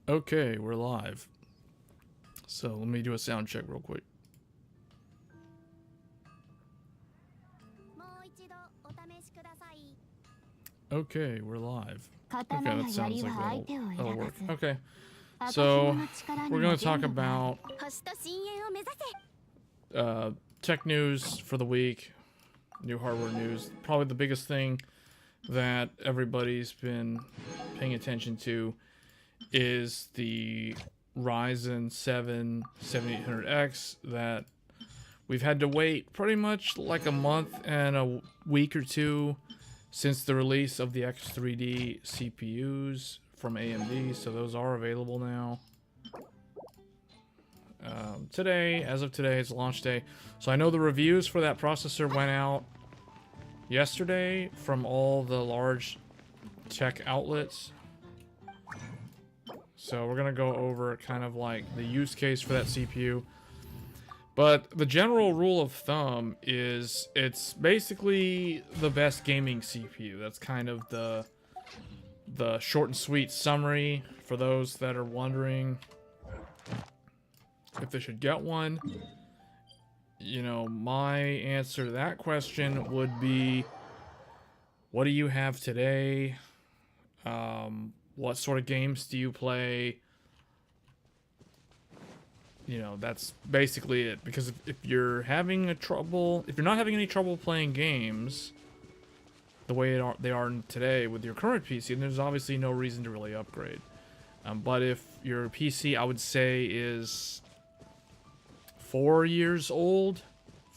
Okay, we're live. So let me do a sound check real quick. Okay, we're live. Okay, that sounds like that'll work. Okay, so we're going to talk about tech news for the week, new hardware news. Probably the biggest thing that everybody's been paying attention to is the Ryzen 7 7800X that we've had to wait pretty much like a month and a week or two since the release of the X3D CPUs from AMD, so those are available now. Today, as of today, it's launch day. So I know the reviews for that processor went out yesterday from all the large tech outlets. So we're going to go over kind of like the use case for that CPU. But the general rule of thumb is it's basically the best gaming CPU. That's kind of the short and sweet summary for those that are wondering if they should get one. You know, my answer to that question would be, what do you have today? What sort of games do you play? You know, that's basically it. Because if you're having if you're not having any trouble playing games the way they are today with your current PC, then there's obviously no reason to really upgrade. But if your PC, I would say, is 4 years old,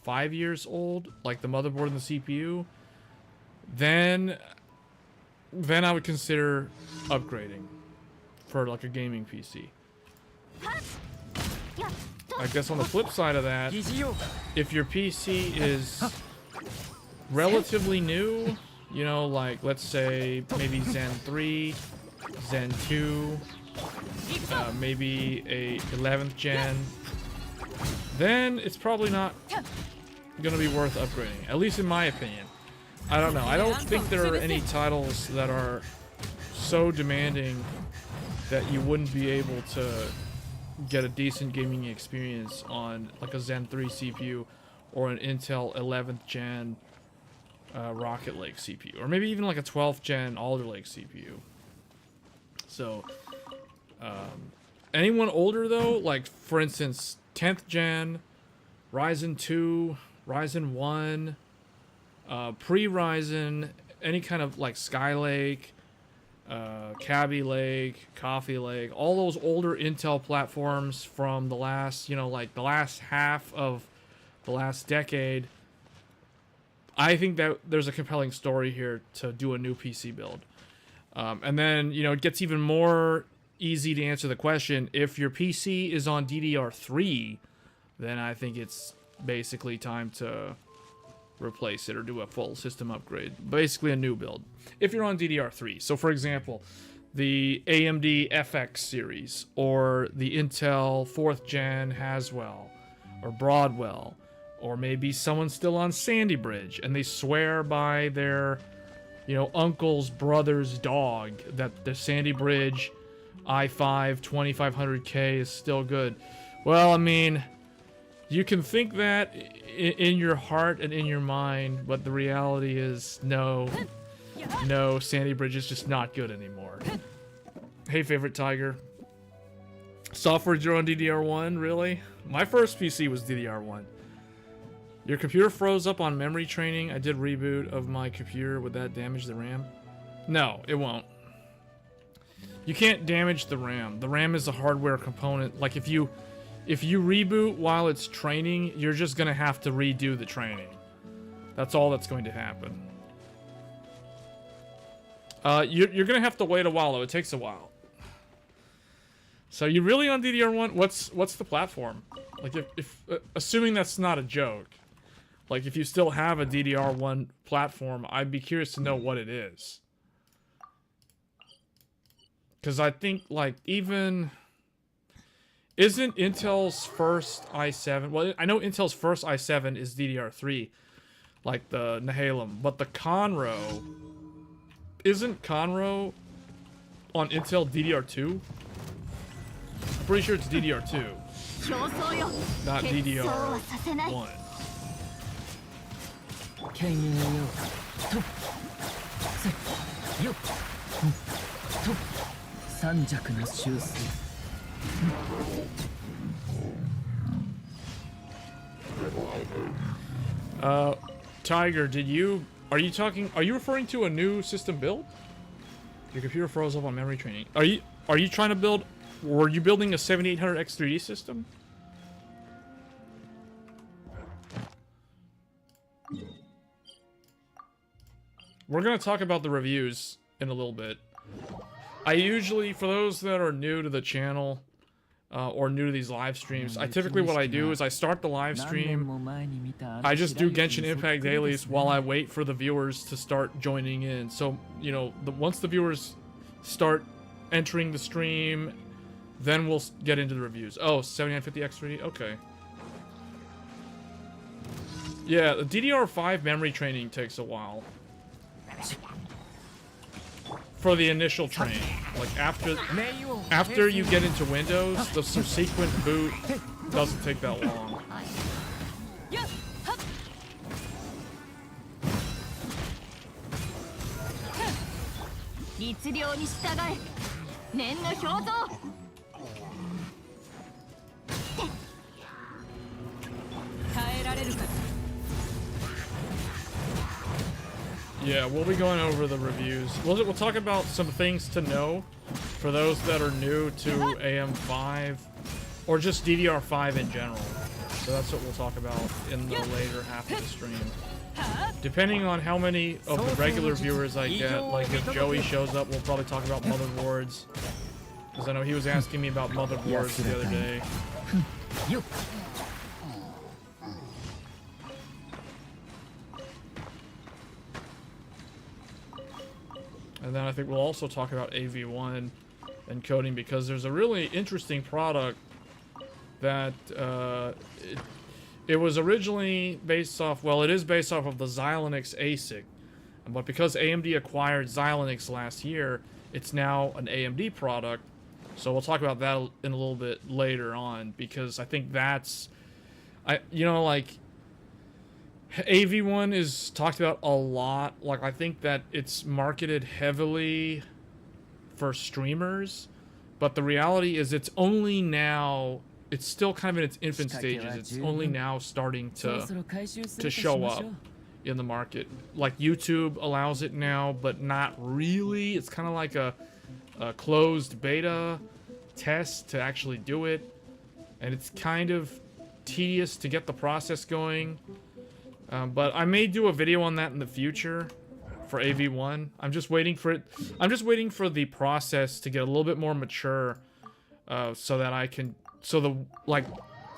5 years old, like the motherboard and the CPU, then I would consider upgrading for like a gaming PC. I guess on the flip side of that, if your PC is relatively new, you know, like let's say maybe Zen 3, Zen 2, maybe a 11th gen, then it's probably not going to be worth upgrading, at least in my opinion. I don't know. I don't think there are any titles that are so demanding that you wouldn't be able to get a decent gaming experience on like a Zen 3 CPU or an Intel 11th gen Rocket Lake CPU, or maybe even like a 12th gen Alder Lake CPU. So anyone older though, like for instance 10th gen, Ryzen 2, Ryzen 1, pre-Ryzen, any kind of like Skylake, Kaby Lake, Coffee Lake, all those older Intel platforms from the last, you know, like the last half of the last decade, I think that there's a compelling story here to do a new PC build. And then, you know, it gets even more easy to answer the question. If your PC is on DDR3, then I think it's basically time to replace it or do a full system upgrade. Basically a new build if you're on DDR3. So for example, the AMD FX series or the Intel 4th gen Haswell or Broadwell, or maybe someone's still on Sandy Bridge and they swear by their, you know, uncle's brother's dog that the Sandy Bridge i5 2500K is still good. Well, I mean, you can think that in your heart and in your mind, but the reality is no, Sandy Bridge is just not good anymore. Hey, favorite tiger. Software you're on DDR1, really? My first PC was DDR1. Your computer froze up on memory training. I did reboot of my computer. Would that damage the RAM? No, it won't. You can't damage the RAM. The RAM is a hardware component. Like if you reboot while it's training, you're just going to have to redo the training. That's all that's going to happen. You're going to have to wait a while, though. It takes a while. So you really on DDR1? What's the platform? Like if assuming that's not a joke. Like if you still have a DDR1 platform, I'd be curious to know what it is. Because I think like even... Isn't Intel's first i7... Well, I know Intel's first i7 is DDR3, like the Nehalem, but the Conroe... Isn't Conroe on Intel DDR2? pretty sure it's DDR2, not DDR1. 剣よとよと三尺の修正 Tiger, are you referring to a new system build? Your computer froze up on memory training. Are you trying to build, were you building a 7800X3D system? We're going to talk about the reviews in a little bit. I usually, for those that are new to the channel, or new to these live streams, typically what I do is I start the live stream, I just do Genshin Impact dailies while I wait for the viewers to start joining in. So, you know, once the viewers start entering the stream, then we'll get into the reviews. Oh, 7950X3D? Okay. Yeah, the DDR5 memory training takes a while. For the initial train. Like, after you get into Windows, the subsequent boot doesn't take that long. Yeah, we'll be going over the reviews. We'll talk about some things to know for those that are new to AM5 or just DDR5 in general. So that's what we'll talk about in the later half of the stream. Depending on how many of the regular viewers I get, like if Joey shows up, we'll probably talk about motherboards. Because I know he was asking me about motherboards the other day. And then I think we'll also talk about AV1 encoding, because there's a really interesting product that it was originally based off, well, it is based off of the Xilinx ASIC, but because AMD acquired Xilinx last year, it's now an AMD product. So we'll talk about that in a little bit later on, because I think that's, you know, like, AV1 is talked about a lot. Like, I think that it's marketed heavily for streamers, but the reality is it's only now, it's still kind of in its infant stages. It's only now starting to show up in the market. Like, YouTube allows it now, but not really. It's kind of like a closed beta test to actually do it, and it's kind of tedious to get the process going. But I may do a video on that in the future for AV1. I'm just waiting for it. I'm just waiting for the process to get a little bit more mature, so that I can, so the, like,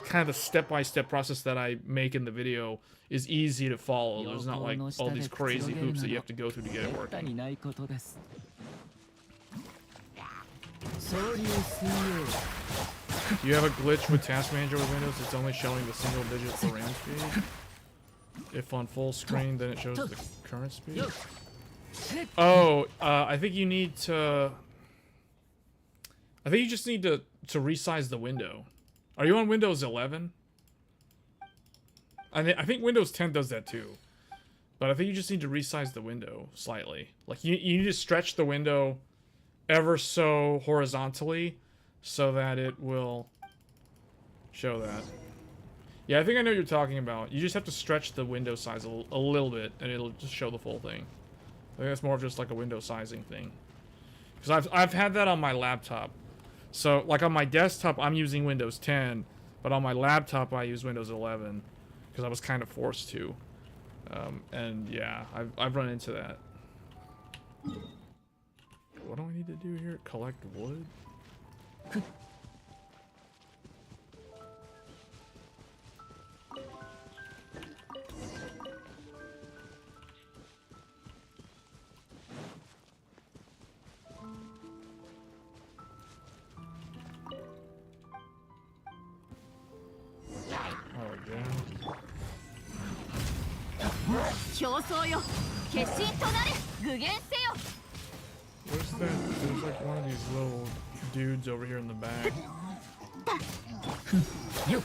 kind of the step-by-step process that I make in the video is easy to follow. There's not like all these crazy hoops that you have to go through to get it working. You have a glitch with Task Manager with Windows. It's only showing the single digit for RAM speed. If on full screen, then it shows the current speed. Oh, I think you need to... I think you just need to resize the window. Are you on Windows 11? I think Windows 10 does that too. But I think you just need to resize the window slightly. Like, you need to stretch the window ever so horizontally so that it will show that. Yeah, I think I know what you're talking about. You just have to stretch the window size a little bit, and it'll just show the full thing. I think that's more of just like a window sizing thing. Because I've had that on my laptop. So, like on my desktop, I'm using Windows 10, but on my laptop, I use Windows 11 because I was kind of forced to. And yeah, I've run into that. What do I need to do here? Collect wood? Where's that? There's like one of these little dudes over here in the back. よっ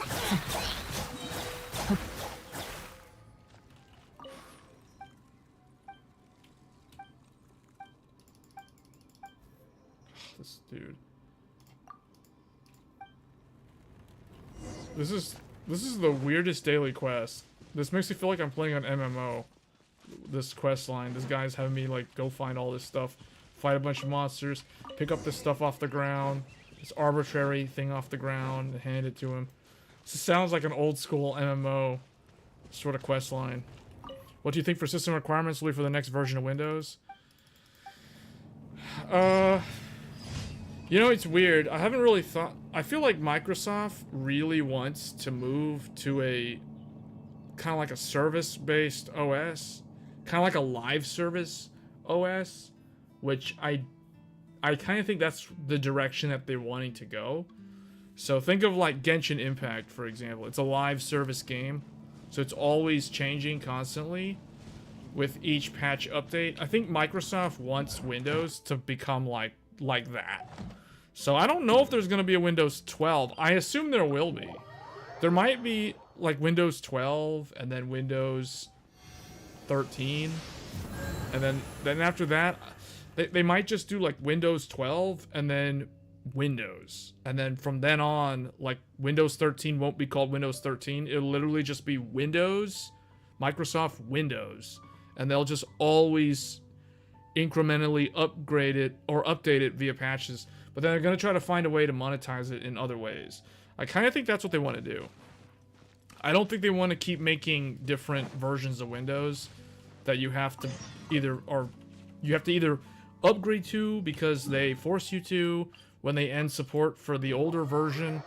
This dude. This is the weirdest daily quest. This makes me feel like I'm playing on MMO. This quest line. This guy's having me like go find all this stuff, fight a bunch of monsters, pick up this stuff off the ground, this arbitrary thing off the ground, and hand it to him. This sounds like an old school MMO sort of quest line. What do you think for system requirements will be for the next version of Windows? You know, it's weird. I haven't really thought... I feel like Microsoft really wants to move to a... kind of like a service-based OS. Kind of like a live service OS. Which I kind of think that's the direction that they're wanting to go. So think of like Genshin Impact, for example. It's a live service game. So it's always changing constantly with each patch update. I think Microsoft wants Windows to become like that. So I don't know if there's going to be a Windows 12. I assume there will be. There might be like Windows 12 and then Windows 13. And then after that, they might just do like Windows 12 and then Windows. And then from then on, like Windows 13 won't be called Windows 13. It'll literally just be Windows, Microsoft Windows. And they'll just always incrementally upgrade it or update it via patches. But then they're going to try to find a way to monetize it in other ways. I kind of think that's what they want to do. I don't think they want to keep making different versions of Windows that you have to either upgrade to because they force you to when they end support for the older version.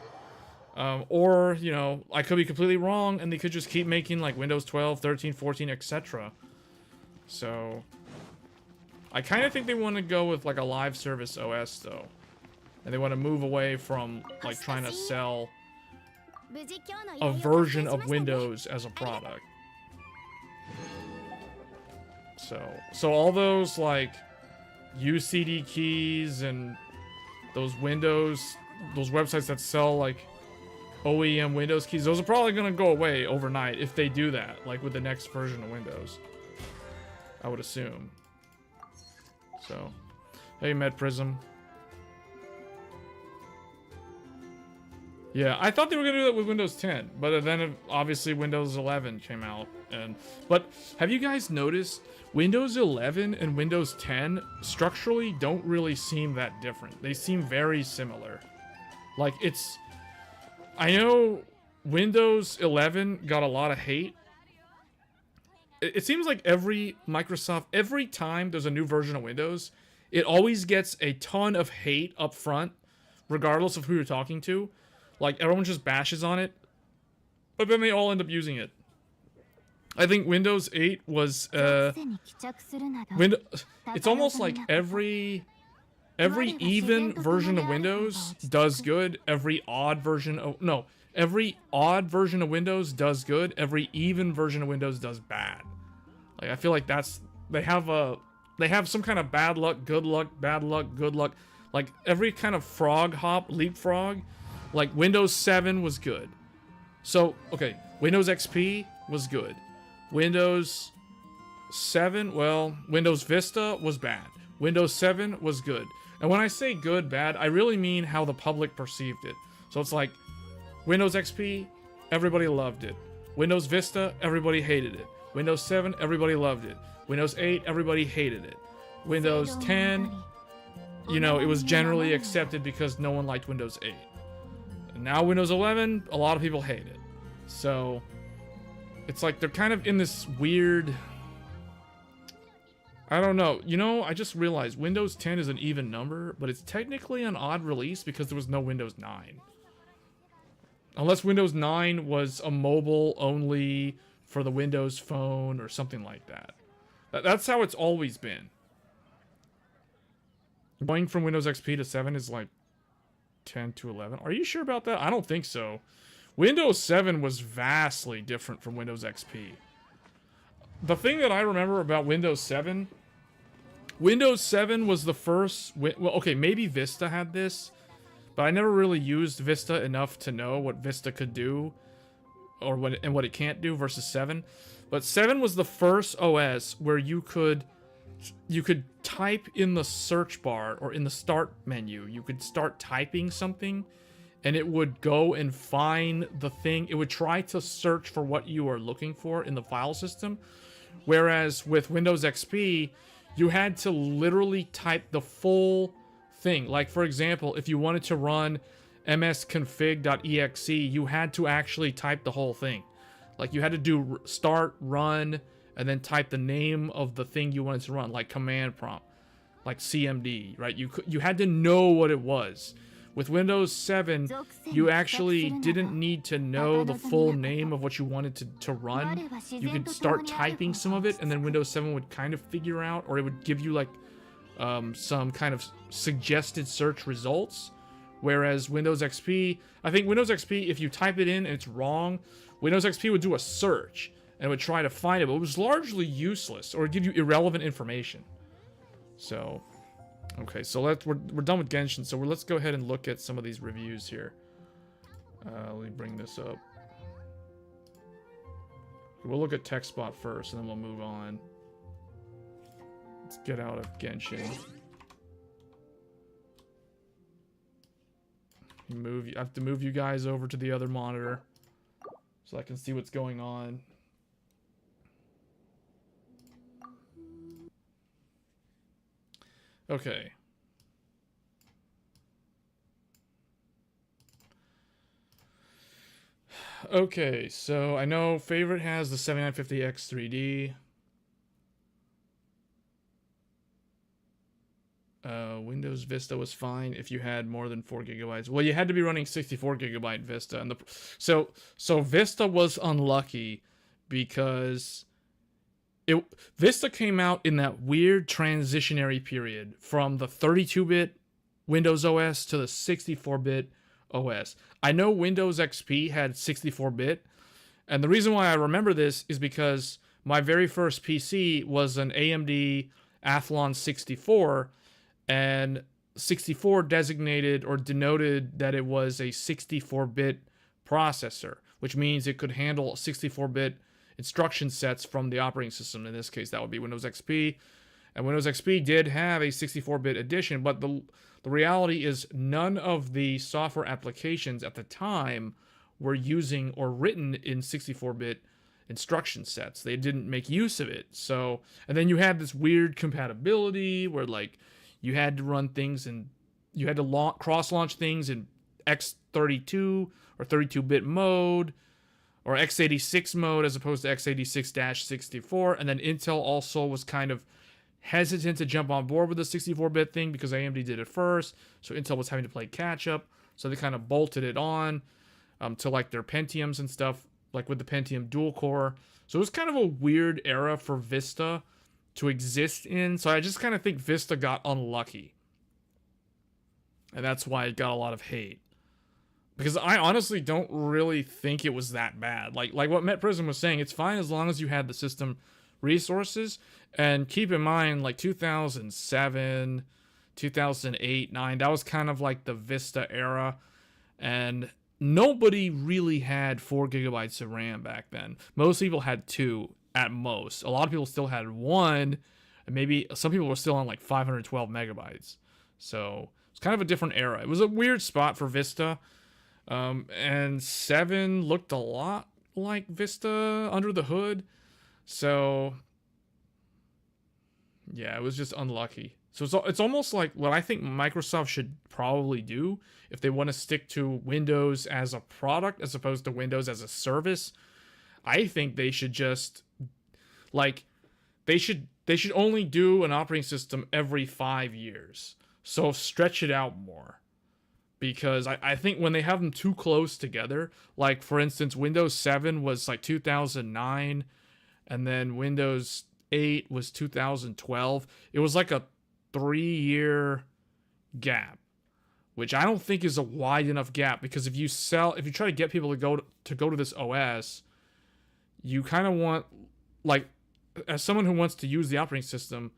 Or, you know, I could be completely wrong and they could just keep making like Windows 12, 13, 14, etc. So I kind of think they want to go with like a live service OS though. And they want to move away from like trying to sell a version of Windows as a product. So all those like UCD keys and those websites that sell like OEM Windows keys, those are probably going to go away overnight if they do that, like with the next version of Windows. I would assume. So, hey MedPrism. Yeah, I thought they were going to do that with Windows 10, but then obviously Windows 11 came out. But have you guys noticed Windows 11 and Windows 10 structurally don't really seem that different. They seem very similar. Like I know Windows 11 got a lot of hate. It seems like every time there's a new version of Windows, it always gets a ton of hate up front, regardless of who you're talking to. Like, everyone just bashes on it, but then they all end up using it. I think Windows 8 was, it's almost like every even version of Windows does good, every odd version of Windows does good, every even version of Windows does bad. Like, I feel like they have some kind of bad luck, good luck, bad luck, good luck. Like, every kind of leapfrog. Like, Windows 7 was good. So, okay, Windows XP was good. Windows 7, well, Windows Vista was bad. Windows 7 was good. And when I say good, bad, I really mean how the public perceived it. So it's like, Windows XP, everybody loved it. Windows Vista, everybody hated it. Windows 7, everybody loved it. Windows 8, everybody hated it. Windows 10, you know, it was generally accepted because no one liked Windows 8. And now Windows 11, a lot of people hate it. So it's like they're kind of in this weird, I don't know. You know, I just realized Windows 10 is an even number, but it's technically an odd release because there was no Windows 9. Unless Windows 9 was a mobile only for the Windows Phone or something like that. That's how it's always been. Going from Windows XP to 7 is like 10 to 11. Are you sure about that? I don't think so. Windows 7 was vastly different from Windows XP. The thing that I remember about Windows 7 was the first... Well, okay, maybe Vista had this, but I never really used Vista enough to know what Vista could do, or what it can't do versus 7. But 7 was the first OS where you could type in the search bar or in the start menu. You could start typing something, and it would go and find the thing. It would try to search for what you are looking for in the file system. Whereas with Windows XP, you had to literally type the full thing. Like, for example, if you wanted to run msconfig.exe, you had to actually type the whole thing. Like, you had to do start, run, and then type the name of the thing you wanted to run, like command prompt, like cmd, right? You had to know what it was. With Windows 7, you actually didn't need to know the full name of what you wanted to run. You could start typing some of it, and then Windows 7 would kind of figure out, or it would give you like some kind of suggested search results. Whereas Windows XP, I think Windows XP, if you type it in and it's wrong, Windows XP would do a search and would try to find it, but it was largely useless, or give you irrelevant information. So, okay, so we're done with Genshin, so let's go ahead and look at some of these reviews here. Let me bring this up. We'll look at TechSpot first, and then we'll move on. Let's get out of Genshin. I have to move you guys over to the other monitor so I can see what's going on. Okay. Okay, so I know Favorite has the 7950X3D. Windows Vista was fine if you had more than 4 gigabytes. Well, you had to be running 64 gigabyte Vista, and so Vista was unlucky because Vista came out in that weird transitionary period from the 32-bit Windows OS to the 64-bit OS. I know Windows XP had 64-bit, and the reason why I remember this is because my very first PC was an AMD Athlon 64, and 64 designated or denoted that it was a 64-bit processor, which means it could handle 64-bit instruction sets from the operating system. In this case, that would be Windows XP. And Windows XP did have a 64-bit edition, but the reality is none of the software applications at the time were using or written in 64-bit instruction sets. They didn't make use of it. So, and then you had this weird compatibility where, like, you had to run things and you had to cross-launch things in x32 or 32-bit mode or x86 mode as opposed to x86-64. And then Intel also was kind of hesitant to jump on board with the 64-bit thing because AMD did it first. So Intel was having to play catch-up. So they kind of bolted it on to like their Pentiums and stuff, like with the Pentium dual-core. So it was kind of a weird era for Vista to exist in. So I just kind of think Vista got unlucky. And that's why it got a lot of hate. Because I honestly don't really think it was that bad. Like what Met Prism was saying, it's fine as long as you had the system resources. And keep in mind, like 2007, 2008, 9, that was kind of like the Vista era. And nobody really had 4 gigabytes of RAM back then. Most people had 2 at most. A lot of people still had 1, and maybe some people were still on like 512 megabytes. So it's kind of a different era. It was a weird spot for Vista. And 7 looked a lot like Vista under the hood. So yeah, it was just unlucky. So it's almost like what I think Microsoft should probably do if they want to stick to Windows as a product as opposed to Windows as a service. I think they should just like they should only do an operating system every 5 years. So stretch it out more. Because I think when they have them too close together, like for instance, Windows 7 was like 2009, and then Windows 8 was 2012. It was like a 3-year gap, which I don't think is a wide enough gap, because if you try to get people to go to this OS, you kind of want, like, as someone who wants to use the operating system,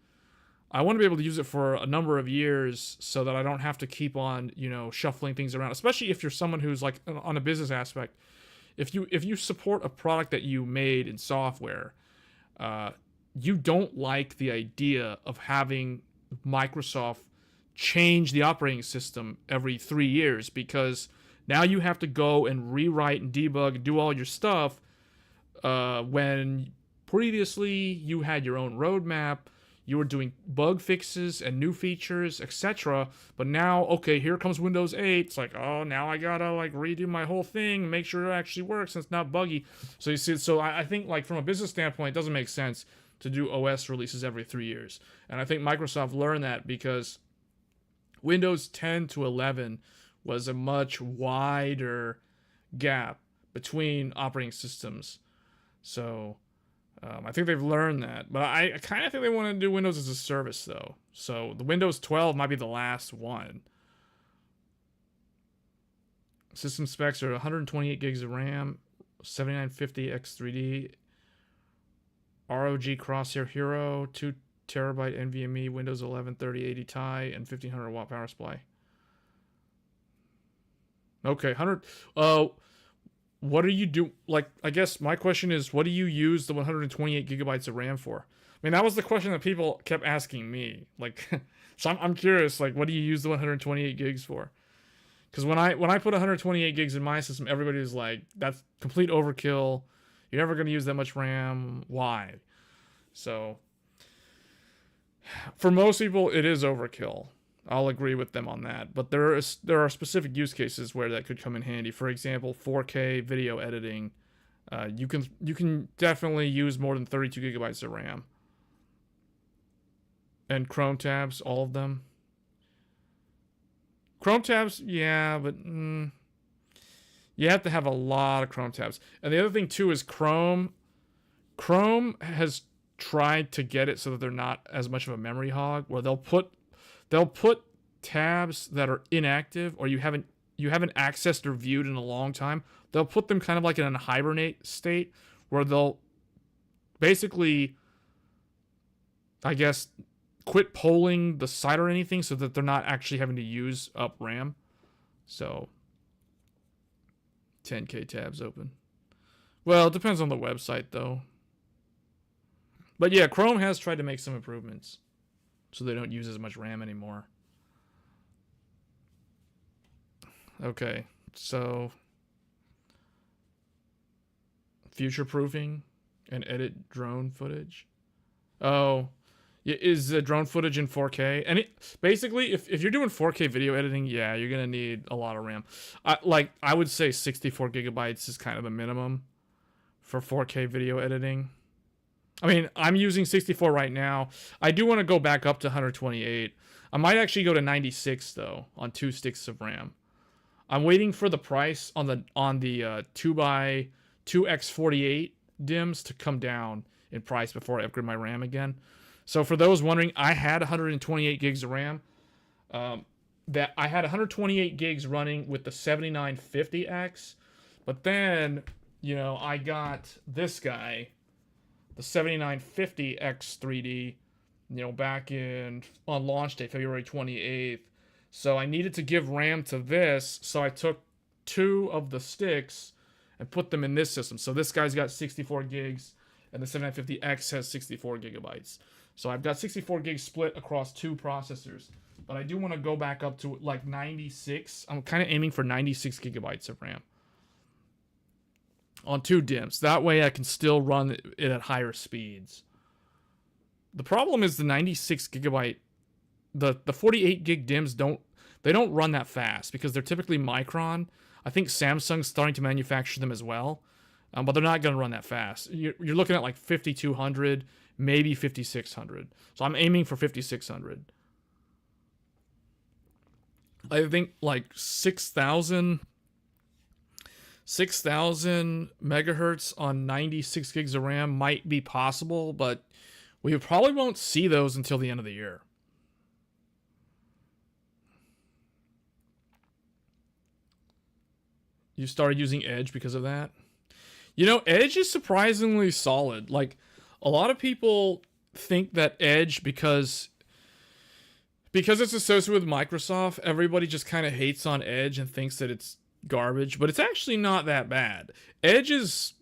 I want to be able to use it for a number of years so that I don't have to keep on, shuffling things around, especially if you're someone who's like on a business aspect. If you support a product that you made in software, you don't like the idea of having Microsoft change the operating system every 3 years, because now you have to go and rewrite and debug and do all your stuff when previously you had your own roadmap. You were doing bug fixes and new features, etc. But now, okay, here comes Windows 8. It's like, oh, now I gotta like redo my whole thing, make sure it actually works and it's not buggy. So you see, I think like from a business standpoint, it doesn't make sense to do OS releases every 3 years. And I think Microsoft learned that because Windows 10 to 11 was a much wider gap between operating systems. So I think they've learned that. But I kind of think they want to do Windows as a service, though. So the Windows 12 might be the last one. System specs are 128 gigs of RAM, 7950 X3D, ROG Crosshair Hero, 2 terabyte NVMe, Windows 11 3080 Ti, and 1500 watt power supply. Okay, 100. What do you do? Like, I guess my question is, what do you use the 128 gigabytes of RAM for? I mean, that was the question that people kept asking me. Like, so I'm curious. Like, what do you use the 128 gigs for? Because when I put 128 gigs in my system, everybody was like, "That's complete overkill. You're never going to use that much RAM. Why?" So, for most people, it is overkill. I'll agree with them on that. But there are specific use cases where that could come in handy. For example, 4K video editing. You can definitely use more than 32 gigabytes of RAM. And Chrome tabs, all of them. Chrome tabs, yeah, but you have to have a lot of Chrome tabs. And the other thing too is Chrome has tried to get it so that they're not as much of a memory hog, where they'll put tabs that are inactive or you haven't accessed or viewed in a long time. They'll put them kind of like in a hibernate state, where they'll basically, I guess, quit polling the site or anything so that they're not actually having to use up RAM. So 10K tabs open. Well, it depends on the website though. But yeah, Chrome has tried to make some improvements so they don't use as much RAM anymore. Okay, so future-proofing and edit drone footage. Oh, is the drone footage in 4K? And basically, if you're doing 4K video editing, yeah, you're gonna need a lot of RAM. I would say 64 gigabytes is kind of the minimum for 4K video editing. I mean, I'm using 64 right now. I do want to go back up to 128. I might actually go to 96 though on 2 sticks of RAM. I'm waiting for the price on the 2x48 DIMMs to come down in price before I upgrade my RAM again. So for those wondering, I had 128 gigs of RAM. That I had 128 gigs running with the 7950X, but then I got this guy, the 7950X3D, back on launch day, February 28th. So I needed to give RAM to this, so I took 2 of the sticks and put them in this system. So this guy's got 64 gigs, and the 7950X has 64 gigabytes. So I've got 64 gigs split across 2 processors. But I do want to go back up to like 96. I'm kind of aiming for 96 gigabytes of RAM on 2 DIMMs. That way I can still run it at higher speeds. The problem is the 96 gigabyte, the 48 gig DIMMs don't run that fast because they're typically Micron. I think Samsung's starting to manufacture them as well, but they're not going to run that fast. You're looking at like 5200, maybe 5600. So I'm aiming for 5600. I think like 6,000 megahertz on 96 gigs of RAM might be possible, but we probably won't see those until the end of the year. You started using Edge because of that? Edge is surprisingly solid. Like, a lot of people think that Edge, because because it's associated with Microsoft, everybody just kind of hates on Edge and thinks that it's garbage, but it's actually not that bad. Edge is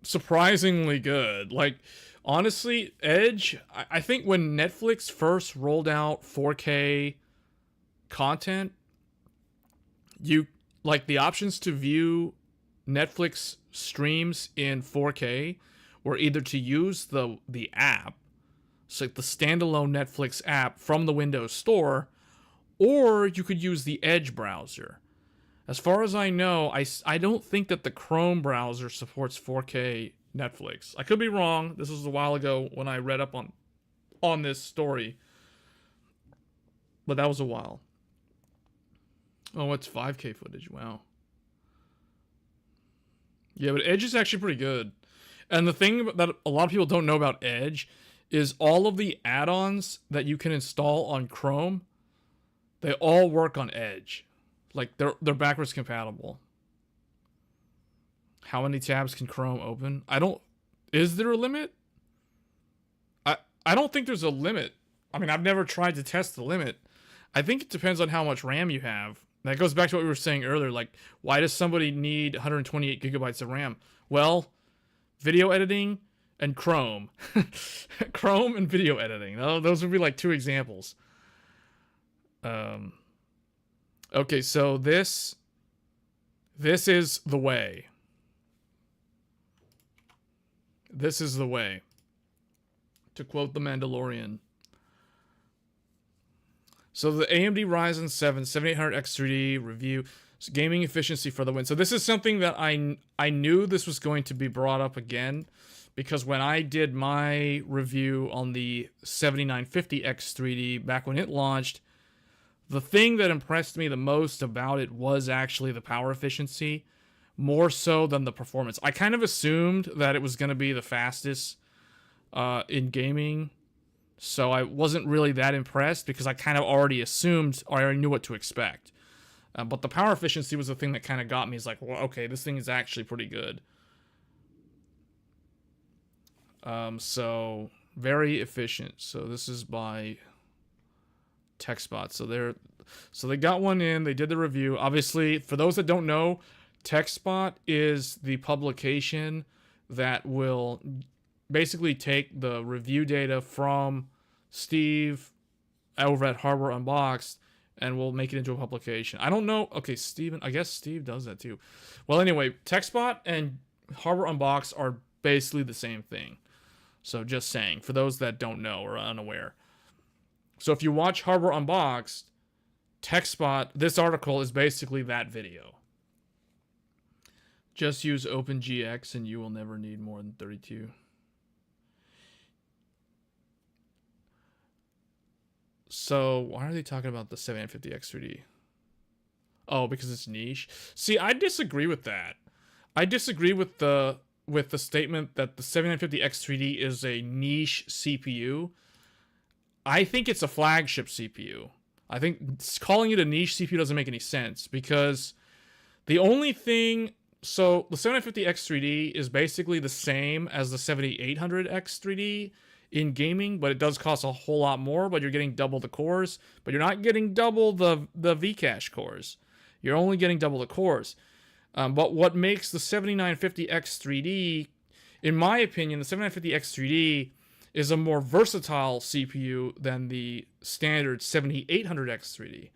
surprisingly good. Like, honestly, Edge, I think when Netflix first rolled out 4K content, you like the options to view Netflix streams in 4K were either to use the app, so like the standalone Netflix app from the Windows Store, or you could use the Edge browser. As far as I know, I don't think that the Chrome browser supports 4K Netflix. I could be wrong. This was a while ago when I read up on this story, but that was a while. Oh, it's 5K footage. Wow. Yeah, but Edge is actually pretty good. And the thing that a lot of people don't know about Edge is all of the add-ons that you can install on Chrome, they all work on Edge. Like, they're backwards compatible. How many tabs can Chrome open? Is there a limit? I don't think there's a limit. I mean, I've never tried to test the limit. I think it depends on how much RAM you have. That goes back to what we were saying earlier. Like, why does somebody need 128 gigabytes of RAM? Well, video editing and Chrome. Chrome and video editing. Those would be like two examples. Okay, so this is the way. This is the way. To quote The Mandalorian. So the AMD Ryzen 7 7800X3D review, gaming efficiency for the win. So this is something that I knew this was going to be brought up again, because when I did my review on the 7950X3D back when it launched, the thing that impressed me the most about it was actually the power efficiency, more so than the performance. I kind of assumed that it was going to be the fastest in gaming, so I wasn't really that impressed because I kind of already assumed, or I already knew what to expect. But the power efficiency was the thing that kind of got me. It's like, well, okay, this thing is actually pretty good. So very efficient. So this is by TechSpot. So they got one in. They did the review. Obviously, for those that don't know, TechSpot is the publication that will basically take the review data from Steve over at Hardware Unboxed and will make it into a publication. I don't know. Okay, Steven. I guess Steve does that too. Well, anyway, TechSpot and Hardware Unboxed are basically the same thing. So just saying, for those that don't know or are unaware. So if you watch Hardware Unboxed, TechSpot, this article is basically that video. Just use OpenGX and you will never need more than 32. So why are they talking about the 750X3D? Oh, because it's niche. See, I disagree with that. I disagree with the statement that the 7950X3D is a niche CPU. I think it's a flagship CPU. I think calling it a niche CPU doesn't make any sense, because the only thing... So the 750X3D is basically the same as the 7800X3D in gaming, but it does cost a whole lot more, but you're getting double the cores, but you're not getting double the Vcache cores. You're only getting double the cores. But what makes the 7950X3D, in my opinion, the 7950X3D is a more versatile CPU than the standard 7800X3D.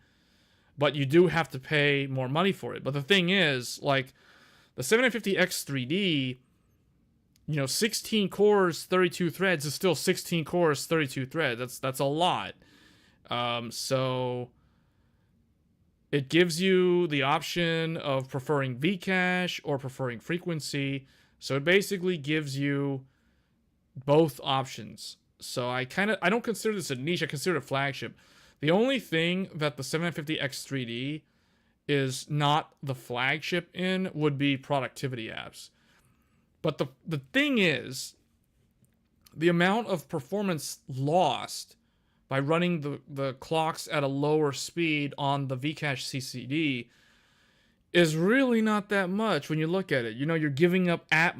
But you do have to pay more money for it. But the thing is, like, the 750X3D, 16 cores, 32 threads is still 16 cores, 32 threads. That's a lot. So it gives you the option of preferring Vcache or preferring frequency. So it basically gives you both options. So I don't consider this a niche. I consider it a flagship. The only thing that the 750X3D is not the flagship in would be productivity apps. But the thing is, the amount of performance lost by running the clocks at a lower speed on the Vcache CCD is really not that much when you look at it. You're giving up at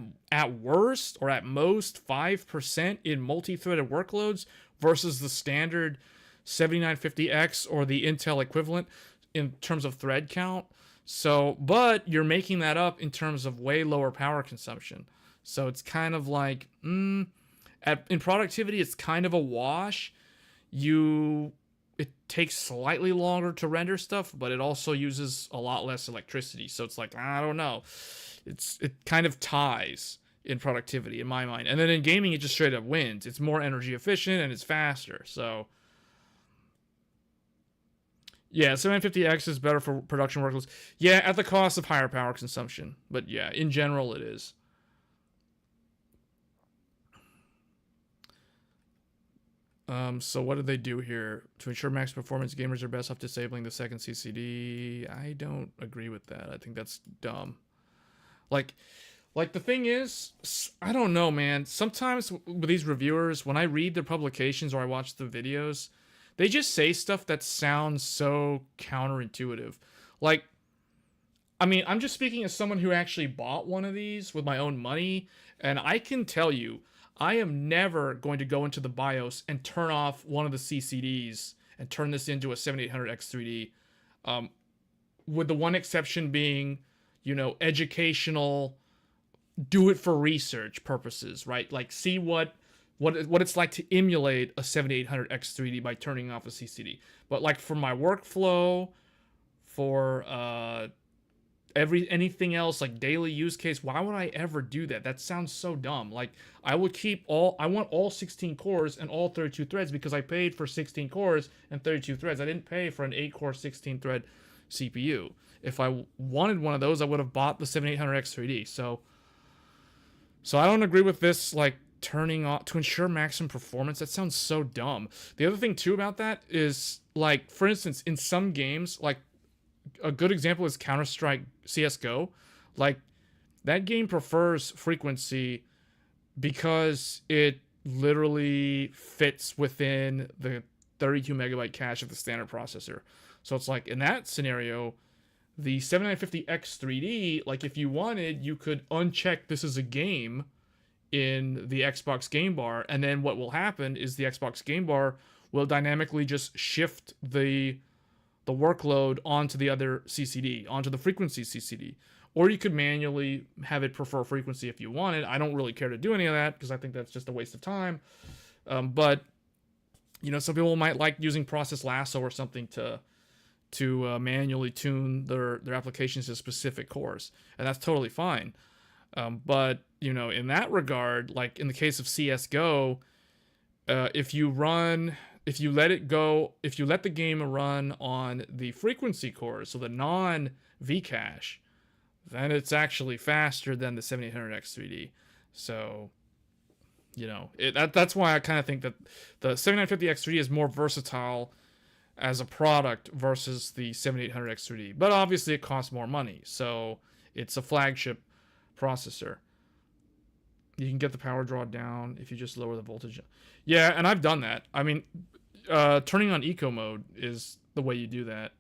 worst or at most 5% in multi-threaded workloads versus the standard 7950X or the Intel equivalent in terms of thread count. So, but you're making that up in terms of way lower power consumption. So it's kind of like, in productivity, it's kind of a wash. It takes slightly longer to render stuff, but it also uses a lot less electricity. So it's like, I don't know. It kind of ties in productivity in my mind. And then in gaming, it just straight up wins. It's more energy efficient and it's faster. So yeah, 750X is better for production workloads. Yeah, at the cost of higher power consumption. But yeah, in general, it is. So what did they do here? To ensure max performance, gamers are best off disabling the second CCD. I don't agree with that. I think that's dumb. Like the thing is, I don't know, man. Sometimes with these reviewers, when I read their publications or I watch the videos, they just say stuff that sounds so counterintuitive. Like, I mean, I'm just speaking as someone who actually bought one of these with my own money, and I can tell you, I am never going to go into the BIOS and turn off one of the CCDs and turn this into a 7800X3D. With the one exception being, educational, do it for research purposes, right? Like, see what it's like to emulate a 7800X3D by turning off a CCD. But like for my workflow, for anything else like daily use case, why would I ever do that? That sounds so dumb. Like I want all 16 cores and all 32 threads because I paid for 16 cores and 32 threads. I didn't pay for an 8-core 16 thread CPU. If I wanted one of those, I would have bought the 7800X3D. So I don't agree with this, like, turning off to ensure maximum performance. That sounds so dumb. The other thing too about that is, like, for instance, in some games, like a good example is Counter-Strike CS:GO. Like, that game prefers frequency because it literally fits within the 32 megabyte cache of the standard processor. So it's like in that scenario, the 7950X3D, like if you wanted, you could uncheck this as a game in the Xbox game bar, and then what will happen is the Xbox game bar will dynamically just shift the workload onto the other CCD, onto the frequency CCD. Or you could manually have it prefer frequency if you wanted. I don't really care to do any of that because I think that's just a waste of time. But some people might like using Process Lasso or something to manually tune their applications to specific cores, and that's totally fine. But in that regard, like in the case of CS:GO, if you let the game run on the frequency cores, so the non Vcache, then it's actually faster than the 7800X3D. So, that's why I kind of think that the 7950X3D is more versatile as a product versus the 7800X3D. But obviously it costs more money, so it's a flagship processor. You can get the power draw down if you just lower the voltage. Yeah, and I've done that. I mean, turning on eco mode is the way you do that.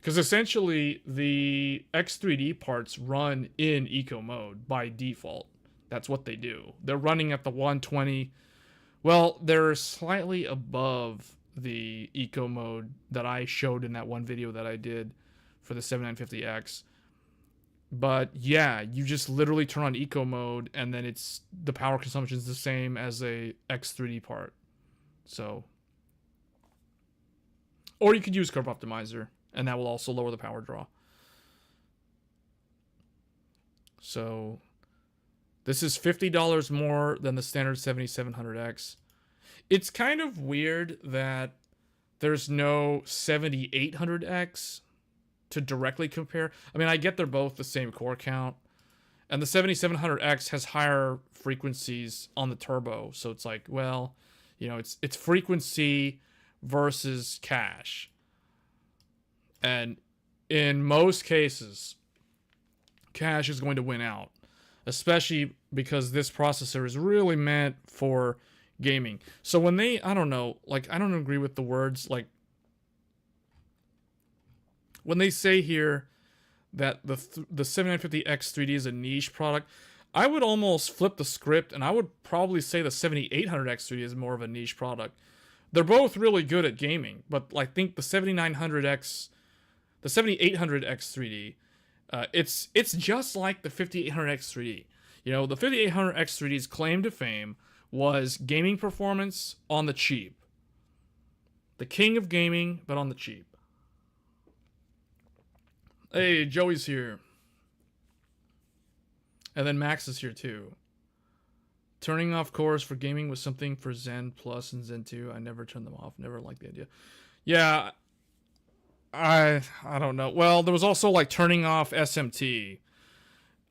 Because essentially, the X3D parts run in eco mode by default. That's what they do. They're running at the 120. Well, they're slightly above the eco mode that I showed in that one video that I did for the 7950X. But yeah, you just literally turn on eco mode and then the power consumption is the same as a X3D part. So, or you could use curve optimizer and that will also lower the power draw. So this is $50 more than the standard 7700X. It's kind of weird that there's no 7800X to directly compare. I mean, I get they're both the same core count, and the 7700X has higher frequencies on the turbo, so it's like, well, it's frequency versus cache. And in most cases, cache is going to win out, especially because this processor is really meant for gaming. So when I don't agree with the words, like when they say here that the 7950X3D is a niche product, I would almost flip the script and I would probably say the 7800X3D is more of a niche product. They're both really good at gaming, but I think the 7800X 3D, it's just like the 5800X 3D. You know, the 5800X 3D's claim to fame was gaming performance on the cheap. The king of gaming, but on the cheap. Hey, Joey's here. And then Max is here too. Turning off cores for gaming was something for Zen Plus and Zen 2. I never turned them off. Never liked the idea. Yeah, I don't know. Well, there was also like turning off SMT.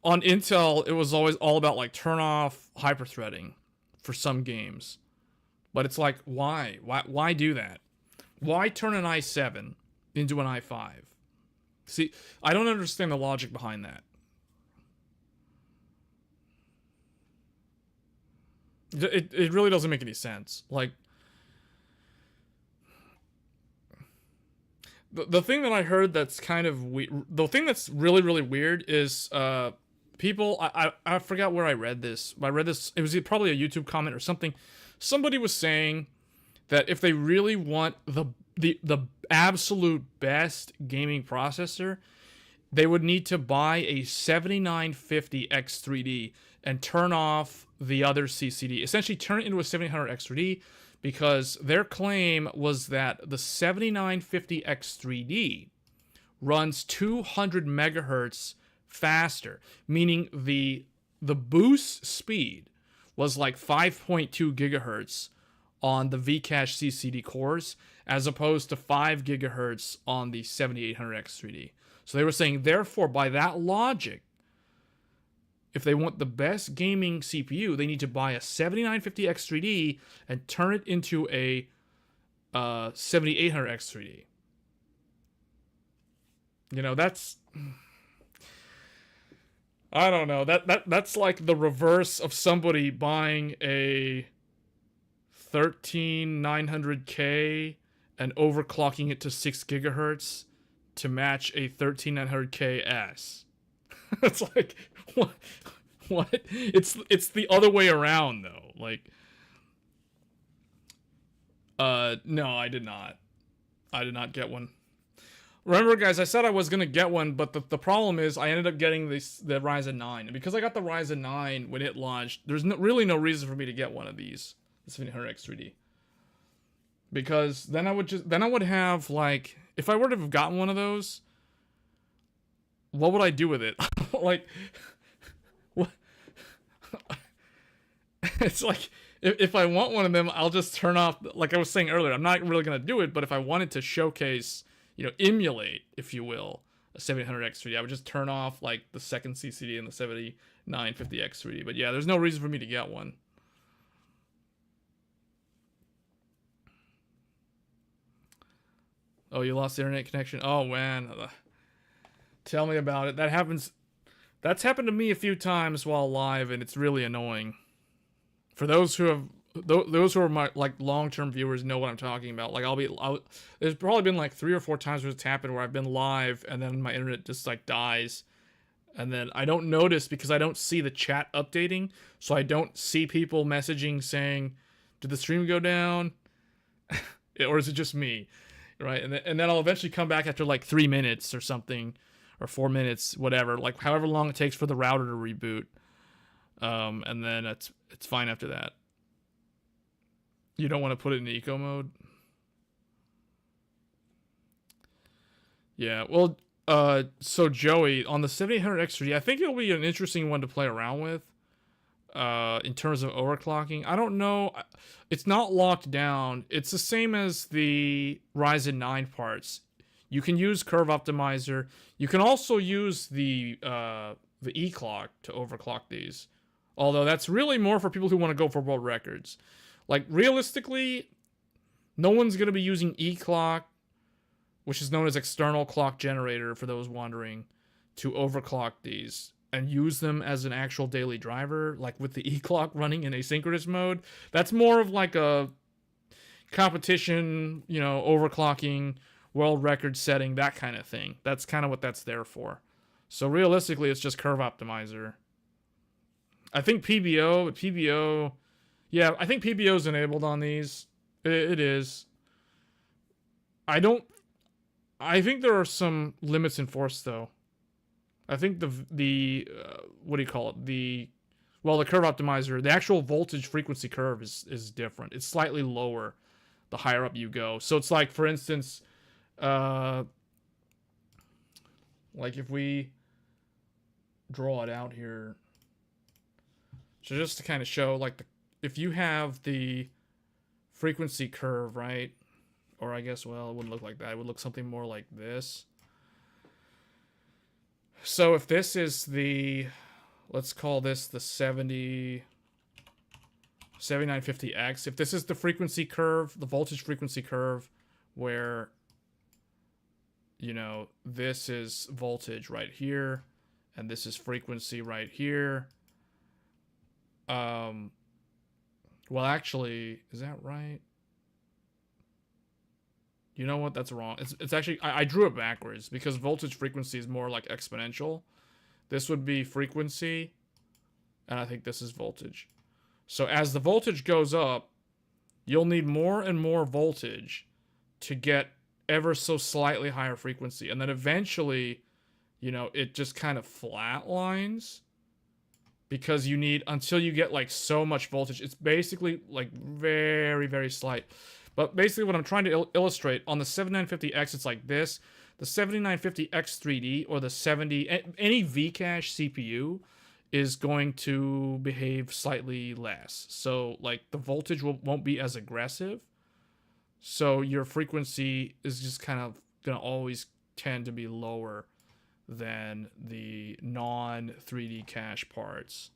On Intel, it was always all about like turn off hyperthreading for some games. But it's like, why? Why do that? Why turn an i7 into an i5? See, I don't understand the logic behind that. It really doesn't make any sense. Like, the thing that I heard that's kind of weird, the thing that's really, really weird is people, I forgot where I read this. It was probably a YouTube comment or something. Somebody was saying that if they really want the absolute best gaming processor, they would need to buy a 7950X3D and turn off the other CCD. Essentially turn it into a 7800X3D, because their claim was that the 7950X3D runs 200 megahertz faster, meaning the boost speed was like 5.2 gigahertz on the Vcache CCD cores, as opposed to 5 gigahertz on the 7800X3D. So they were saying, therefore, by that logic, if they want the best gaming CPU, they need to buy a 7950X3D and turn it into a 7800X3D. You know, that's... I don't know. That's like the reverse of somebody buying a 13900K and overclocking it to 6 gigahertz to match a 13900KS. It's like, what? It's the other way around though. Like, no, I did not get one. Remember, guys, I said I was gonna get one, but the problem is I ended up getting the Ryzen 9, and because I got the Ryzen 9 when it launched, there's really no reason for me to get one of these, the 7800X3D, because then I would have, like, if I were to have gotten one of those, what would I do with it? Like, what? It's like, if I want one of them, I'll just turn off, like I was saying earlier, I'm not really going to do it, but if I wanted to showcase, you know, emulate, if you will, a 7800X3D, I would just turn off, like, the second CCD and the 7950X3D. But yeah, there's no reason for me to get one. Oh, you lost the internet connection? Oh, man. Tell me about it. That's happened to me a few times while live, and it's really annoying. For those who are my, like, long-term viewers know what I'm talking about. Like, there's probably been like 3 or 4 times where it's happened where I've been live and then my internet just like dies, and then I don't notice because I don't see the chat updating, so I don't see people messaging saying, "Did the stream go down?" Or is it just me, right? And then I'll eventually come back after like 3 minutes or something, or 4 minutes, whatever, like however long it takes for the router to reboot, and then it's fine after that. You don't want to put it in eco mode? Yeah, well, so Joey, on the 7800X3D, I think it'll be an interesting one to play around with, in terms of overclocking. I don't know. It's not locked down. It's the same as the Ryzen 9 parts. You can use Curve Optimizer. You can also use the E-clock to overclock these. Although that's really more for people who want to go for world records. Like, realistically, no one's going to be using E-clock, which is known as external clock generator for those wondering, to overclock these and use them as an actual daily driver, like with the E-clock running in asynchronous mode. That's more of like a competition, you know, overclocking, world record setting, that kind of thing. That's kind of what that's there for. So realistically, it's just Curve Optimizer. I think PBO, yeah, I think PBO is enabled on these. It is. I think there are some limits enforced though. I think the what do you call it? The curve optimizer, the actual voltage frequency curve is different. It's slightly lower the higher up you go. So it's like, for instance, like if we draw it out here, so just to kind of show, like, if you have the frequency curve, right? Or I guess, well, it wouldn't look like that. It would look something more like this. So if this is the, let's call this the 7950X. If this is the frequency curve, the voltage frequency curve, where, you know, this is voltage right here, and this is frequency right here. Well, actually, is that right? You know what? That's wrong. It's actually, I drew it backwards because voltage frequency is more like exponential. This would be frequency, and I think this is voltage. So as the voltage goes up, you'll need more and more voltage to get ever so slightly higher frequency. And then eventually, you know, it just kind of flatlines because you need, until you get like so much voltage, it's basically like very, very slight. But basically what I'm trying to illustrate, on the 7950X, it's like this. The 7950X3D or the 70, any Vcache CPU is going to behave slightly less. So like the voltage won't be as aggressive. So your frequency is just kind of going to always tend to be lower than the non-3D cache parts.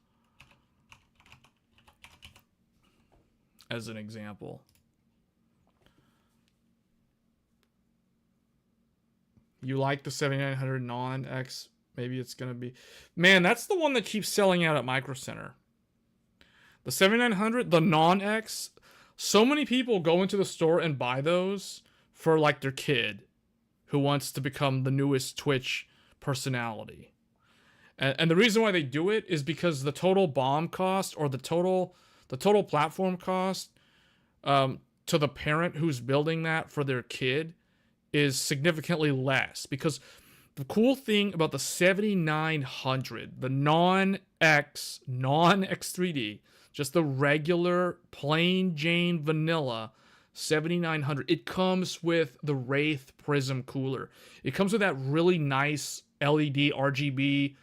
As an example. You like the 7900 non-X? Maybe it's going to be... Man, that's the one that keeps selling out at Micro Center. The 7900, the non-X, so many people go into the store and buy those for like their kid who wants to become the newest Twitch personality. And the reason why they do it is because the total BOM cost, or the total platform cost to the parent who's building that for their kid is significantly less. Because the cool thing about the 7900, the non-X, non-X3D, just the regular, plain Jane vanilla 7900, it comes with the Wraith Prism cooler. It comes with that really nice LED RGB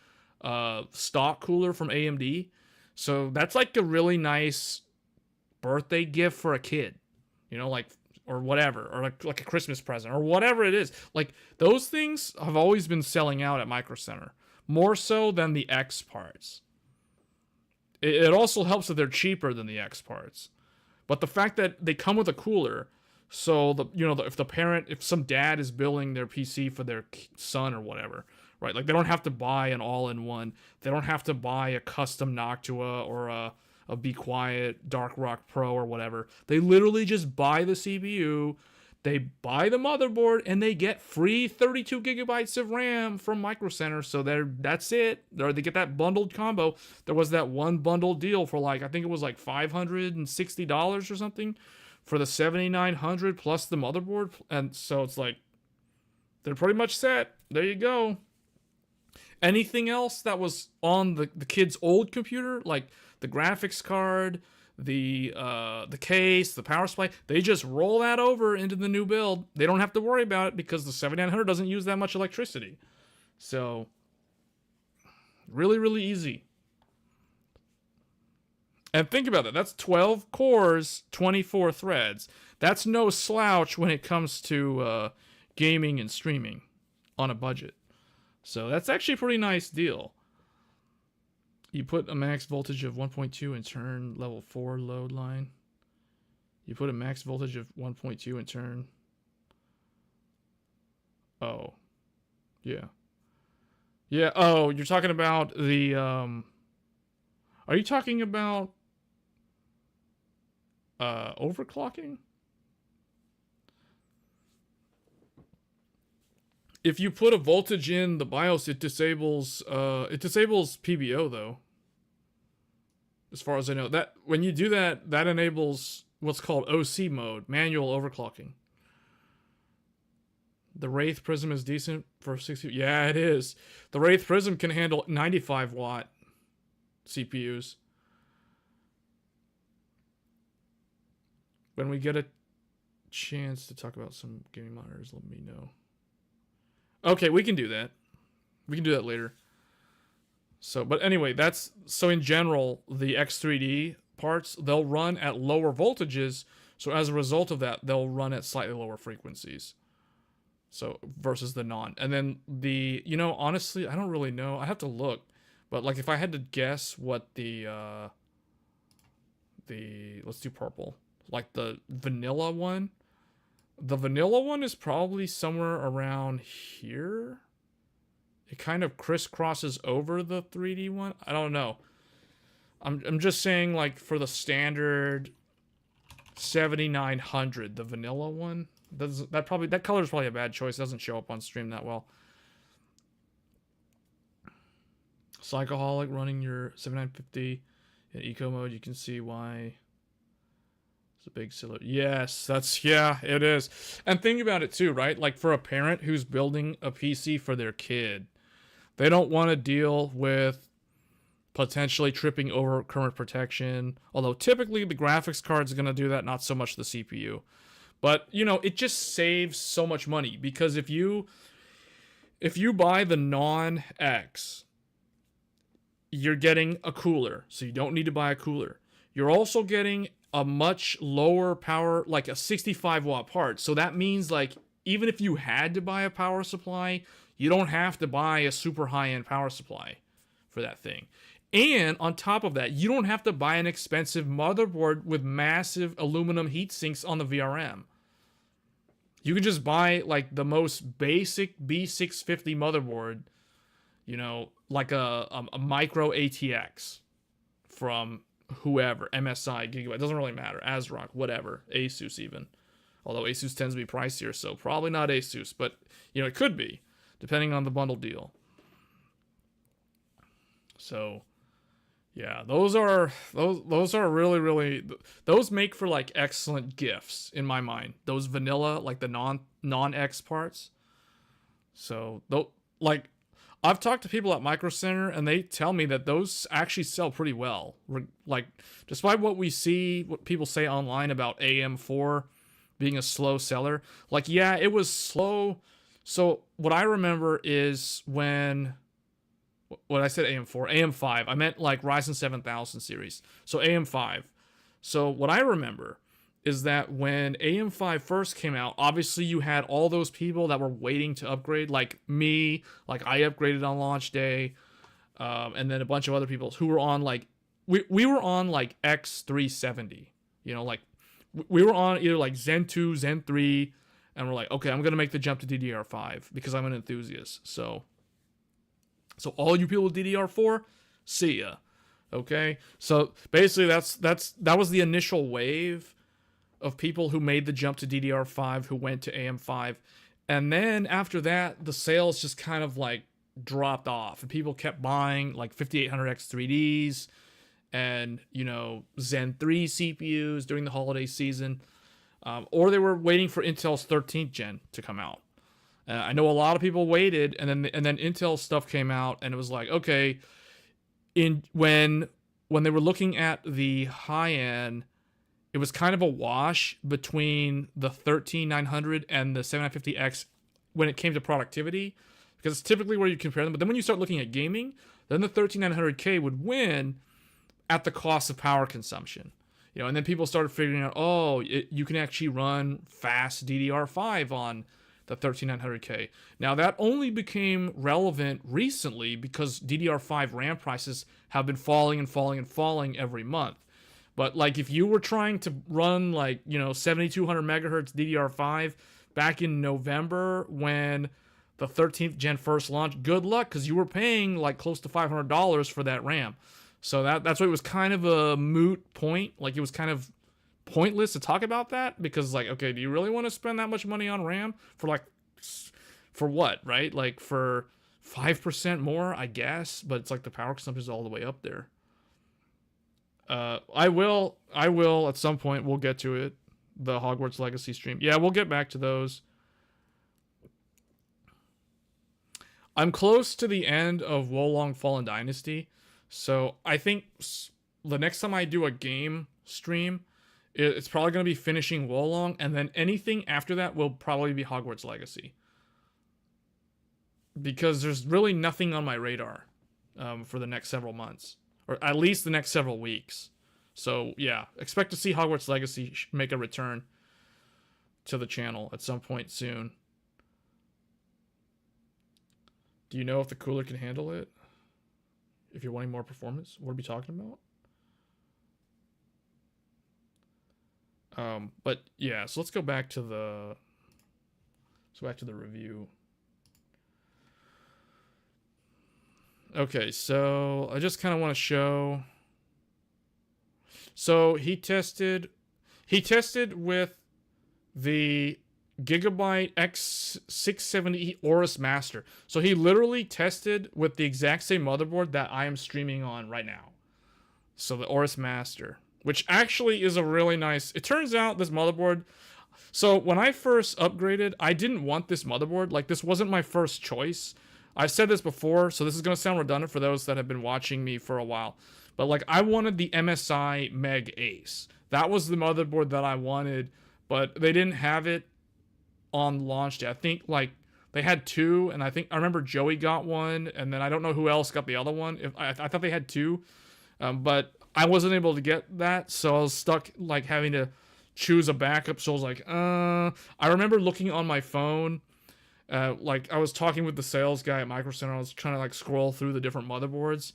stock cooler from AMD. So that's like a really nice birthday gift for a kid. You know, like, or whatever, or like a Christmas present, or whatever it is. Like, those things have always been selling out at Micro Center, more so than the X parts. It also helps that they're cheaper than the X parts, but the fact that they come with a cooler, so if some dad is building their PC for their son or whatever, right? Like, they don't have to buy an all-in-one. They don't have to buy a custom Noctua or a Be Quiet Dark Rock Pro or whatever. They literally just buy the CPU, they buy the motherboard, and they get free 32 gigabytes of RAM from Micro Center. So that's it. Or they get that bundled combo. There was that one bundled deal for like, I think it was like $560 or something for the 7900 plus the motherboard. And so it's like, they're pretty much set. There you go. Anything else that was on the kid's old computer, like the graphics card, the case, the power supply, they just roll that over into the new build. They don't have to worry about it because the 7900 doesn't use that much electricity. So, really, really easy. And think about that. That's 12 cores, 24 threads. That's no slouch when it comes to gaming and streaming on a budget. So that's actually a pretty nice deal. You put a max voltage of 1.2 and turn level 4 load line. You put a max voltage of 1.2 and turn... Oh. Yeah. Yeah, oh, you're talking about the... Are you talking about... overclocking? If you put a voltage in the BIOS, it disables PBO though. As far as I know, that when you do that, that enables what's called OC mode, manual overclocking. The Wraith Prism is decent for 60. Yeah, it is. The Wraith Prism can handle 95 watt CPUs. When we get a chance to talk about some gaming monitors, let me know. Okay, we can do that. We can do that later. So, but anyway, so in general, the X3D parts, they'll run at lower voltages. So as a result of that, they'll run at slightly lower frequencies. So versus the non. And then honestly, I don't really know. I have to look. But like if I had to guess what let's do purple. Like the vanilla one. The vanilla one is probably somewhere around here. It kind of crisscrosses over the 3D one. I don't know. I'm just saying, like, for the standard 7900, the vanilla one, that color is probably a bad choice. It doesn't show up on stream that well. Psychoholic running your 7950 in eco mode, you can see why. It's a big silhouette. Yes, it is. And think about it too, right? Like for a parent who's building a PC for their kid, they don't want to deal with potentially tripping over current protection. Although typically the graphics card's going to do that, not so much the CPU. But, it just saves so much money because if you buy the non-X, you're getting a cooler, so you don't need to buy a cooler. You're also getting a much lower power, like a 65 watt part. So that means like even if you had to buy a power supply, you don't have to buy a super high-end power supply for that thing. And on top of that, you don't have to buy an expensive motherboard with massive aluminum heat sinks on the VRM. You can just buy like the most basic B650 motherboard, like a micro ATX from whoever, MSI, Gigabyte, doesn't really matter, ASRock, whatever, Asus even. Although Asus tends to be pricier, so probably not Asus, but it could be, depending on the bundle deal. So, yeah, those are really, really, those make for like excellent gifts in my mind. Those vanilla, like the non-X parts. So, like, I've talked to people at Micro Center, and they tell me that those actually sell pretty well. Like, despite what people say online about AM4 being a slow seller, like, yeah, it was slow. So what I remember is when I said AM4, AM5, I meant like Ryzen 7000 series. So AM5. So what I remember is that when AM5 first came out, obviously you had all those people that were waiting to upgrade, like me, like I upgraded on launch day, and then a bunch of other people who were on like, we were on like X370, like we were on either like Zen 2, Zen 3, and we're like, okay, I'm going to make the jump to DDR5 because I'm an enthusiast. So all you people with DDR4, see ya. Okay? So basically that was the initial wave of people who made the jump to DDR5 who went to AM5. And then after that, the sales just kind of like dropped off and people kept buying like 5800X 3Ds and, Zen 3 CPUs during the holiday season. Or they were waiting for Intel's 13th gen to come out. I know a lot of people waited, and then Intel stuff came out, and it was like, okay, when they were looking at the high end, it was kind of a wash between the 13900 and the 7950X when it came to productivity, because it's typically where you compare them. But then when you start looking at gaming, then the 13900K would win at the cost of power consumption. And then people started figuring out, you can actually run fast DDR5 on the 13900K. Now that only became relevant recently because DDR5 RAM prices have been falling and falling and falling every month. But like if you were trying to run like, 7200 megahertz DDR5 back in November when the 13th gen first launched, good luck, because you were paying like close to $500 for that RAM. So that's why it was kind of a moot point. Like it was kind of pointless to talk about that because like, okay, do you really want to spend that much money on RAM for what, right? Like for 5% more, I guess, but it's like the power consumption is all the way up there. I will at some point. We'll get to it. The Hogwarts Legacy stream. Yeah, we'll get back to those. I'm close to the end of Wolong Fallen Dynasty, so I think the next time I do a game stream, it's probably going to be finishing Wolong, and then anything after that will probably be Hogwarts Legacy. Because there's really nothing on my radar for the next several months, or at least the next several weeks. So yeah, expect to see Hogwarts Legacy make a return to the channel at some point soon. Do you know if the cooler can handle it? If you're wanting more performance, what are we talking about? But yeah, so let's go back to the review. Okay, so I just kind of want to show. So he tested with the Gigabyte X670 Aorus Master. So he literally tested with the exact same motherboard that I am streaming on right now. So the Aorus Master, which actually is a really nice. It turns out this motherboard. So when I first upgraded, I didn't want this motherboard. Like, this wasn't my first choice. I've said this before, so this is going to sound redundant for those that have been watching me for a while. But, like, I wanted the MSI Meg Ace. That was the motherboard that I wanted, but they didn't have it on launch day. I think, like, they had two, and I remember Joey got one, and then I don't know who else got the other one. I thought they had two, but I wasn't able to get that, so I was stuck, like, having to choose a backup. So I was like, I remember looking on my phone. Like, I was talking with the sales guy at Micro Center. I was trying to, like, scroll through the different motherboards.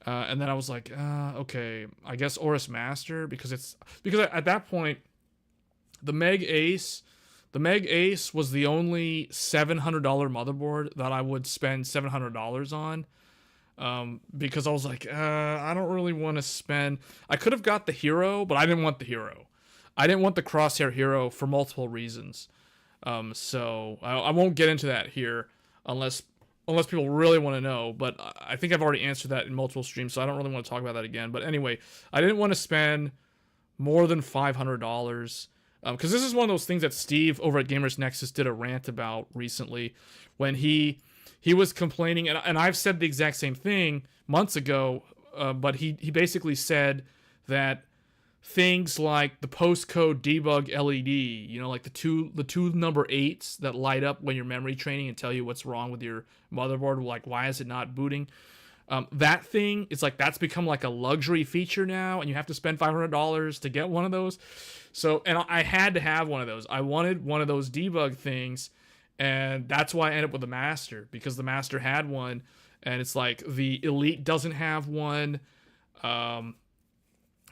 And then I was like, okay, I guess Aorus Master, because at that point, the Meg Ace was the only $700 motherboard that I would spend $700 on. Because I was like, I don't really want to spend. I could have got the Hero, but I didn't want the Hero. I didn't want the Crosshair Hero for multiple reasons. So I won't get into that here unless people really want to know, but I think I've already answered that in multiple streams, so I don't really want to talk about that again. But anyway, I didn't want to spend more than $500, because this is one of those things that Steve over at Gamers Nexus did a rant about recently, when he was complaining, and I've said the exact same thing months ago, but he basically said that things like the postcode debug LED, you know, like the two number 8s that light up when you're memory training and tell you what's wrong with your motherboard, like why is it not booting? That thing, it's like that's become like a luxury feature now, and you have to spend $500 to get one of those. So, and I had to have one of those. I wanted one of those debug things, and that's why I ended up with the Master, because the Master had one, and it's like the Elite doesn't have one.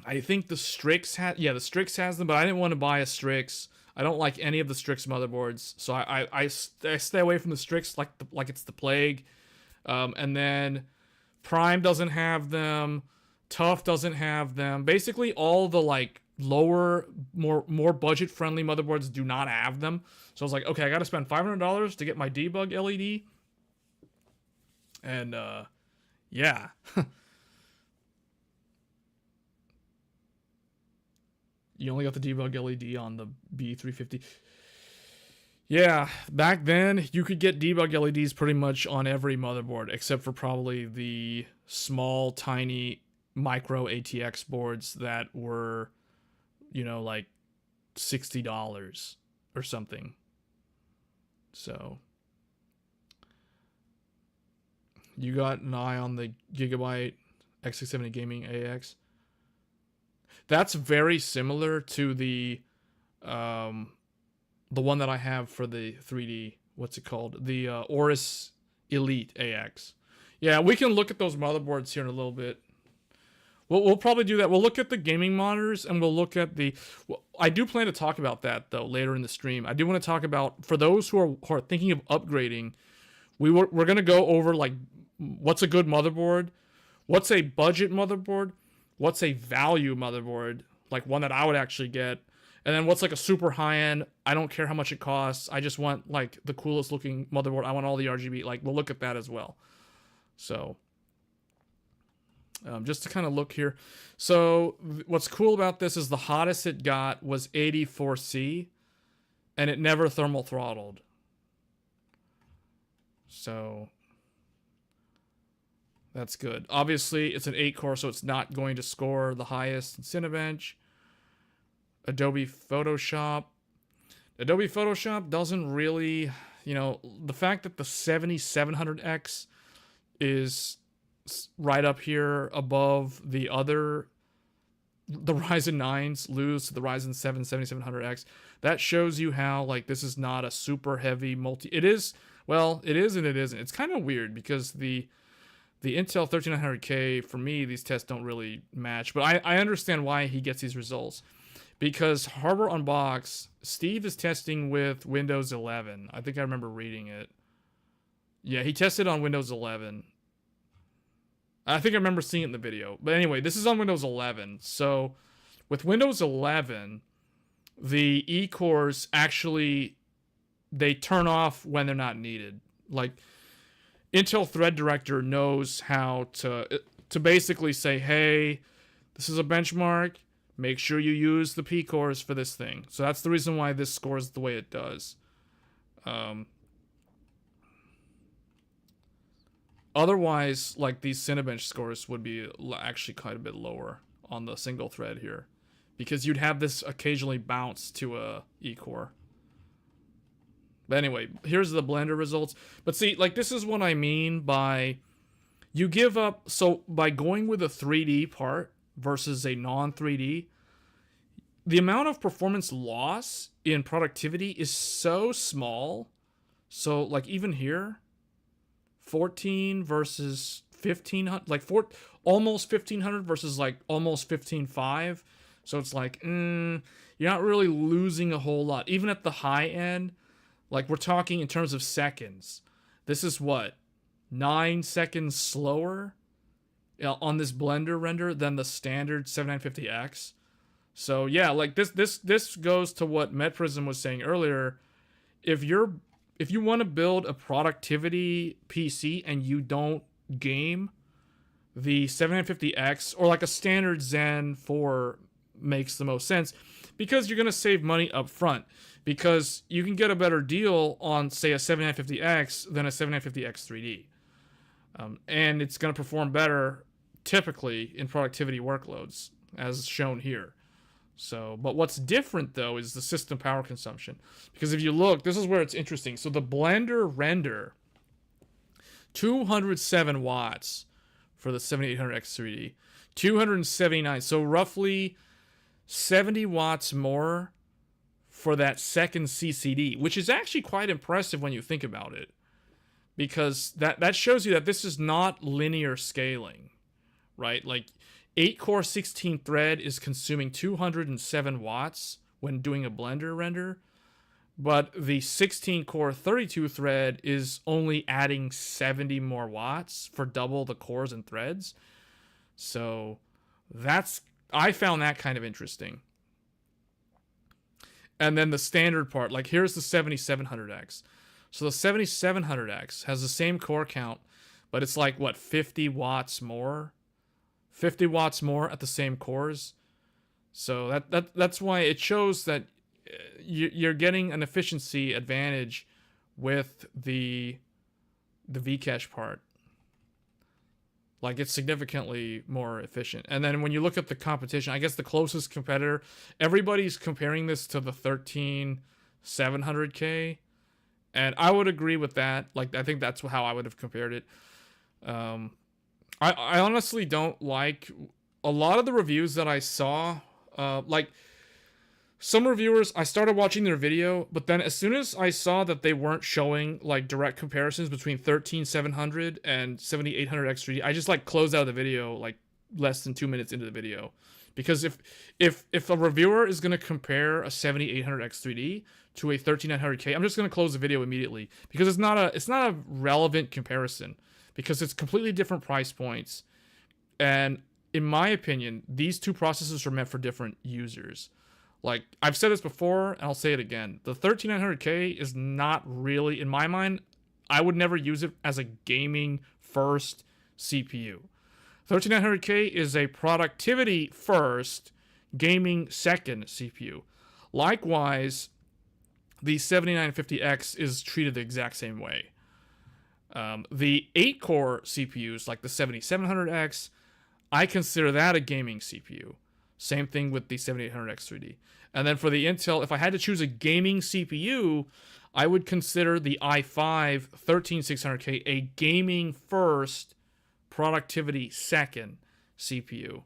I think the Strix the Strix has them, but I didn't want to buy a Strix. I don't like any of the Strix motherboards, so I stay away from the Strix like it's the plague. And then Prime doesn't have them, Tough doesn't have them. Basically, all the like lower, more budget friendly motherboards do not have them. So I was like, okay, I got to spend $500 to get my debug LED, and yeah. You only got the debug LED on the B350. Yeah, back then, you could get debug LEDs pretty much on every motherboard, except for probably the small, tiny, micro ATX boards that were, you know, like $60 or something. So, you got an eye on the Gigabyte X670 Gaming AX. That's very similar to the one that I have for the 3D. What's it called? The Aorus Elite AX. Yeah, we can look at those motherboards here in a little bit. We'll probably do that. We'll look at the gaming monitors, and we'll look at the. Well, I do plan to talk about that though later in the stream. I do want to talk about, for those who are thinking of upgrading. We're gonna go over like what's a good motherboard, what's a budget motherboard, what's a value motherboard, like one that I would actually get, and then what's like a super high-end, I don't care how much it costs, I just want like the coolest looking motherboard, I want all the RGB, like we'll look at that as well. So, just to kind of look here. So what's cool about this is the hottest it got was 84C, and it never thermal throttled. So that's good. Obviously, it's an 8-core, so it's not going to score the highest in Cinebench. Adobe Photoshop. Adobe Photoshop doesn't really, you know, the fact that the 7700X is right up here above the other, the Ryzen 9s lose to the Ryzen 7 7700X. That shows you how, like, this is not a super heavy multi. It is, well, it is and it isn't. It's kind of weird because the Intel 13900K, for me, these tests don't really match. But I understand why he gets these results. Because Harbor Unbox, Steve is testing with Windows 11. I think I remember reading it. Yeah, he tested on Windows 11. I think I remember seeing it in the video. But anyway, this is on Windows 11. So with Windows 11, the E-cores actually, they turn off when they're not needed. Like, Intel Thread Director knows how to basically say, hey, this is a benchmark. Make sure you use the P-cores for this thing. So that's the reason why this scores the way it does. Otherwise, like, these Cinebench scores would be actually quite a bit lower on the single thread here. Because you'd have this occasionally bounce to a E-core. But anyway, here's the Blender results. But see, like, this is what I mean by you give up. So by going with a 3D part versus a non-3D, the amount of performance loss in productivity is so small. So, like, even here, 14 versus 1500, like almost 1500 versus like almost 15.5. So it's like, you're not really losing a whole lot. Even at the high end, like, we're talking in terms of seconds. This is what, 9 seconds slower on this Blender render than the standard 7950X. So yeah, like, this goes to what MetPrism was saying earlier. If you want to build a productivity PC and you don't game, the 7950X or like a standard Zen 4 makes the most sense, because you're going to save money up front, because you can get a better deal on, say, a 7950X than a 7950X 3D. And it's going to perform better typically in productivity workloads, as shown here. So, but what's different though is the system power consumption. Because if you look, this is where it's interesting. So the Blender render, 207 watts for the 7800X 3D, 279. So roughly 70 watts more for that second CCD, which is actually quite impressive when you think about it. Because that shows you that this is not linear scaling, right? Like, 8-core 16-thread is consuming 207 watts when doing a Blender render, but the 16-core 32-thread is only adding 70 more watts for double the cores and threads. So I found that kind of interesting. And then the standard part, like, here's the 7700X. So the 7700X has the same core count, but it's like, what, 50 watts more? 50 watts more at the same cores. So that's why it shows that you're getting an efficiency advantage with the Vcache part. Like, it's significantly more efficient. And then when you look at the competition, I guess the closest competitor, everybody's comparing this to the 13700K. And I would agree with that. Like, I think that's how I would have compared it. I honestly don't like a lot of the reviews that I saw. Like, some reviewers, I started watching their video, but then as soon as I saw that they weren't showing, like, direct comparisons between 13700 and 7800X 3D, I just, like, closed out of the video, like, less than 2 minutes into the video. Because if a reviewer is going to compare a 7800X 3D to a 13900K, I'm just going to close the video immediately, because it's not a relevant comparison, because it's completely different price points. And in my opinion, these two processors are meant for different users. Like, I've said this before, and I'll say it again. The 13900K is not really, in my mind, I would never use it as a gaming first CPU. 13900K is a productivity first, gaming second CPU. Likewise, the 7950X is treated the exact same way. The 8-core CPUs, like the 7700X, I consider that a gaming CPU. Same thing with the 7800X 3D. And then for the Intel, if I had to choose a gaming CPU, I would consider the i5 13600K a gaming first, productivity second CPU.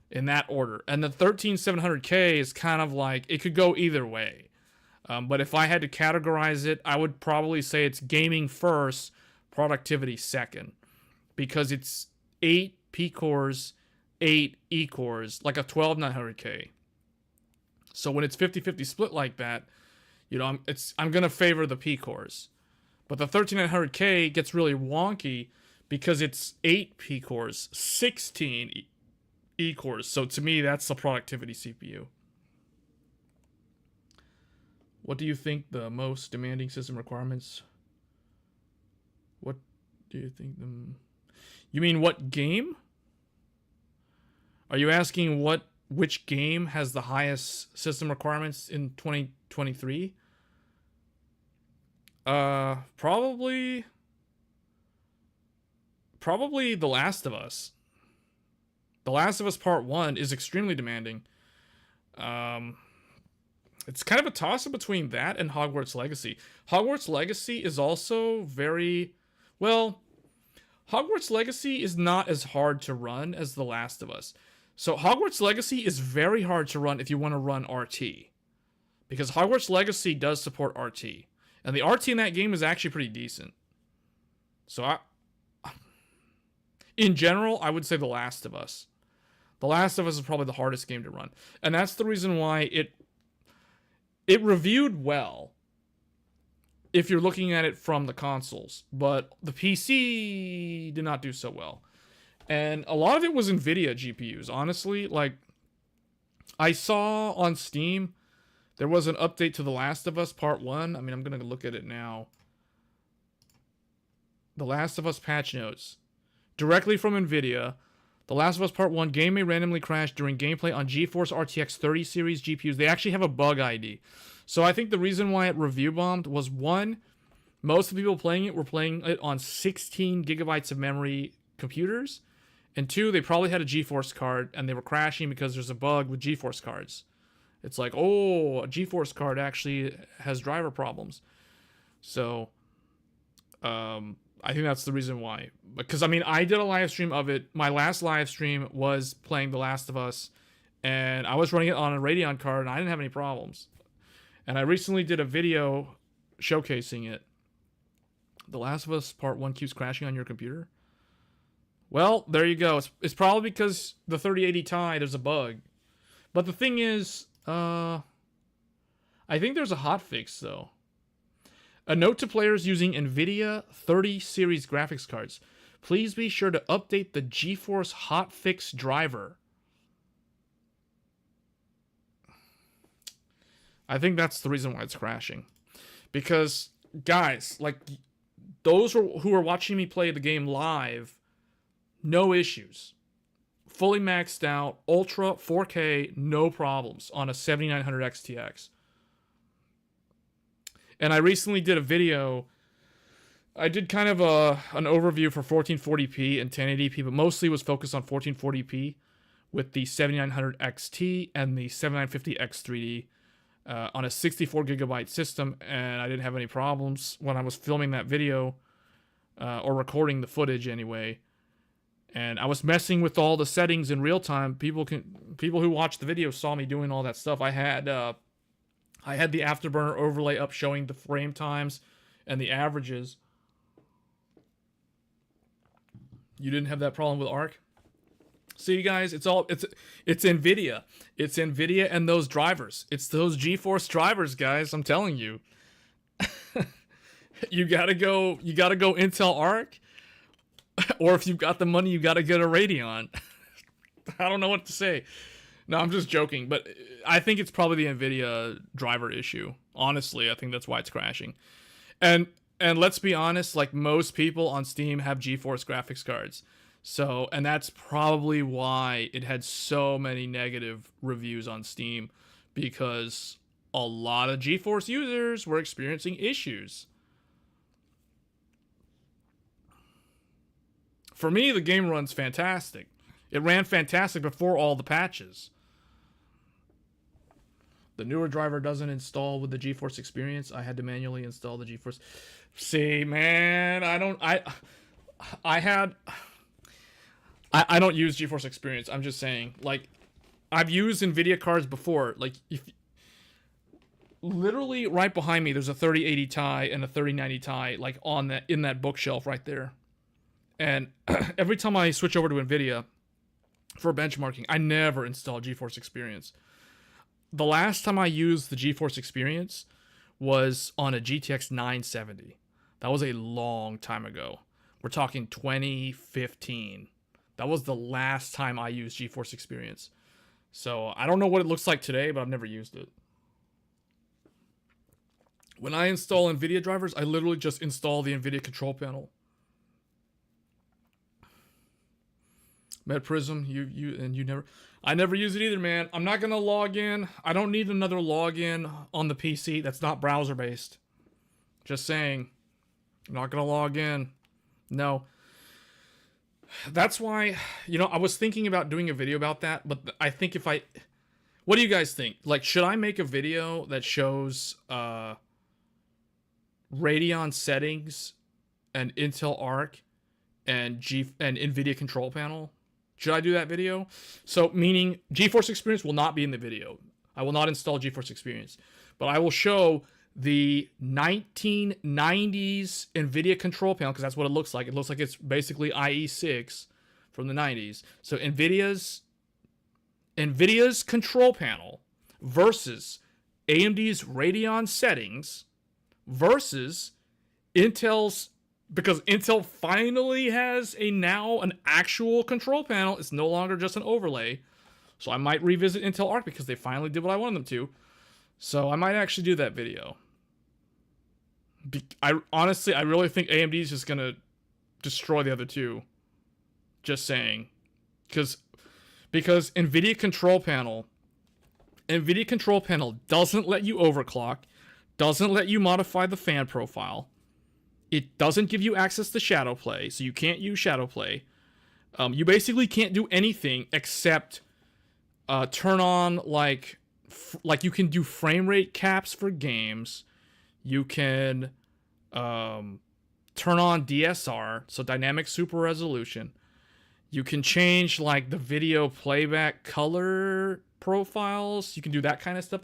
In that order. And the 13700K is kind of like, it could go either way. But if I had to categorize it, I would probably say it's gaming first, productivity second. Because it's 8 P cores, 8 E cores, like a 12900K. So when it's 50-50 split like that, you know, I'm going to favor the P cores. But the 13900K gets really wonky because it's 8 P cores, 16 E cores. So to me, that's the productivity CPU. What do you think the most demanding system requirements? What do you think them? You mean what game? Are you asking which game has the highest system requirements in 2023? Probably The Last of Us. The Last of Us Part 1 is extremely demanding. It's kind of a toss-up between that and Hogwarts Legacy. Hogwarts Legacy is also very... Well, Hogwarts Legacy is not as hard to run as The Last of Us. So Hogwarts Legacy is very hard to run if you want to run RT. Because Hogwarts Legacy does support RT. And the RT in that game is actually pretty decent. So in general, I would say The Last of Us. The Last of Us is probably the hardest game to run. And that's the reason why it reviewed well if you're looking at it from the consoles. But the PC did not do so well. And a lot of it was NVIDIA GPUs, honestly. Like, I saw on Steam, there was an update to The Last of Us Part 1. I mean, I'm going to look at it now. The Last of Us patch notes. Directly from NVIDIA, The Last of Us Part 1 game may randomly crash during gameplay on GeForce RTX 30 series GPUs. They actually have a bug ID. So I think the reason why it review bombed was, one, most of the people playing it were playing it on 16 gigabytes of memory computers. And two, they probably had a GeForce card and they were crashing because there's a bug with GeForce cards. It's like, oh, a GeForce card actually has driver problems. So, I think that's the reason why. Because, I mean, I did a live stream of it. My last live stream was playing The Last of Us. And I was running it on a Radeon card and I didn't have any problems. And I recently did a video showcasing it. The Last of Us Part 1 keeps crashing on your computer? Well, there you go. It's probably because the 3080 Ti, there's a bug. But the thing is, I think there's a hotfix, though. A note to players using NVIDIA 30 series graphics cards. Please be sure to update the GeForce hotfix driver. I think that's the reason why it's crashing. Because, guys, like, those who are watching me play the game live, no issues. Fully maxed out, ultra 4K, no problems on a 7900 XTX. And I recently did a video. I did kind of an overview for 1440p and 1080p, but mostly was focused on 1440p with the 7900 XT and the 7950 X3D on a 64 gigabyte system, and I didn't have any problems when I was filming that video or recording the footage anyway. And I was messing with all the settings in real time. People who watched the video saw me doing all that stuff. I had the Afterburner overlay up showing the frame times and the averages. You didn't have that problem with Arc? See, guys, it's NVIDIA. It's NVIDIA and those drivers. It's those GeForce drivers, guys. I'm telling you. You gotta go Intel Arc. Or if you've got the money, you got to get a Radeon. I don't know what to say. No, I'm just joking. But I think it's probably the NVIDIA driver issue. Honestly, I think that's why it's crashing. And let's be honest, like most people on Steam have GeForce graphics cards. So, and that's probably why it had so many negative reviews on Steam, because a lot of GeForce users were experiencing issues. For me, the game runs fantastic. It ran fantastic before all the patches. The newer driver doesn't install with the GeForce Experience. I had to manually install the GeForce. See, man, I don't use GeForce Experience. I'm just saying, like, I've used NVIDIA cards before. Like, if literally right behind me, there's a 3080 Ti and a 3090 Ti, like in that bookshelf right there. And every time I switch over to NVIDIA for benchmarking, I never install GeForce Experience. The last time I used the GeForce Experience was on a GTX 970. That was a long time ago. We're talking 2015. That was the last time I used GeForce Experience. So I don't know what it looks like today, but I've never used it. When I install NVIDIA drivers, I literally just install the NVIDIA control panel. MedPrism, I never use it either, man. I'm not gonna log in. I don't need another login on the PC. That's not browser based. Just saying. I'm not gonna log in. No. That's why, I was thinking about doing a video about that, but I think what do you guys think? Like, should I make a video that shows Radeon settings and Intel Arc and NVIDIA control panel? Should I do that video? So, meaning GeForce Experience will not be in the video. I will not install GeForce Experience. But I will show the 1990s NVIDIA control panel, because that's what it looks like. It looks like it's basically IE6 from the 90s. So NVIDIA's control panel versus AMD's Radeon settings versus Intel's, because Intel finally has an actual control panel. It's no longer just an overlay. So I might revisit Intel Arc because they finally did what I wanted them to. So I might actually do that video. I really think AMD is just going to destroy the other two. Just saying. Because NVIDIA control panel doesn't let you overclock, doesn't let you modify the fan profile. It doesn't give you access to shadow play, so you can't use shadow play. You basically can't do anything except turn on, like you can do frame rate caps for games. You can turn on DSR, so dynamic super resolution. You can change, like, the video playback color profiles. You can do that kind of stuff.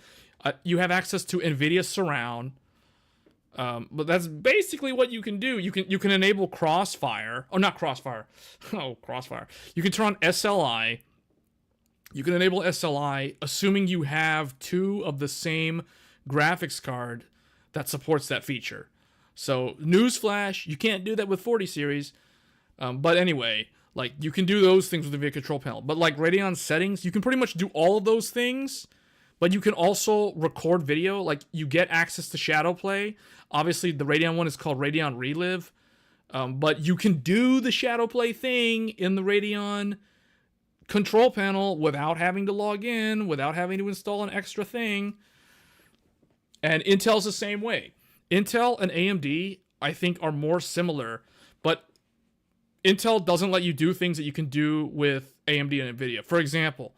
You have access to NVIDIA Surround. But that's basically what you can do. You can enable Crossfire. Oh, not Crossfire. Oh, Crossfire. You can turn on SLI. You can enable SLI, assuming you have two of the same graphics card that supports that feature. So, newsflash, you can't do that with 40 series. But anyway, like, you can do those things with the NVIDIA control panel. But like Radeon settings, you can pretty much do all of those things. But you can also record video. Like, you get access to shadow play. Obviously, the Radeon one is called Radeon Relive. But you can do the shadow play thing in the Radeon control panel without having to log in, without having to install an extra thing. And Intel's the same way. Intel and AMD, I think, are more similar. But Intel doesn't let you do things that you can do with AMD and NVIDIA. For example,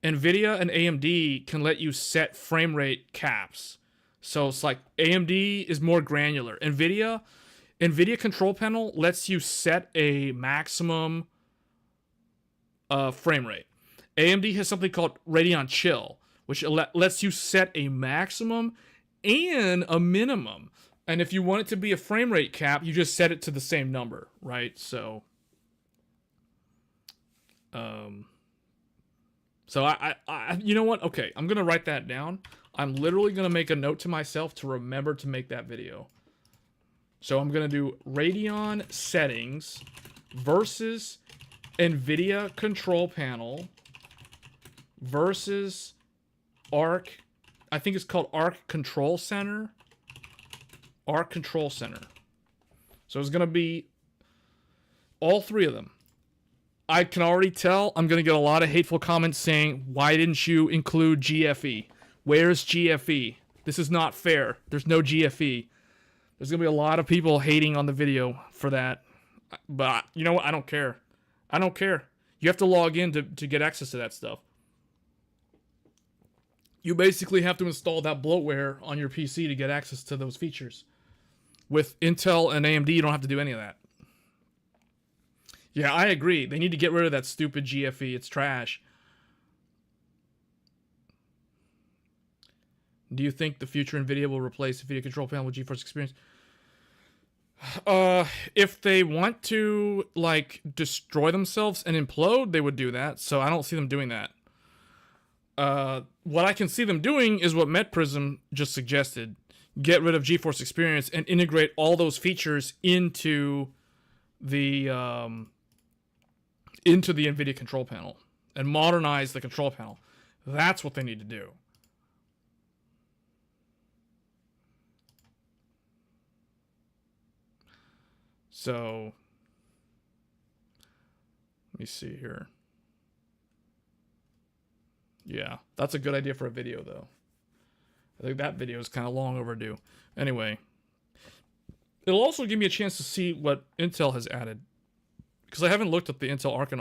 NVIDIA and AMD can let you set frame rate caps. So it's like AMD is more granular. NVIDIA control panel lets you set a maximum frame rate. AMD has something called Radeon Chill, which lets you set a maximum and a minimum. And if you want it to be a frame rate cap, you just set it to the same number, right? So I you know what? Okay, I'm going to write that down. I'm literally going to make a note to myself to remember to make that video. So I'm going to do Radeon settings versus NVIDIA control panel versus Arc. I think it's called Arc Control Center. Arc Control Center. So it's going to be all three of them. I can already tell I'm going to get a lot of hateful comments saying, why didn't you include GFE? Where's GFE? This is not fair. There's no GFE. There's going to be a lot of people hating on the video for that. But you know what? I don't care. I don't care. You have to log in to get access to that stuff. You basically have to install that bloatware on your PC to get access to those features. With Intel and AMD, you don't have to do any of that. Yeah, I agree. They need to get rid of that stupid GFE. It's trash. Do you think the future NVIDIA will replace the video control panel with GeForce Experience? If they want to, like, destroy themselves and implode, they would do that. So I don't see them doing that. What I can see them doing is what MetPrism just suggested. Get rid of GeForce Experience and integrate all those features into the NVIDIA control panel and modernize the control panel. That's what they need to do. So, let me see here. Yeah, that's a good idea for a video, though. I think that video is kind of long overdue. Anyway, it'll also give me a chance to see what Intel has added, because I haven't looked at the Intel Arc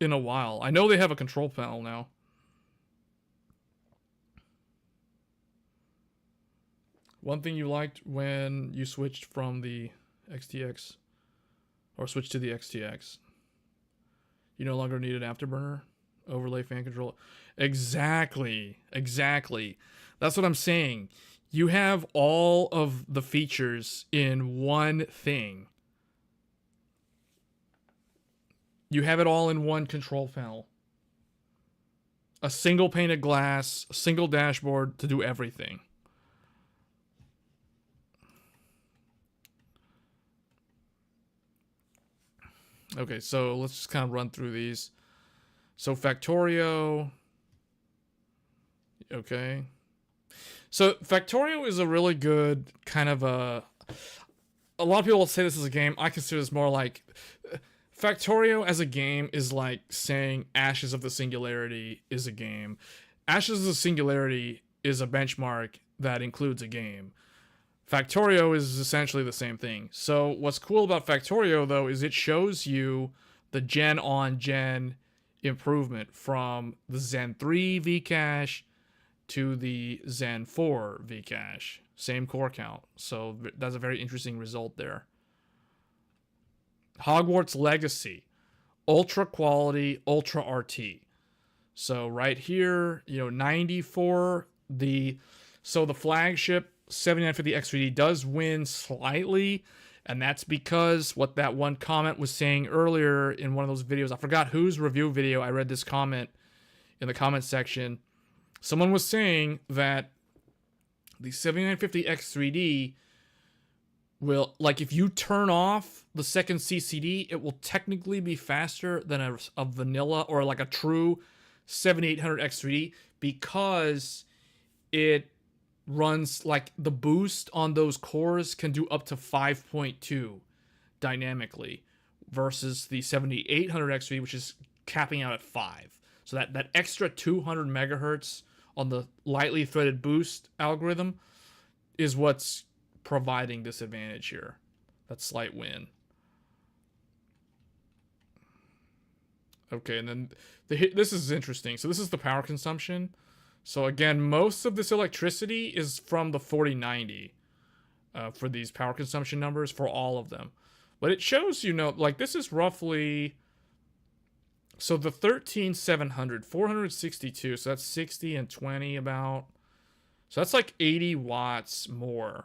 in a while. I know they have a control panel now. One thing you liked when you switched from the XTX, or switched to the XTX, you no longer need an afterburner overlay fan control. Exactly. That's what I'm saying. You have all of the features in one thing. You have it all in one control panel. A single pane of glass, a single dashboard to do everything. Okay, so let's just kind of run through these. So Factorio. Okay. So Factorio is a really good kind of a lot of people will say this is a game. I consider this more like Factorio as a game is like saying Ashes of the Singularity is a game. Ashes of the Singularity is a benchmark that includes a game. Factorio is essentially the same thing. So what's cool about Factorio, though, is it shows you the gen-on-gen improvement from the Zen 3 Vcache to the Zen 4 Vcache. Same core count. So that's a very interesting result there. Hogwarts Legacy. Ultra quality, ultra RT. So right here, 94. So the flagship 7950X3D does win slightly, and that's because what that one comment was saying earlier in one of those videos. I forgot whose review video. I read this comment in the comment section. Someone was saying that the 7950X3D will, like, if you turn off the second CCD, it will technically be faster than a vanilla or like a true 7800X3D because it runs, like, the boost on those cores can do up to 5.2 dynamically versus the 7800X3D, which is capping out at 5. So that extra 200 megahertz on the lightly threaded boost algorithm is what's providing this advantage here. That slight win. Okay, and then this is interesting. So this is the power consumption. So again, most of this electricity is from the 4090 for these power consumption numbers for all of them. But it shows, like this is roughly, so the 13700, 462, so that's 60 and 20 about. So that's like 80 watts more.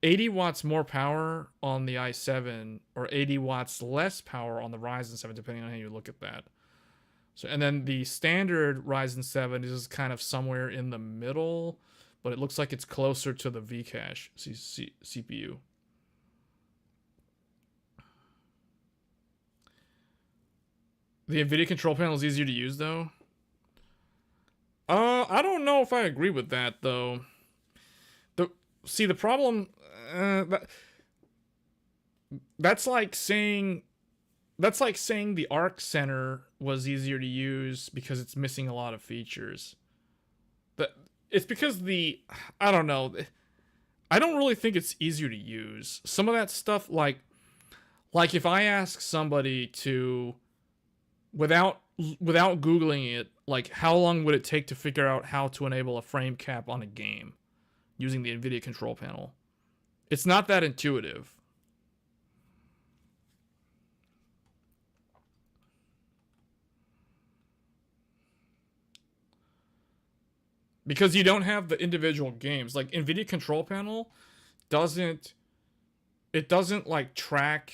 80 watts more power on the i7 or 80 watts less power on the Ryzen 7, depending on how you look at that. So, and then the standard Ryzen 7 is kind of somewhere in the middle, but it looks like it's closer to the Vcache CPU. The NVIDIA control panel is easier to use, though. I don't know if I agree with that, though. The problem, That's like saying the Arc Center was easier to use because it's missing a lot of features. It's because I don't know. I don't really think it's easier to use. Some of that stuff, like if I ask somebody to, without Googling it, like how long would it take to figure out how to enable a frame cap on a game using the NVIDIA control panel? It's not that intuitive. Because you don't have the individual games. Like NVIDIA control panel doesn't like track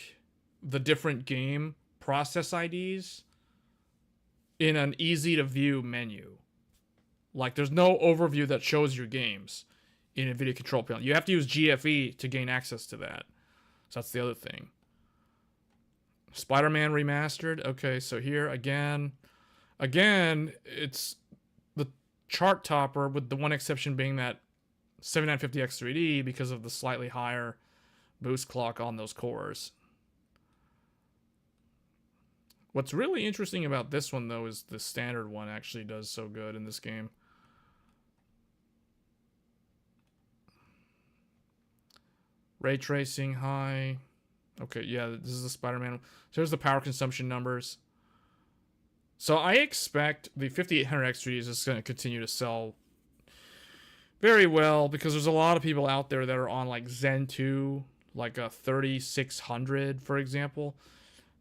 the different game process IDs in an easy to view menu. Like there's no overview that shows your games in NVIDIA control panel. You have to use GFE to gain access to that. So that's the other thing. Spider-Man Remastered. Okay, so here again, it's the chart topper, with the one exception being that 7950X3D because of the slightly higher boost clock on those cores. What's really interesting about this one, though, is the standard one actually does so good in this game. Ray tracing high. Okay, yeah, this is the Spider-Man. So here's the power consumption numbers. So I expect the 5800X3D is just going to continue to sell very well because there's a lot of people out there that are on like Zen 2, like a 3600, for example.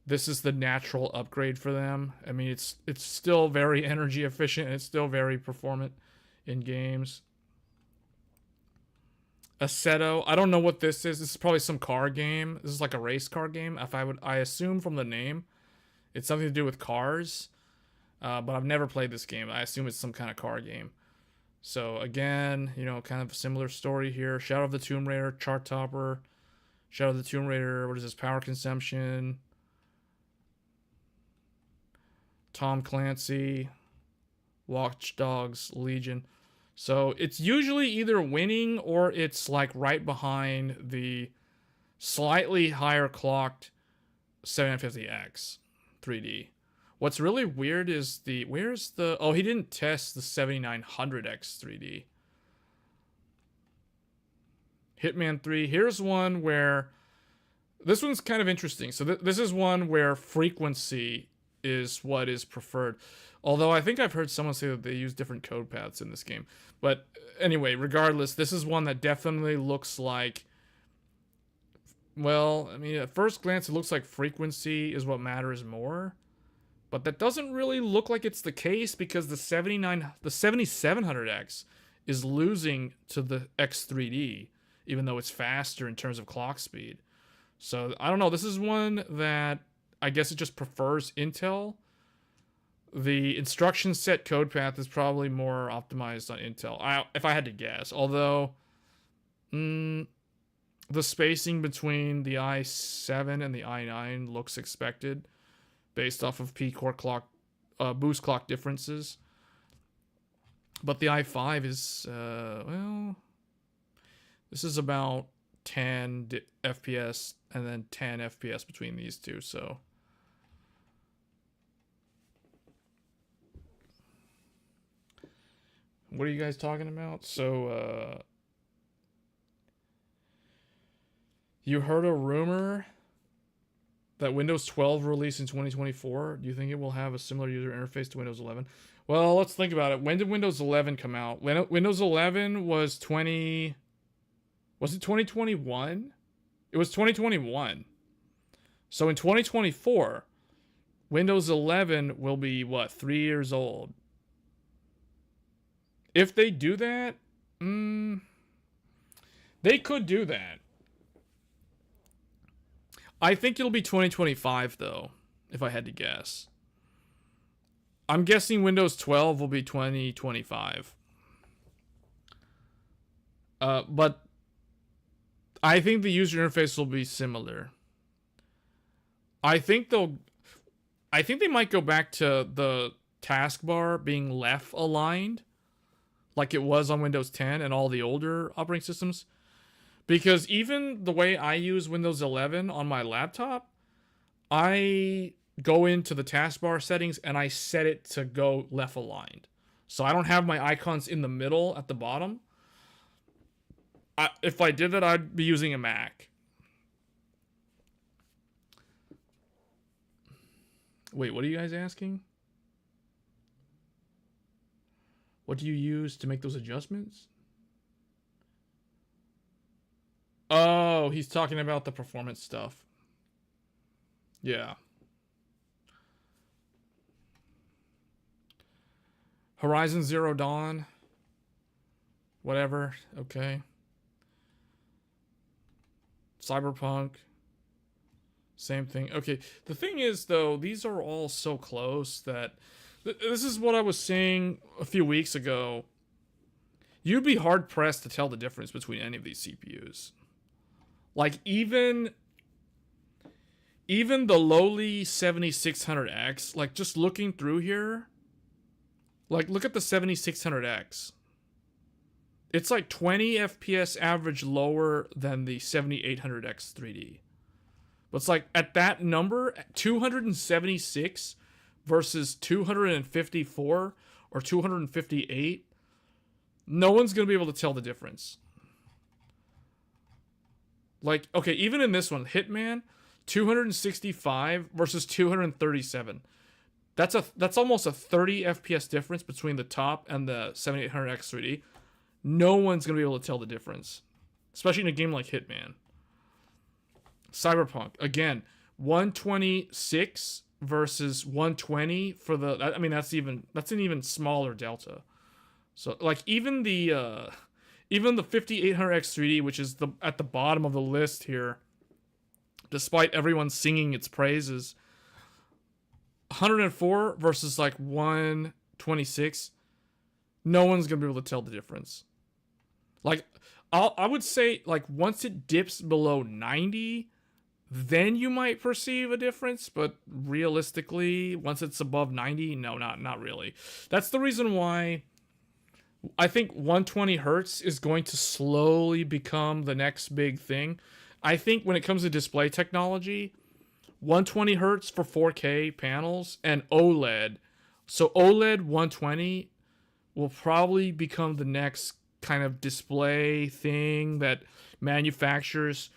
This is the natural upgrade for them. I mean, it's still very energy efficient. It's still very performant in games. Assetto, I don't know what this is. This is probably some car game. This is like a race car game. I assume from the name, it's something to do with cars. But I've never played this game. I assume it's some kind of car game. So again, you know, kind of a similar story here. Shadow of the Tomb Raider, chart topper. Shadow of the Tomb Raider, what is this? Power consumption. Tom Clancy, Watch Dogs, Legion. So it's usually either winning or it's like right behind the slightly higher clocked 750X 3D. What's really weird is oh, he didn't test the 7900X 3D. Hitman 3, here's one where, this one's kind of interesting. So this is one where frequency is what is preferred. Although I think I've heard someone say that they use different code paths in this game. But anyway, regardless, this is one that definitely looks like, well, I mean, at first glance, it looks like frequency is what matters more. But that doesn't really look like it's the case because the 7700X is losing to the X3D, even though it's faster in terms of clock speed. So I don't know. This is one that I guess it just prefers Intel. The instruction set code path is probably more optimized on Intel, if I had to guess. Although, the spacing between the i7 and the i9 looks expected, based off of P-core clock, boost clock differences. But the i5 is, well, this is about 10 FPS and then 10 FPS between these two, so. What are you guys talking about? So, you heard a rumor that Windows 12 will release in 2024. Do you think it will have a similar user interface to Windows 11? Well, let's think about it. When did Windows 11 come out? Windows 11 was was it 2021? It was 2021. So in 2024, Windows 11 will be, what, 3 years old? If they do that, they could do that. I think it'll be 2025, though, if I had to guess. I'm guessing Windows 12 will be 2025. But I think the user interface will be similar. I think they might go back to the taskbar being left aligned, like it was on Windows 10 and all the older operating systems. Because even the way I use Windows 11 on my laptop, I go into the taskbar settings and I set it to go left aligned. So I don't have my icons in the middle at the bottom. If I did that, I'd be using a Mac. Wait, what are you guys asking? What do you use to make those adjustments? Oh, he's talking about the performance stuff. Yeah. Horizon Zero Dawn. Whatever. Okay. Cyberpunk. Same thing. Okay. The thing is, though, these are all so close that... This is what I was saying a few weeks ago. You'd be hard-pressed to tell the difference between any of these CPUs. Like, even the lowly 7600X, like, just looking through here, like, look at the 7600X. It's like 20 FPS average lower than the 7800X 3D. But it's like, at that number, 276 versus 254 or 258, no one's going to be able to tell the difference. Like, okay, even in this one, Hitman, 265 versus 237. That's almost a 30 FPS difference between the top and the 7800X 3D. No one's going to be able to tell the difference, especially in a game like Hitman. Cyberpunk, again, 126 versus 120 for the... I mean, that's an even smaller delta. So, like, even the 5800X 3D, which is at the bottom of the list here, despite everyone singing its praises, 104 versus like 126, no one's gonna be able to tell the difference. Like, I would say, like, once it dips below 90, then you might perceive a difference, but realistically, once it's above 90, no, not really. That's the reason why I think 120 hertz is going to slowly become the next big thing. I think when it comes to display technology, 120 hertz for 4K panels and OLED. So OLED 120 will probably become the next kind of display thing that manufacturers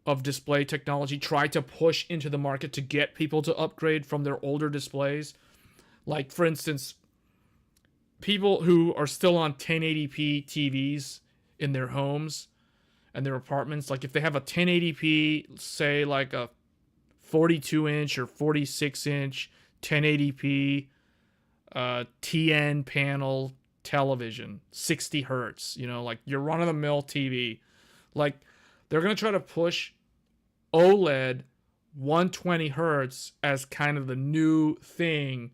of display technology try to push into the market to get people to upgrade from their older displays. Like, for instance, people who are still on 1080p TVs in their homes and their apartments, like if they have a 1080p, say like a 42-inch or 46-inch 1080p TN panel television, 60 hertz, you know, like your run-of-the-mill TV, like they're going to try to push OLED 120 hertz as kind of the new thing,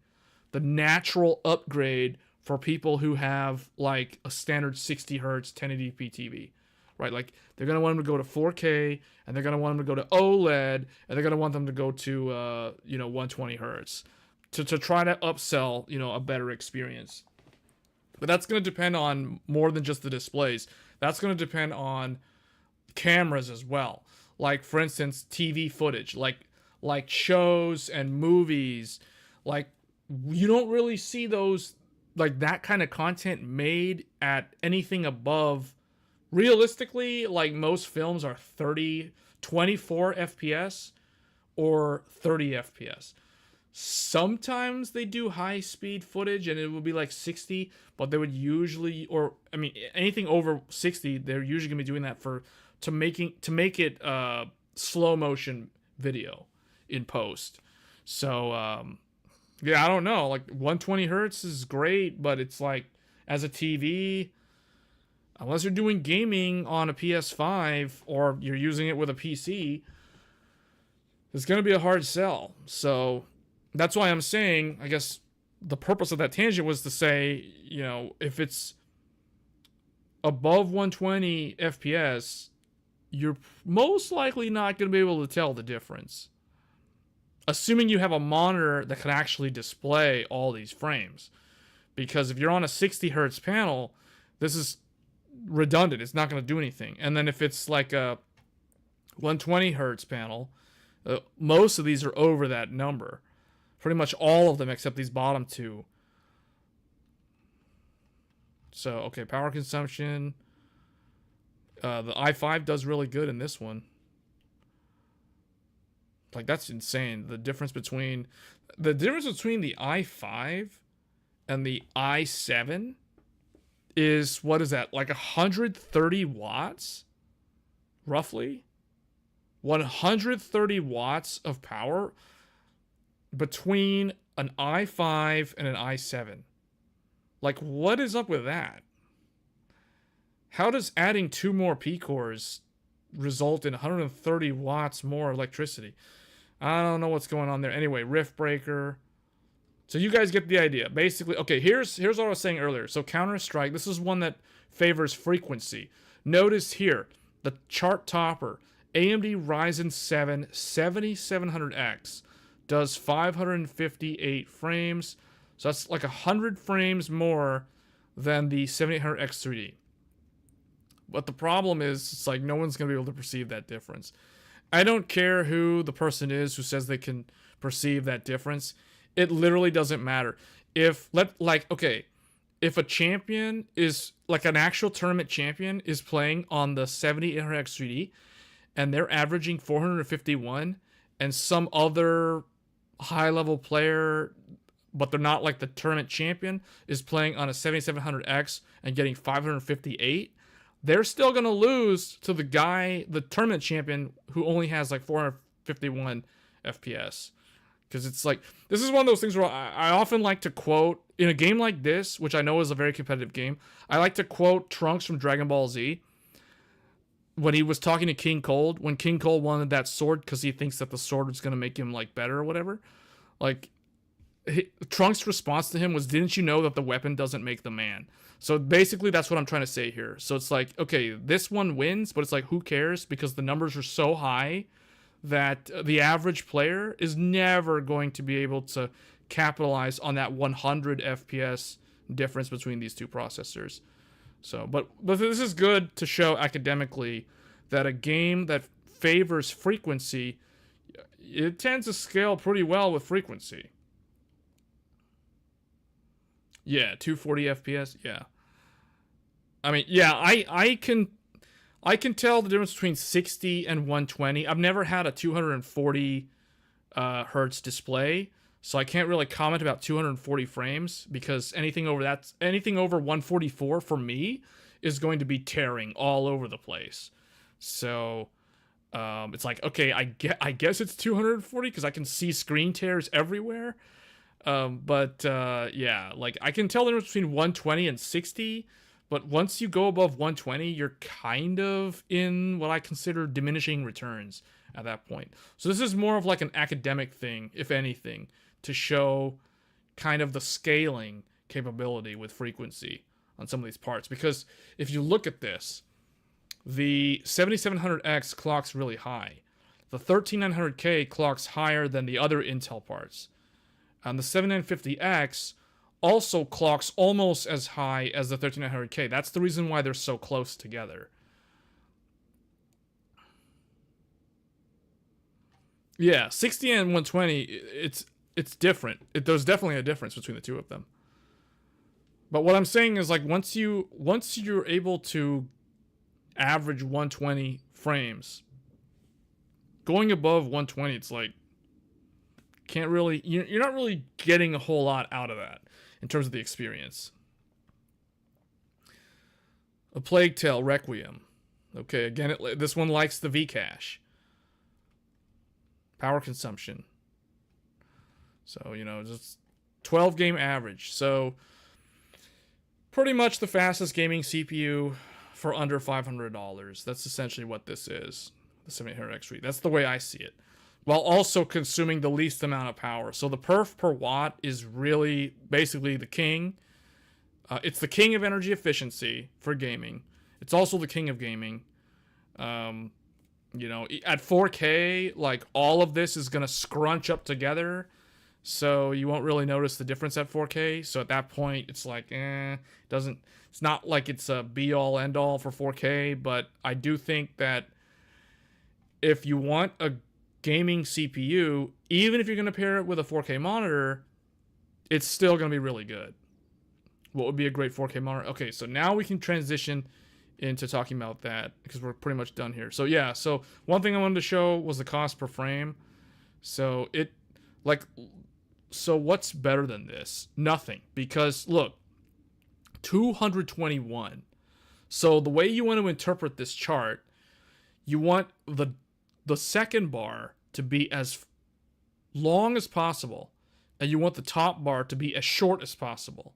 the natural upgrade for people who have like a standard 60 hertz 1080p TV, right? Like they're going to want them to go to 4K, and they're going to want them to go to OLED, and they're going to want them to go to, 120 hertz to try to upsell, a better experience. But that's going to depend on more than just the displays. That's going to depend on cameras as well. Like, for instance, TV footage, like shows and movies. Like, you don't really see those, like that kind of content made at anything above, realistically, like most films are 24 FPS or 30 FPS. Sometimes they do high speed footage and it would be like 60, but they would usually, anything over 60, they're usually gonna be doing that to make it slow motion video in post. So yeah, I don't know. Like 120 hertz is great, but it's like, as a TV, unless you're doing gaming on a PS5 or you're using it with a PC, it's gonna be a hard sell. So that's why I'm saying, I guess the purpose of that tangent was to say, if it's above 120 FPS, you're most likely not going to be able to tell the difference. Assuming you have a monitor that can actually display all these frames. Because if you're on a 60 hertz panel, this is redundant. It's not going to do anything. And then if it's like a 120 hertz panel, most of these are over that number. Pretty much all of them except these bottom two. So, okay, power consumption. The i5 does really good in this one. Like, that's insane. The difference between the i5 and the i7 is, what is that? Like 130 watts? Roughly? 130 watts of power between an i5 and an i7. Like, what is up with that? How does adding 2 more P-cores result in 130 watts more electricity? I don't know what's going on there. Anyway, rift breaker. So you guys get the idea. Basically, okay, here's what I was saying earlier. So Counter-Strike, this is one that favors frequency. Notice here, the chart topper, AMD Ryzen 7 7700X does 558 frames. So that's like 100 frames more than the 7800X 3D. But the problem is, it's like no one's going to be able to perceive that difference. I don't care who the person is who says they can perceive that difference. It literally doesn't matter. If a champion is, like an actual tournament champion is playing on the 7800X 3D and they're averaging 451, and some other high-level player, but they're not like the tournament champion, is playing on a 7700X and getting 558, they're still going to lose to the tournament champion, who only has like 451 FPS. Because it's like, this is one of those things where I often like to quote, in a game like this, which I know is a very competitive game, I like to quote Trunks from Dragon Ball Z, when he was talking to King Cold, when King Cold wanted that sword because he thinks that the sword was going to make him like better or whatever. Like, Trunks' response to him was, didn't you know that the weapon doesn't make the man? So basically that's what I'm trying to say here. So it's like, okay, this one wins, but it's like, who cares? Because the numbers are so high that the average player is never going to be able to capitalize on that 100 FPS difference between these two processors. So, but this is good to show academically that a game that favors frequency, it tends to scale pretty well with frequency. Yeah, 240 FPS. Yeah. I mean, yeah, I can tell the difference between 60 and 120. I've never had a 240 hertz display, so I can't really comment about 240 frames, because anything over 144 for me is going to be tearing all over the place. So it's like, okay, I guess it's 240 because I can see screen tears everywhere. Yeah, like I can tell the difference between 120 and 60, but once you go above 120, you're kind of in what I consider diminishing returns at that point. So this is more of like an academic thing, if anything, to show kind of the scaling capability with frequency on some of these parts. Because if you look at this, the 7700X clocks really high. The 13900K clocks higher than the other Intel parts. And the 7950X also clocks almost as high as the 13900K. That's the reason why they're so close together. Yeah, 60 and 120, it's different. There's definitely a difference between the two of them. But what I'm saying is, like, once you're able to average 120 frames, going above 120, it's like, can't really, you're not really getting a whole lot out of that in terms of the experience. A Plague Tale Requiem. Okay, again, this one likes the V-cache. Power consumption. So, just 12 game average. So, pretty much the fastest gaming CPU for under $500. That's essentially what this is. The 7800X3. That's the way I see it. While also consuming the least amount of power. So the perf per watt is really basically the king. It's the king of energy efficiency for gaming. It's also the king of gaming. At 4K, like, all of this is going to scrunch up together. so you won't really notice the difference at 4K. So at that point, it's like, it's not like it's a be-all, end-all for 4K, but I do think that if you want a gaming CPU, even if you're going to pair it with a 4K monitor, it's still going to be really good. What would be a great 4K monitor? Okay, so now we can transition into talking about that because we're pretty much done here. So yeah, so one thing I wanted to show was the cost per frame. So so what's better than this? Nothing, because look, 221. So the way you want to interpret this chart, you want the second bar to be as long as possible, and you want the top bar to be as short as possible.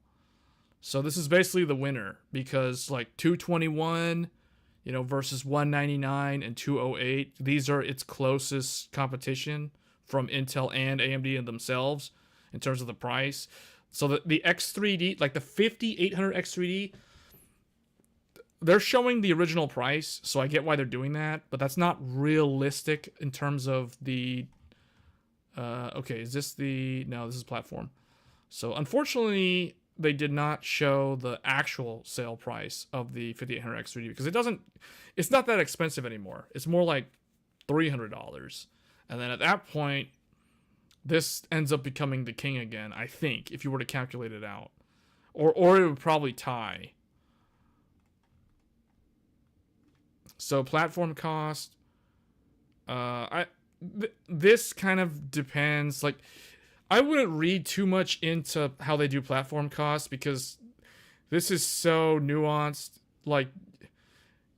So this is basically the winner, because like 221, versus 199 and 208, these are its closest competition from Intel and AMD in themselves in terms of the price. So the X3D, like the 5800 X3D, they're showing the original price, so I get why they're doing that, but that's not realistic in terms of the... okay, is this the... No, this is platform. So unfortunately, they did not show the actual sale price of the 5800 X3D because it's not that expensive anymore. It's more like $300. And then at that point, this ends up becoming the king again, I think, if you were to calculate it out. Or it would probably tie. So platform cost, this kind of depends. Like, I wouldn't read too much into how they do platform costs because this is so nuanced. Like,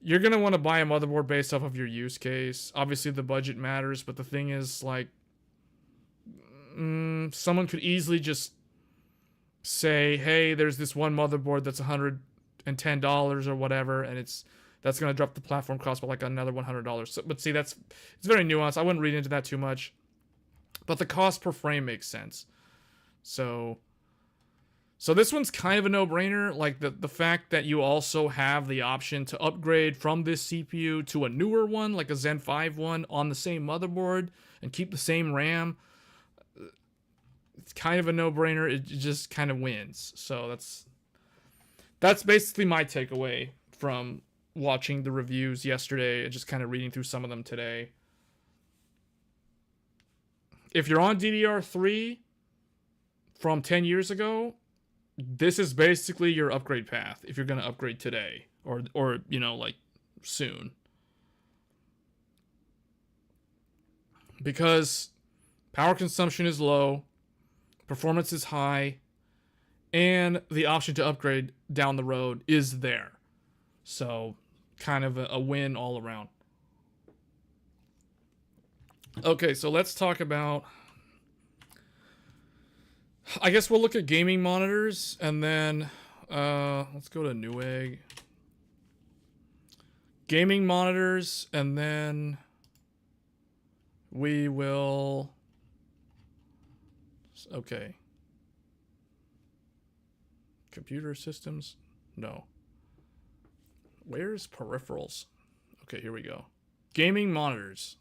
you're going to want to buy a motherboard based off of your use case. Obviously, the budget matters, but the thing is, like, someone could easily just say, hey, there's this one motherboard that's $110 or whatever, and that's going to drop the platform cost by like another $100. So, but see, it's very nuanced. I wouldn't read into that too much. But the cost per frame makes sense. So this one's kind of a no-brainer. Like the fact that you also have the option to upgrade from this CPU to a newer one, like a Zen 5 one, on the same motherboard and keep the same RAM. It's kind of a no-brainer. It just kind of wins. So that's basically my takeaway from watching the reviews yesterday and just kind of reading through some of them today. If you're on DDR3 from 10 years ago, this is basically your upgrade path if you're going to upgrade today or like soon. Because power consumption is low, performance is high, and the option to upgrade down the road is there. So, kind of a win all around. Okay, so let's talk about... I guess we'll look at gaming monitors, and then... let's go to Newegg. Gaming monitors, and then... we will... Okay. Computer systems? No. Where's peripherals? Okay, here we go. Gaming monitors.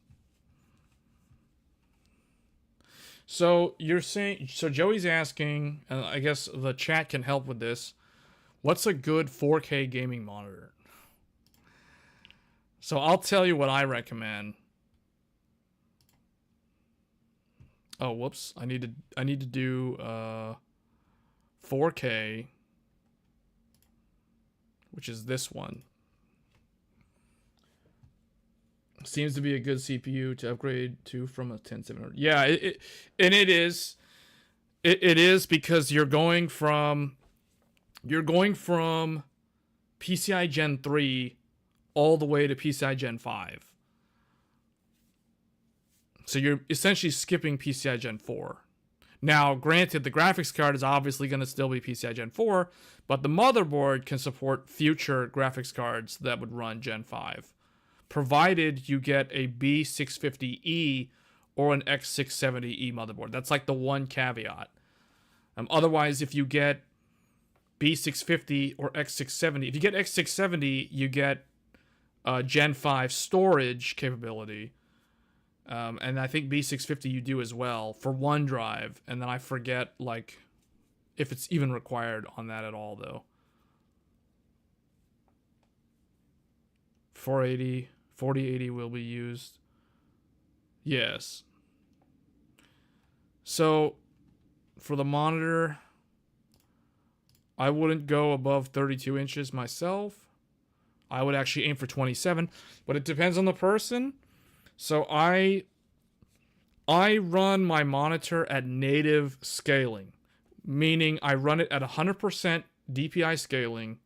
So you're saying, so Joey's asking, and I guess the chat can help with this. What's a good 4K gaming monitor? So I'll tell you what I recommend. Oh, whoops! I need to do 4K, which is this one. Seems to be a good CPU to upgrade to from a 10700. Yeah, it is. It is because you're going from PCI Gen 3 all the way to PCI Gen 5. So you're essentially skipping PCI Gen 4. Now, granted, the graphics card is obviously going to still be PCI Gen 4, but the motherboard can support future graphics cards that would run Gen 5, provided you get a B650E or an X670E motherboard. That's like the one caveat. Otherwise, if you get B650 or X670, if you get X670, you get Gen 5 storage capability. And I think B650 you do as well for one drive, and then I forget like if it's even required on that at all though. 480, 4080 will be used. Yes. So for the monitor, I wouldn't go above 32 inches myself. I would actually aim for 27, but it depends on the person. So I run my monitor at native scaling, meaning I run it at 100% DPI scaling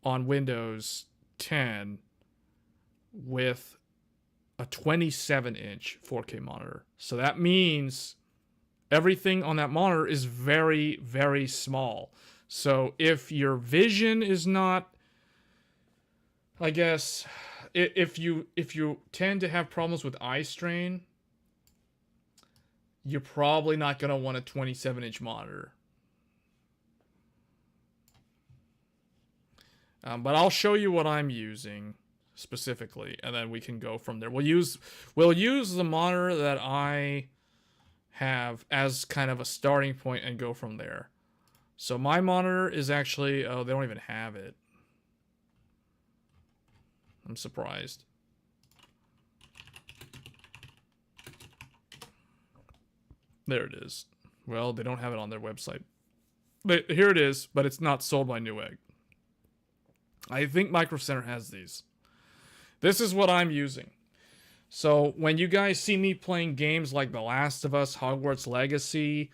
on Windows 10 with a 27-inch 4K monitor. So that means everything on that monitor is very, very small. So if your vision is not, I guess, if you tend to have problems with eye strain, you're probably not going to want a 27-inch monitor. But I'll show you what I'm using specifically, and then we can go from there. We'll use the monitor that I have as kind of a starting point and go from there. So my monitor is actually, oh, they don't even have it. I'm surprised. There it is. Well, they don't have it on their website. But here it is, but it's not sold by Newegg. I think Micro Center has these. This is what I'm using. So when you guys see me playing games like The Last of Us, Hogwarts Legacy,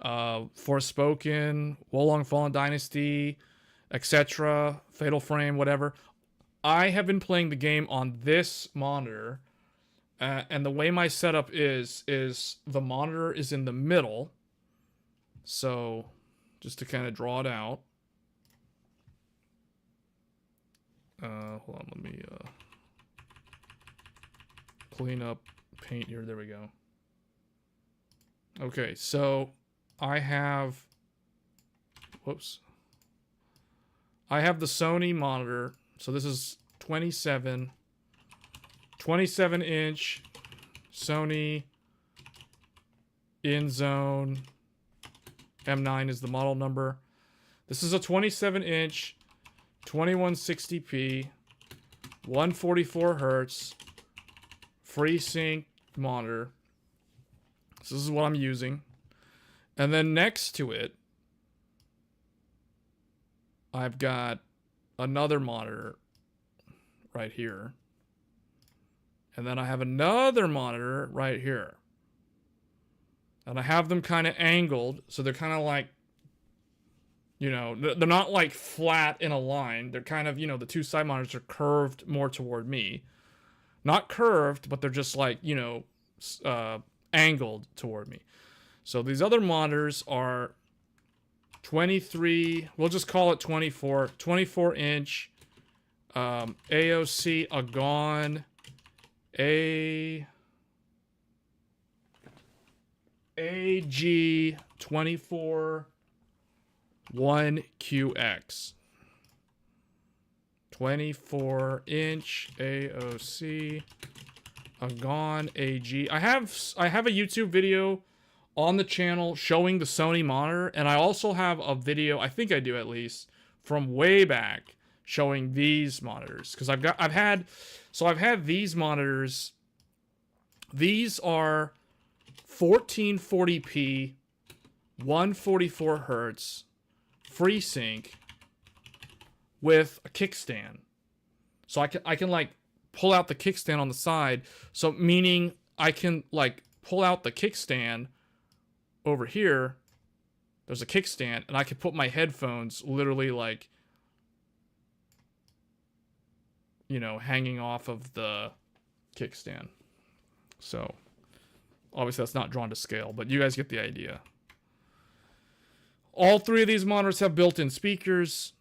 Forspoken, Wolong Fallen Dynasty, etc., Fatal Frame, whatever, I have been playing the game on this monitor, and the way my setup is the monitor is in the middle. So just to kind of draw it out. Hold on, let me clean up paint here. There we go. Okay, so I have, whoops. I have the Sony monitor. So this is 27-inch Sony InZone M9 is the model number. This is a 27-inch 2160p 144 hertz FreeSync monitor. So this is what I'm using. And then next to it, I've got another monitor right here. And then I have another monitor right here. And I have them kind of angled, so they're kind of like, you know, they're not like flat in a line. They're kind of, you know, the two side monitors are curved more toward me. Not curved, but they're just like, you know, angled toward me. So these other monitors are 23, we'll just call it 24-inch AOC AV1 AG24 1QX. 24-inch AOC AV1 AG. I have a YouTube video on the channel showing the Sony monitor, and I also have a video, I think I do at least, from way back showing these monitors, because I've had these monitors. These are 1440p 144 hertz FreeSync with a kickstand. So I can like pull out the kickstand on the side, so meaning I can like pull out the kickstand over here. There's a kickstand, and I can put my headphones literally like, you know, hanging off of the kickstand. So obviously that's not drawn to scale, but you guys get the idea. All three of these monitors have built-in speakers.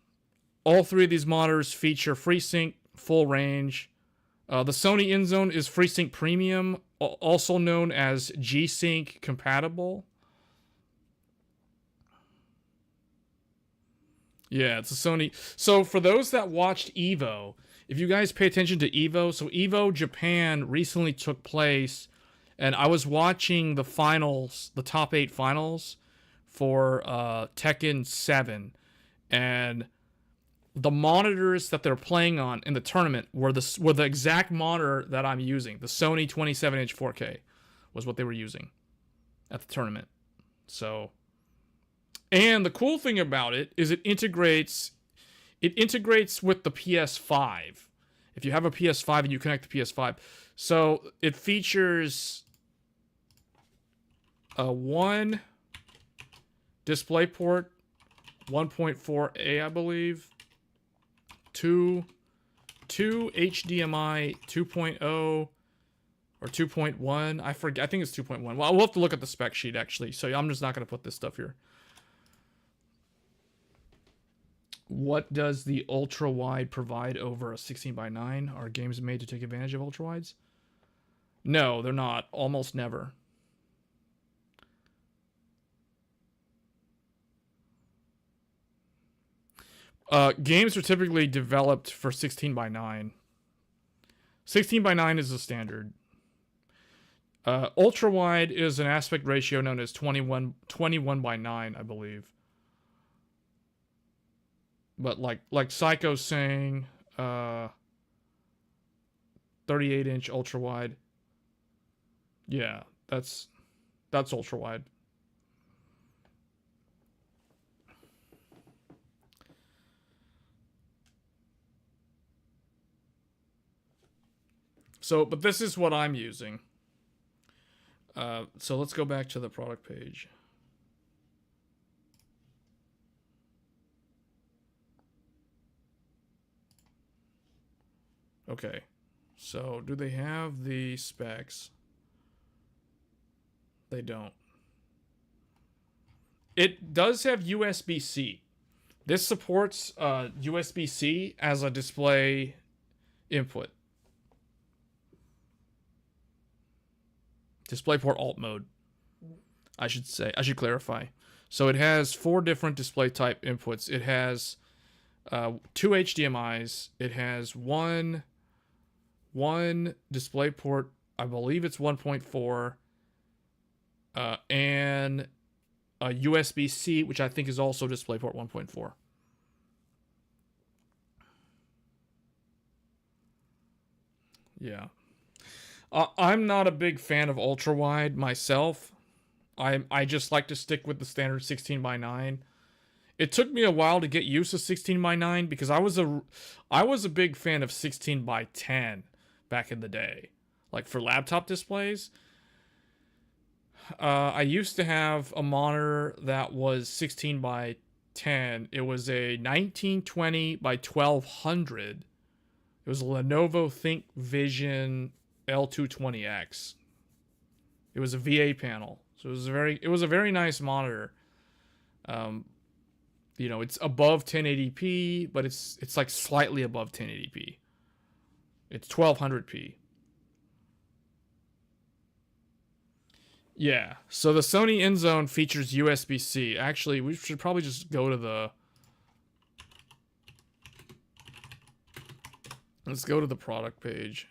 All three of these monitors feature FreeSync full range. The Sony InZone is FreeSync Premium, also known as G-Sync compatible. Yeah, it's a Sony. So for those that watched Evo, if you guys pay attention to Evo, so Evo Japan recently took place, and I was watching the finals, the top 8 finals for Tekken 7, and the monitors that they're playing on in the tournament were the exact monitor that I'm using. The Sony 27-inch 4K was what they were using at the tournament. So, and the cool thing about it is it integrates with the PS5. If you have a PS5 and you connect the PS5, so it features one DisplayPort 1.4a, I believe. Two HDMI 2.0 or 2.1. I forget. I think it's 2.1. Well, we'll have to look at the spec sheet actually. So I'm just not going to put this stuff here. What does the ultra wide provide over a 16:9? Are games made to take advantage of ultra wides? No, they're not. Almost never. Games are typically developed for 16:9. 16:9 is the standard. Ultra wide is an aspect ratio known as 21:9, I believe. But like Psycho's saying, 38-inch ultra wide. Yeah, that's ultra wide. So, but this is what I'm using. So let's go back to the product page. Okay, so do they have the specs? They don't. It does have USB-C. This supports USB-C as a display input. DisplayPort alt mode, I should say. I should clarify. So it has 4 different display type inputs. It has 2 HDMIs. It has one DisplayPort, I believe it's 1.4, and a USB-C, which I think is also DisplayPort 1.4. Yeah. I'm not a big fan of ultra wide myself. I just like to stick with the standard 16:9. It took me a while to get used to 16:9 because I was a big fan of 16:10 back in the day, like for laptop displays. I used to have a monitor that was 16:10. It was a 1920 by 1200. It was a Lenovo ThinkVision L220X. It was a VA panel, so it was a very nice monitor. You know, it's above 1080p, but it's like slightly above 1080p. It's 1200p. Yeah. So the Sony InZone features USB-C. Actually, we should probably just go to the. Let's go to the product page.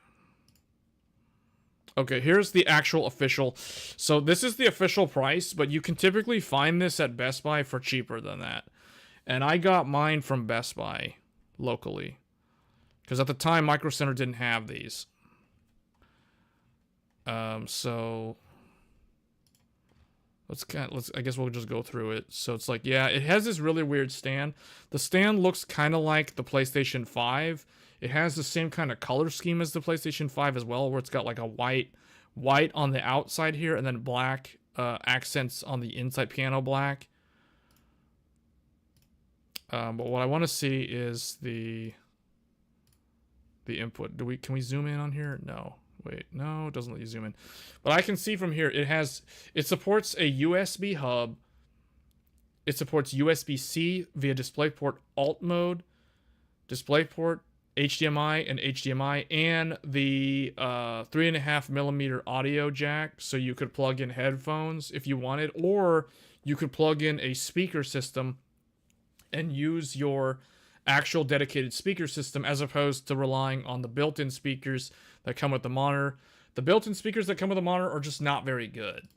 Okay, here's the actual official. So this is the official price, but you can typically find this at Best Buy for cheaper than that. And I got mine from Best Buy locally, because at the time Micro Center didn't have these. So I guess we'll just go through it. So it's like, yeah, it has this really weird stand. The stand looks kind of like the PlayStation 5. It has the same kind of color scheme as the PlayStation 5 as well, where it's got like a white on the outside here, and then black accents on the inside, piano black. But what I want to see is the input. Can we zoom in on here? No. Wait, no, it doesn't let you zoom in. But I can see from here it supports a USB hub. It supports USB-C via DisplayPort alt mode, DisplayPort, HDMI, and HDMI, and the 3.5mm audio jack, so you could plug in headphones if you wanted, or you could plug in a speaker system and use your actual dedicated speaker system as opposed to relying on the built-in speakers that come with the monitor. The built-in speakers that come with the monitor are just not very good.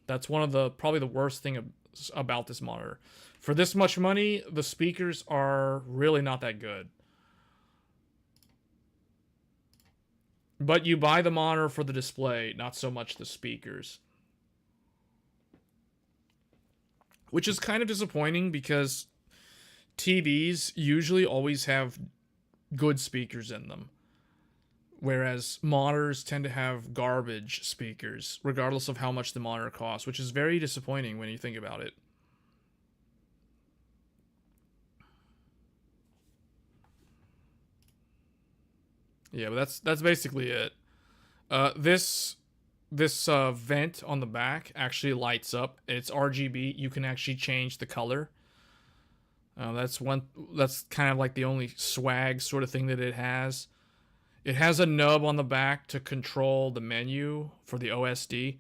That's one of the probably the worst thing about this monitor. For this much money, the speakers are really not that good. But you buy the monitor for the display, not so much the speakers. Which is kind of disappointing because TVs usually always have good speakers in them. Whereas monitors tend to have garbage speakers, regardless of how much the monitor costs, which is very disappointing when you think about it. Yeah, but that's basically it. This vent on the back actually lights up. It's RGB. You can actually change the color. That's kind of like the only swag sort of thing that it has. It has a nub on the back to control the menu for the OSD.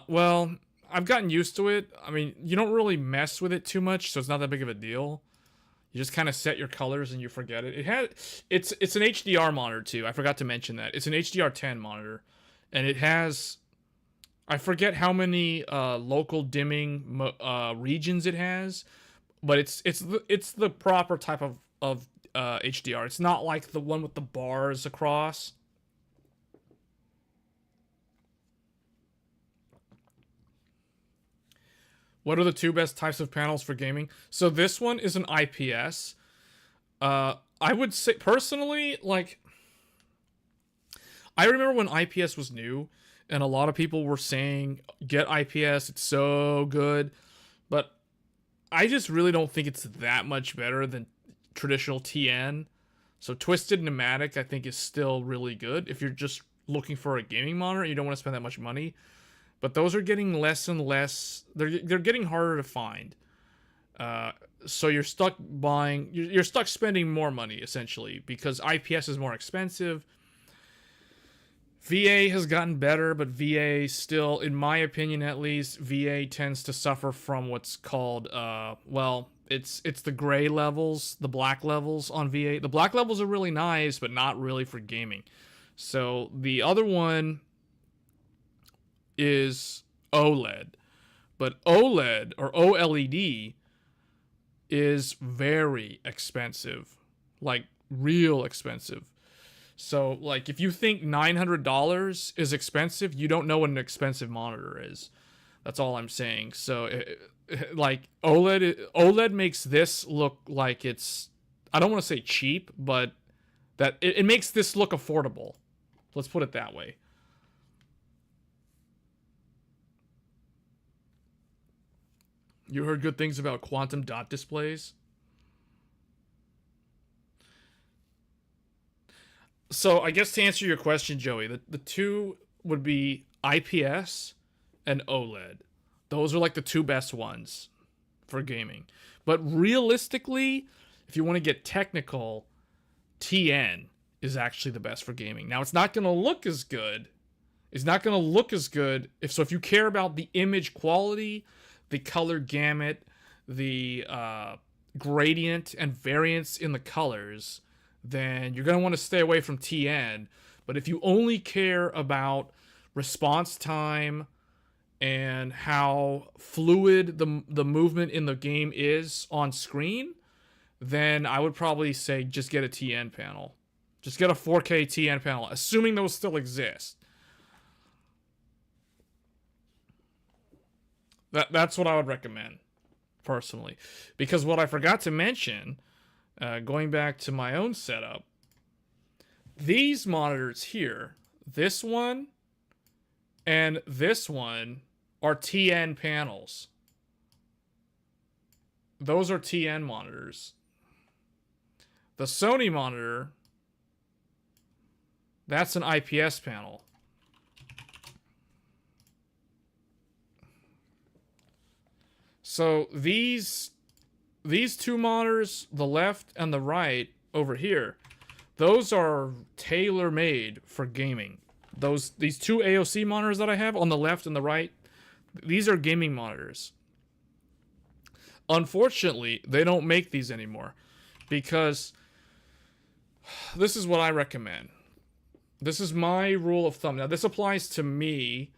Well, I've gotten used to it. I mean, you don't really mess with it too much, so it's not that big of a deal. You just kind of set your colors and you forget it. It's an HDR monitor too. I forgot to mention that. It's an HDR10 monitor, and it has, I forget how many local dimming regions it has, but it's the proper type of HDR. It's not like the one with the bars across. What are the two best types of panels for gaming? So this one is an IPS. I would say, personally, like, I remember when IPS was new, and a lot of people were saying, get IPS, it's so good. But I just really don't think it's that much better than traditional TN. So Twisted Pneumatic, I think, is still really good if you're just looking for a gaming monitor and you don't want to spend that much money. But those are getting less and less. They're getting harder to find. So you're stuck buying. You're stuck spending more money essentially because IPS is more expensive. VA has gotten better, but VA still, in my opinion at least, VA tends to suffer from what's called well, it's the gray levels, the black levels on VA. The black levels are really nice, but not really for gaming. So the other one is OLED, but OLED or OLED is very expensive, like real expensive. So like if you think $900 is expensive, you don't know what an expensive monitor is. That's all I'm saying. So like OLED makes this look like it's, I don't want to say cheap, but that it makes this look affordable. Let's put it that way. You heard good things about quantum dot displays? So I guess to answer your question, Joey, the two would be IPS and OLED. Those are like the two best ones for gaming. But realistically, if you want to get technical, TN is actually the best for gaming. Now, it's not going to look as good. It's not going to look as good if you care about the image quality, the color gamut, the gradient and variance in the colors, then you're going to want to stay away from TN. But if you only care about response time and how fluid the movement in the game is on screen, then I would probably say just get a TN panel. Just get a 4K TN panel, assuming those still exist. That's what I would recommend, personally. Because what I forgot to mention, going back to my own setup, these monitors here, this one and this one are TN panels. Those are TN monitors. The Sony monitor, that's an IPS panel. So these two monitors, the left and the right over here, those are tailor-made for gaming. These two AOC monitors that I have on the left and the right, these are gaming monitors. Unfortunately, they don't make these anymore. because this is what I recommend. This is my rule of thumb. Now, this applies to me.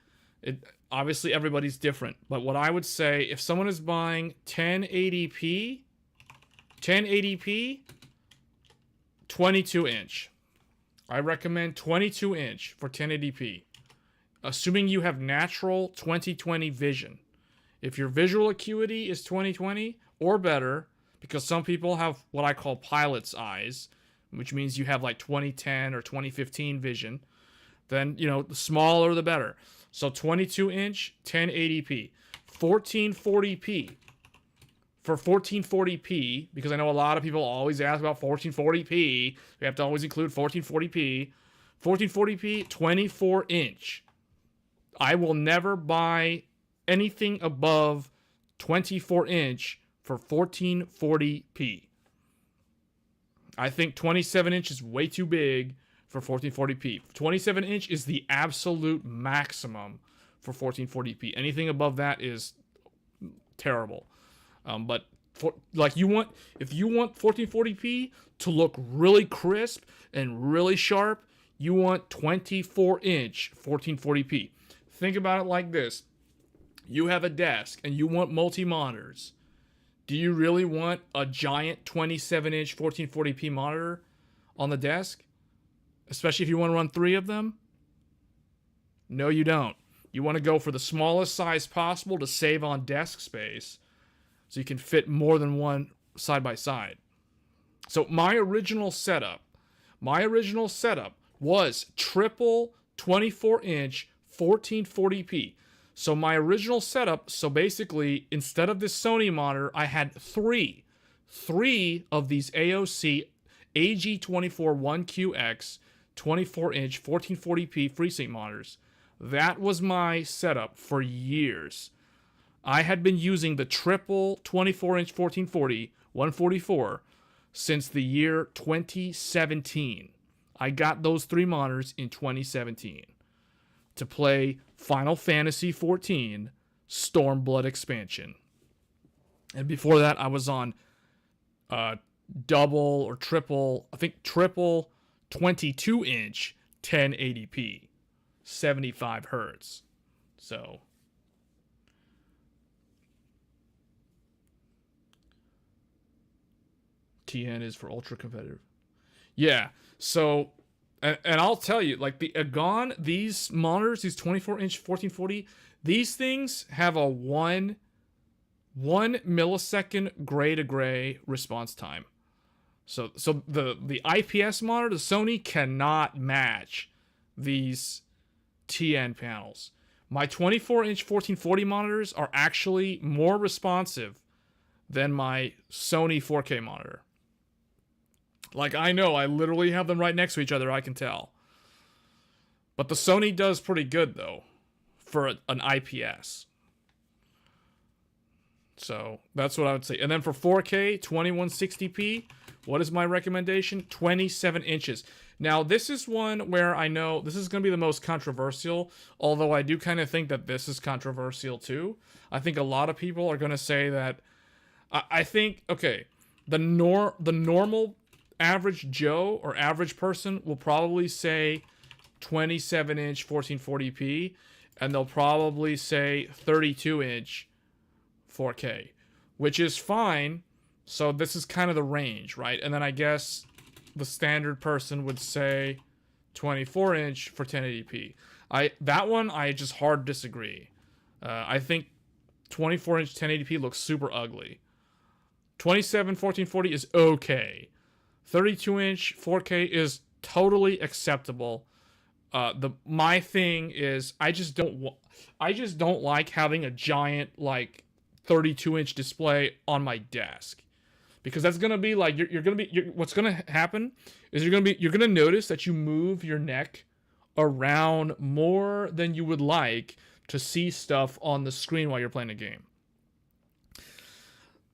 Obviously, everybody's different. But what I would say, if someone is buying 1080p, 22-inch. I recommend 22-inch for 1080p. Assuming you have natural 20/20 vision. If your visual acuity is 20/20 or better, because some people have what I call pilot's eyes, which means you have like 2010 or 2015 vision, then, you know, the smaller the better. So 22-inch, 1080p. 1440p. For 1440p, because I know a lot of people always ask about 1440p, we have to always include 1440p. 1440p, 24-inch. I will never buy anything above 24-inch for 1440p. I think 27-inch is way too big for 1440p. 27-inch is the absolute maximum for 1440p. Anything above that is terrible. But if you want 1440p to look really crisp and really sharp, you want 24-inch 1440p. Think about it like this. You have a desk and you want multi-monitors. Do you really want a giant 27-inch 1440p monitor on the desk? Especially if you want to run 3 of them? No, you don't. You want to go for the smallest size possible to save on desk space so you can fit more than one side by side. So my original setup was triple 24-inch 1440p. So my original setup, so basically, instead of this Sony monitor, I had three of these AOC AG24 1QX 24-inch 1440p FreeSync monitors. That was my setup for years. I had been using the triple 24-inch 1440 144 since the year 2017. I got those 3 monitors in 2017 to play Final Fantasy XIV Stormblood expansion. And before that, I was on double or triple, I think triple 22-inch 1080p, 75 hertz. So TN is for ultra competitive. Yeah, so and I'll tell you, like the Agon, these monitors, these 24-inch 1440, these things have a 1 millisecond gray to gray response time. So the IPS monitor, the Sony, cannot match these TN panels. My 24-inch 1440 monitors are actually more responsive than my Sony 4K monitor. Like, I know, I literally have them right next to each other, I can tell. But the Sony does pretty good, though, for an IPS. So, that's what I would say. And then for 4K, 2160p, what is my recommendation? 27 inches. Now, this is one where I know this is going to be the most controversial, although I do kind of think that this is controversial, too. I think a lot of people are going to say that... I think, okay, the normal average Joe or average person will probably say 27-inch 1440p, and they'll probably say 32-inch 4K, which is fine. So this is kind of the range, right? And then I guess the standard person would say 24-inch for 1080p. That one I just hard disagree. I think 24-inch 1080p looks super ugly. 27 1440 is okay. 32-inch 4K is totally acceptable. My thing is I just don't like having a giant like 32-inch display on my desk, because that's gonna be like what's gonna happen is you're gonna notice that you move your neck around more than you would like to see stuff on the screen while you're playing a game.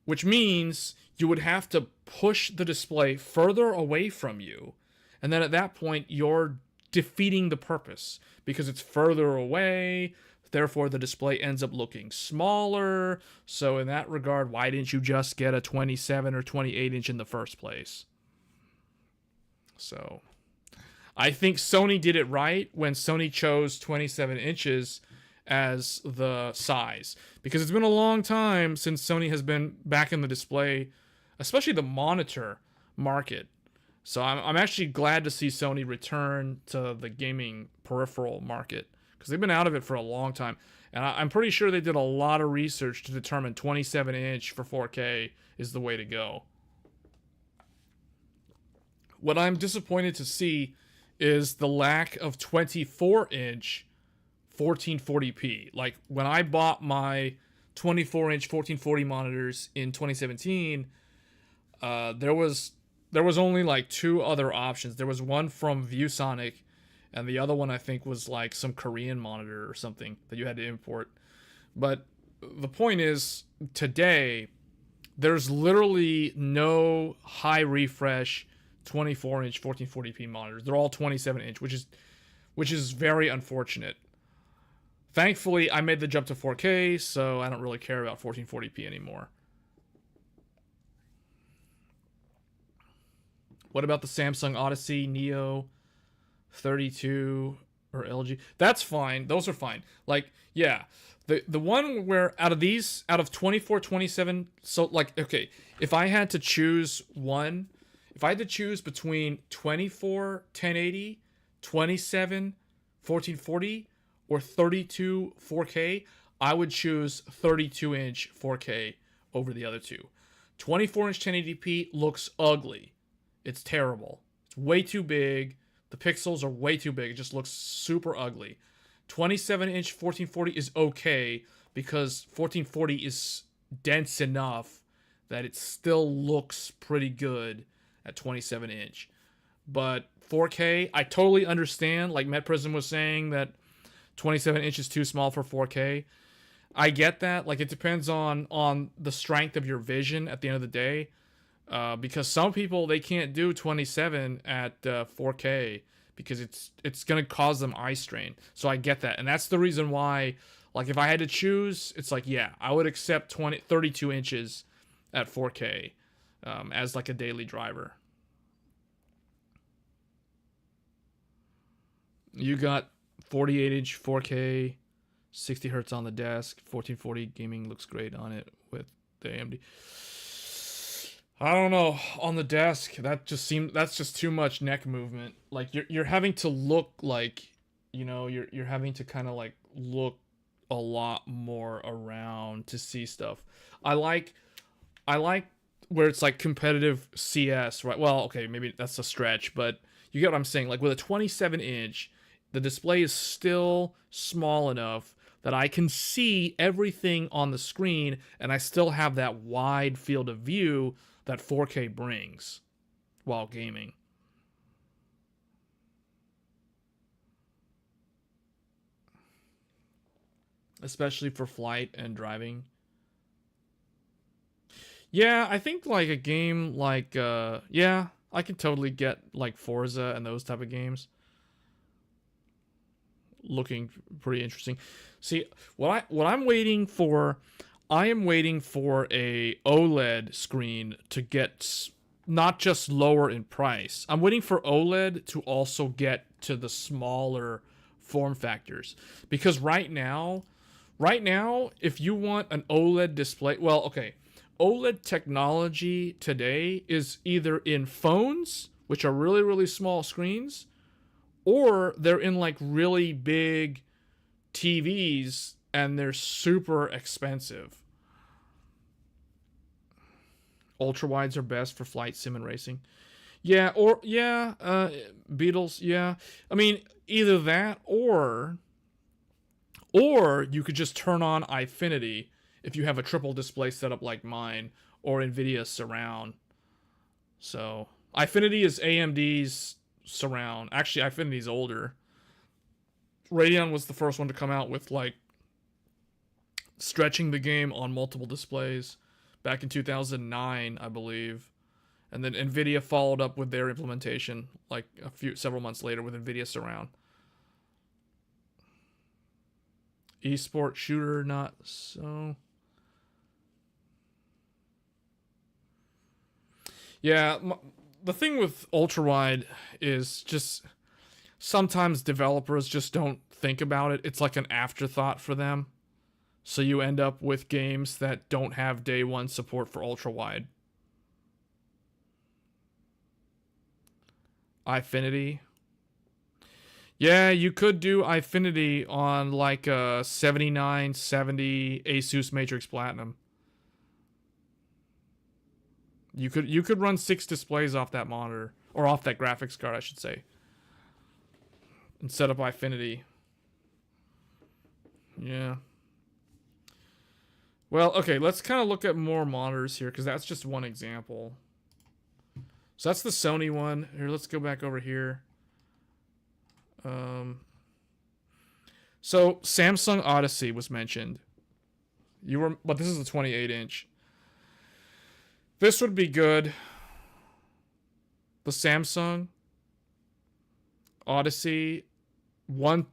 Which means you would have to push the display further away from you. And then at that point, you're defeating the purpose, because it's further away. Therefore, the display ends up looking smaller. So in that regard, why didn't you just get a 27 or 28 inch in the first place? So I think Sony did it right when Sony chose 27 inches as the size, because it's been a long time since Sony has been back in the display, especially the monitor market. So I'm actually glad to see Sony return to the gaming peripheral market, because they've been out of it for a long time. And I'm pretty sure they did a lot of research to determine 27 inch for 4K is the way to go. What I'm disappointed to see is the lack of 24 inch 1440p. Like, when I bought my 24 inch 1440 monitors in 2017, there was only like two other options. There was one from ViewSonic, and the other one I think was like some Korean monitor or something that you had to import. But the point is, today there's literally no high refresh 24 inch 1440p monitors. They're all 27 inch, which is very unfortunate. Thankfully, I made the jump to 4K, so I don't really care about 1440p anymore. What about the Samsung Odyssey, Neo, 32, or LG? That's fine. Those are fine. Like, yeah. The one where out of 24, 27, so like, okay, if I had to choose between 24, 1080, 27, 1440, or 32 4K, I would choose 32 inch 4K over the other two. 24 inch 1080p looks ugly. It's terrible. It's way too big. The pixels are way too big. It just looks super ugly. 27 inch 1440 is okay, because 1440 is dense enough that it still looks pretty good at 27 inch. But 4K, I totally understand. Like MetPrism was saying that 27 inch is too small for 4K. I get that. Like, it depends on the strength of your vision at the end of the day. Because some people, they can't do 27 at 4K because it's going to cause them eye strain. So I get that. And that's the reason why, like, if I had to choose, it's like, yeah, I would accept 32 inches at 4K as like a daily driver. You got 48 inch 4K, 60 hertz on the desk, 1440 gaming looks great on it with the AMD. I don't know, on the desk, that's just too much neck movement. Like, you're having to look like, you know, you're having to kind of like look a lot more around to see stuff. I like where it's like competitive CS, right? Well, okay, maybe that's a stretch, but you get what I'm saying. Like, with a 27 inch, the display is still small enough that I can see everything on the screen, and I still have that wide field of view that 4K brings while gaming. Especially for flight and driving. Yeah, I think like a game like yeah, I can totally get like Forza and those type of games looking pretty interesting. See, what I'm waiting for, I am waiting for a OLED screen to get not just lower in price. I'm waiting for OLED to also get to the smaller form factors, because right now, if you want an OLED display, well, okay, OLED technology today is either in phones, which are really, really small screens, or they're in like really big TVs and they're super expensive. Ultra wides are best for flight sim and racing. Yeah, or yeah, Beatles, yeah. I mean, either that or you could just turn on Eyefinity if you have a triple display setup like mine, or Nvidia Surround. So, Eyefinity is AMD's Surround. Actually, Eyefinity's older. Radeon was the first one to come out with like stretching the game on multiple displays back in 2009, I believe. And then Nvidia followed up with their implementation like several months later with Nvidia Surround. Esport shooter, not so. Yeah, the thing with ultra wide is just sometimes developers just don't think about it. It's like an afterthought for them. So you end up with games that don't have day one support for ultra wide. Eyefinity. Yeah, you could do Eyefinity on like a 7970 Asus Matrix Platinum. You could run 6 displays off that monitor, or off that graphics card, I should say, and set up Eyefinity. Yeah. Well, okay, let's kind of look at more monitors here, because that's just one example. So that's the Sony one. Here, let's go back over here. So Samsung Odyssey was mentioned. But this is a 28-inch. This would be good. The Samsung Odyssey, 1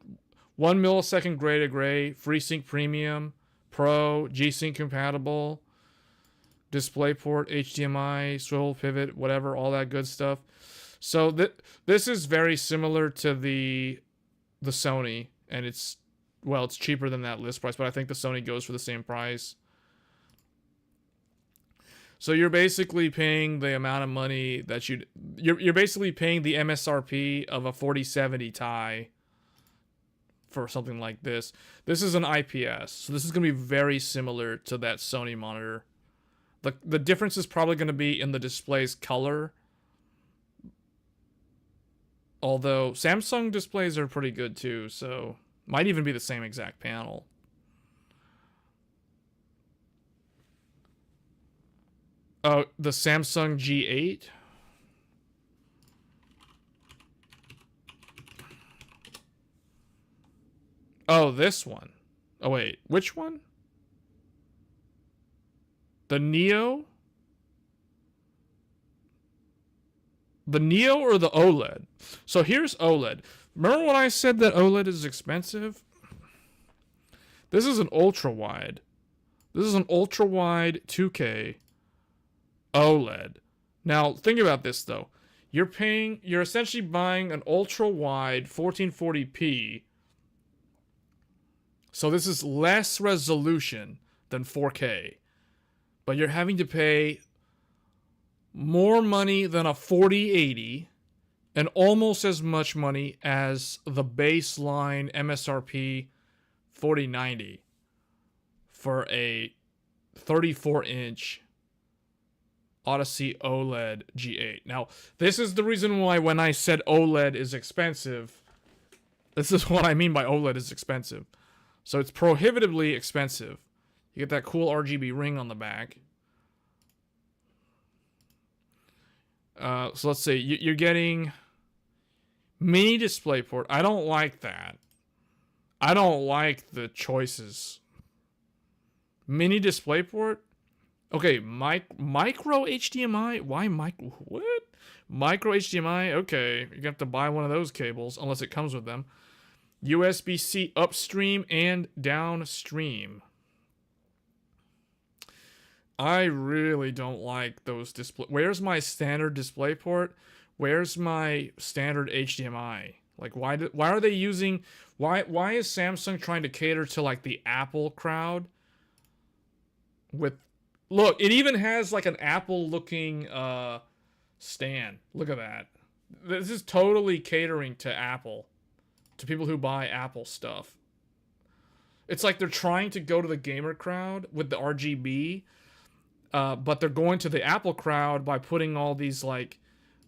millisecond gray to gray, FreeSync Premium, Pro, G-Sync compatible, DisplayPort, HDMI, swivel pivot, whatever, all that good stuff. So this is very similar to the Sony, and it's cheaper than that list price, but I think the Sony goes for the same price. So you're basically paying the amount of money that you're basically paying the MSRP of a 4070 Ti for something like this. This is an IPS, so this is going to be very similar to that Sony monitor. The difference is probably going to be in the display's color. Although Samsung displays are pretty good too, so might even be the same exact panel. Oh, the Samsung G8. Oh, this one. Oh, wait. Which one? The Neo? The Neo or the OLED? So here's OLED. Remember when I said that OLED is expensive? This is an ultra-wide. This is an ultra-wide 2K OLED. Now, think about this, though. You're essentially buying an ultra-wide 1440p. So this is less resolution than 4K. But you're having to pay more money than a 4080 and almost as much money as the baseline MSRP 4090 for a 34-inch Odyssey OLED G8. Now, this is the reason why when I said OLED is expensive, this is what I mean by OLED is expensive. So it's prohibitively expensive. You get that cool RGB ring on the back. So let's see. You're getting mini DisplayPort. I don't like that. I don't like the choices. Mini DisplayPort? Okay, micro HDMI? Why what? Micro HDMI? Okay, you have to buy one of those cables, unless it comes with them. USB-C upstream and downstream. I really don't like those display. Where's my standard DisplayPort? Where's my standard HDMI? Like, why are they using? Why is Samsung trying to cater to like the Apple crowd? Look, it even has like an Apple-looking stand. Look at that. This is totally catering to Apple, to people who buy Apple stuff. It's like they're trying to go to the gamer crowd with the RGB. But they're going to the Apple crowd by putting all these like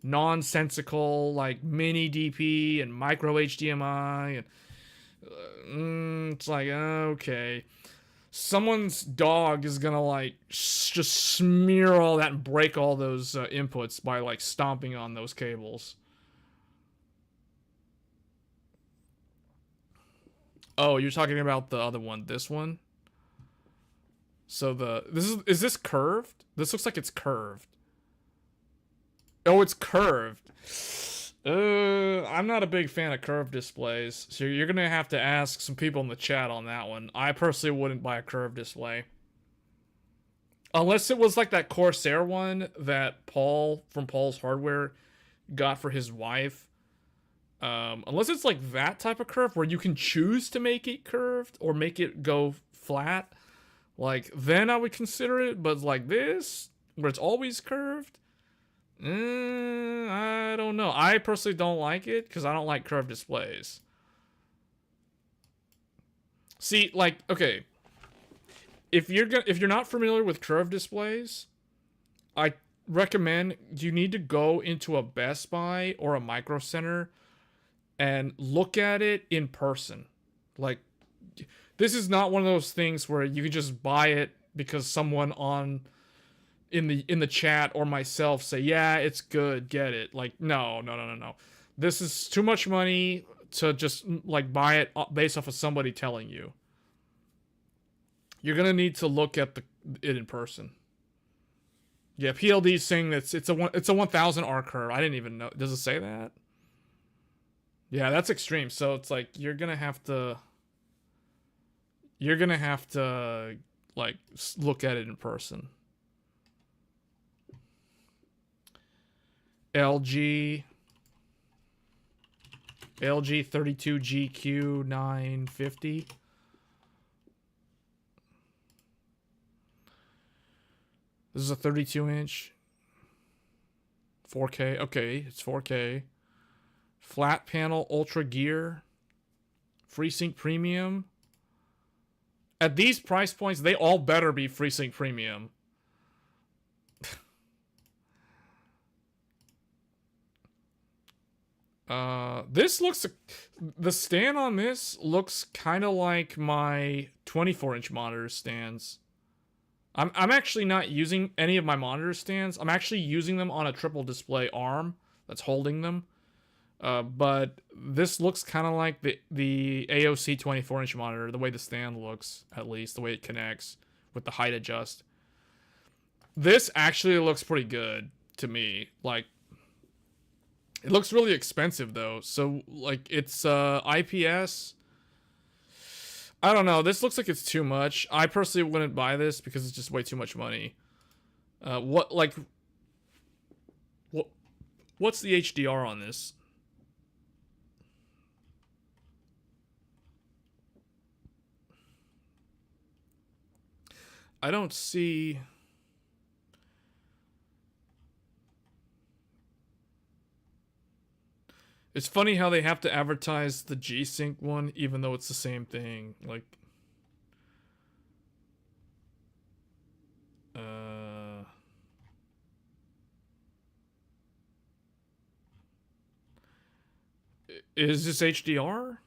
nonsensical like mini DP and micro HDMI and it's like, okay, someone's dog is gonna like just smear all that and break all those inputs by like stomping on those cables. Oh, you're talking about the other one, this one? So is this curved? This looks like it's curved. Oh, it's curved. I'm not a big fan of curved displays, so you're gonna have to ask some people in the chat on that one. I personally wouldn't buy a curved display. Unless it was like that Corsair one that Paul from Paul's Hardware got for his wife. Unless it's like that type of curve where you can choose to make it curved or make it go flat, like then I would consider it. But like this, where it's always curved, I don't know. I personally don't like it because I don't like curved displays. See, like, okay, if you're not familiar with curved displays, I recommend you need to go into a Best Buy or a Micro Center and look at it in person. Like, this is not one of those things where you can just buy it because someone in the chat or myself say, yeah, it's good, get it. Like, no. This is too much money to just like buy it based off of somebody telling you. You're gonna need to look at it in person. Yeah, PLD's saying that it's a 1000 R curve. I didn't even know. Does it say that? Yeah, that's extreme. So it's like you're gonna have to like look at it in person. LG 32GQ 950. This is a 32-inch. 4K. Okay, it's 4K. Flat panel Ultra Gear. FreeSync Premium. At these price points, they all better be FreeSync Premium. This looks... The stand on this looks kind of like my 24-inch monitor stands. I'm actually not using any of my monitor stands. I'm actually using them on a triple display arm that's holding them. But this looks kind of like the AOC 24-inch monitor, the way the stand looks, at least, the way it connects with the height adjust. This actually looks pretty good to me. Like, it looks really expensive, though. So, like, it's IPS... I don't know. This looks like it's too much. I personally wouldn't buy this because it's just way too much money. What's the HDR on this? I don't see... It's funny how they have to advertise the G-Sync one, even though it's the same thing. Like, is this HDR?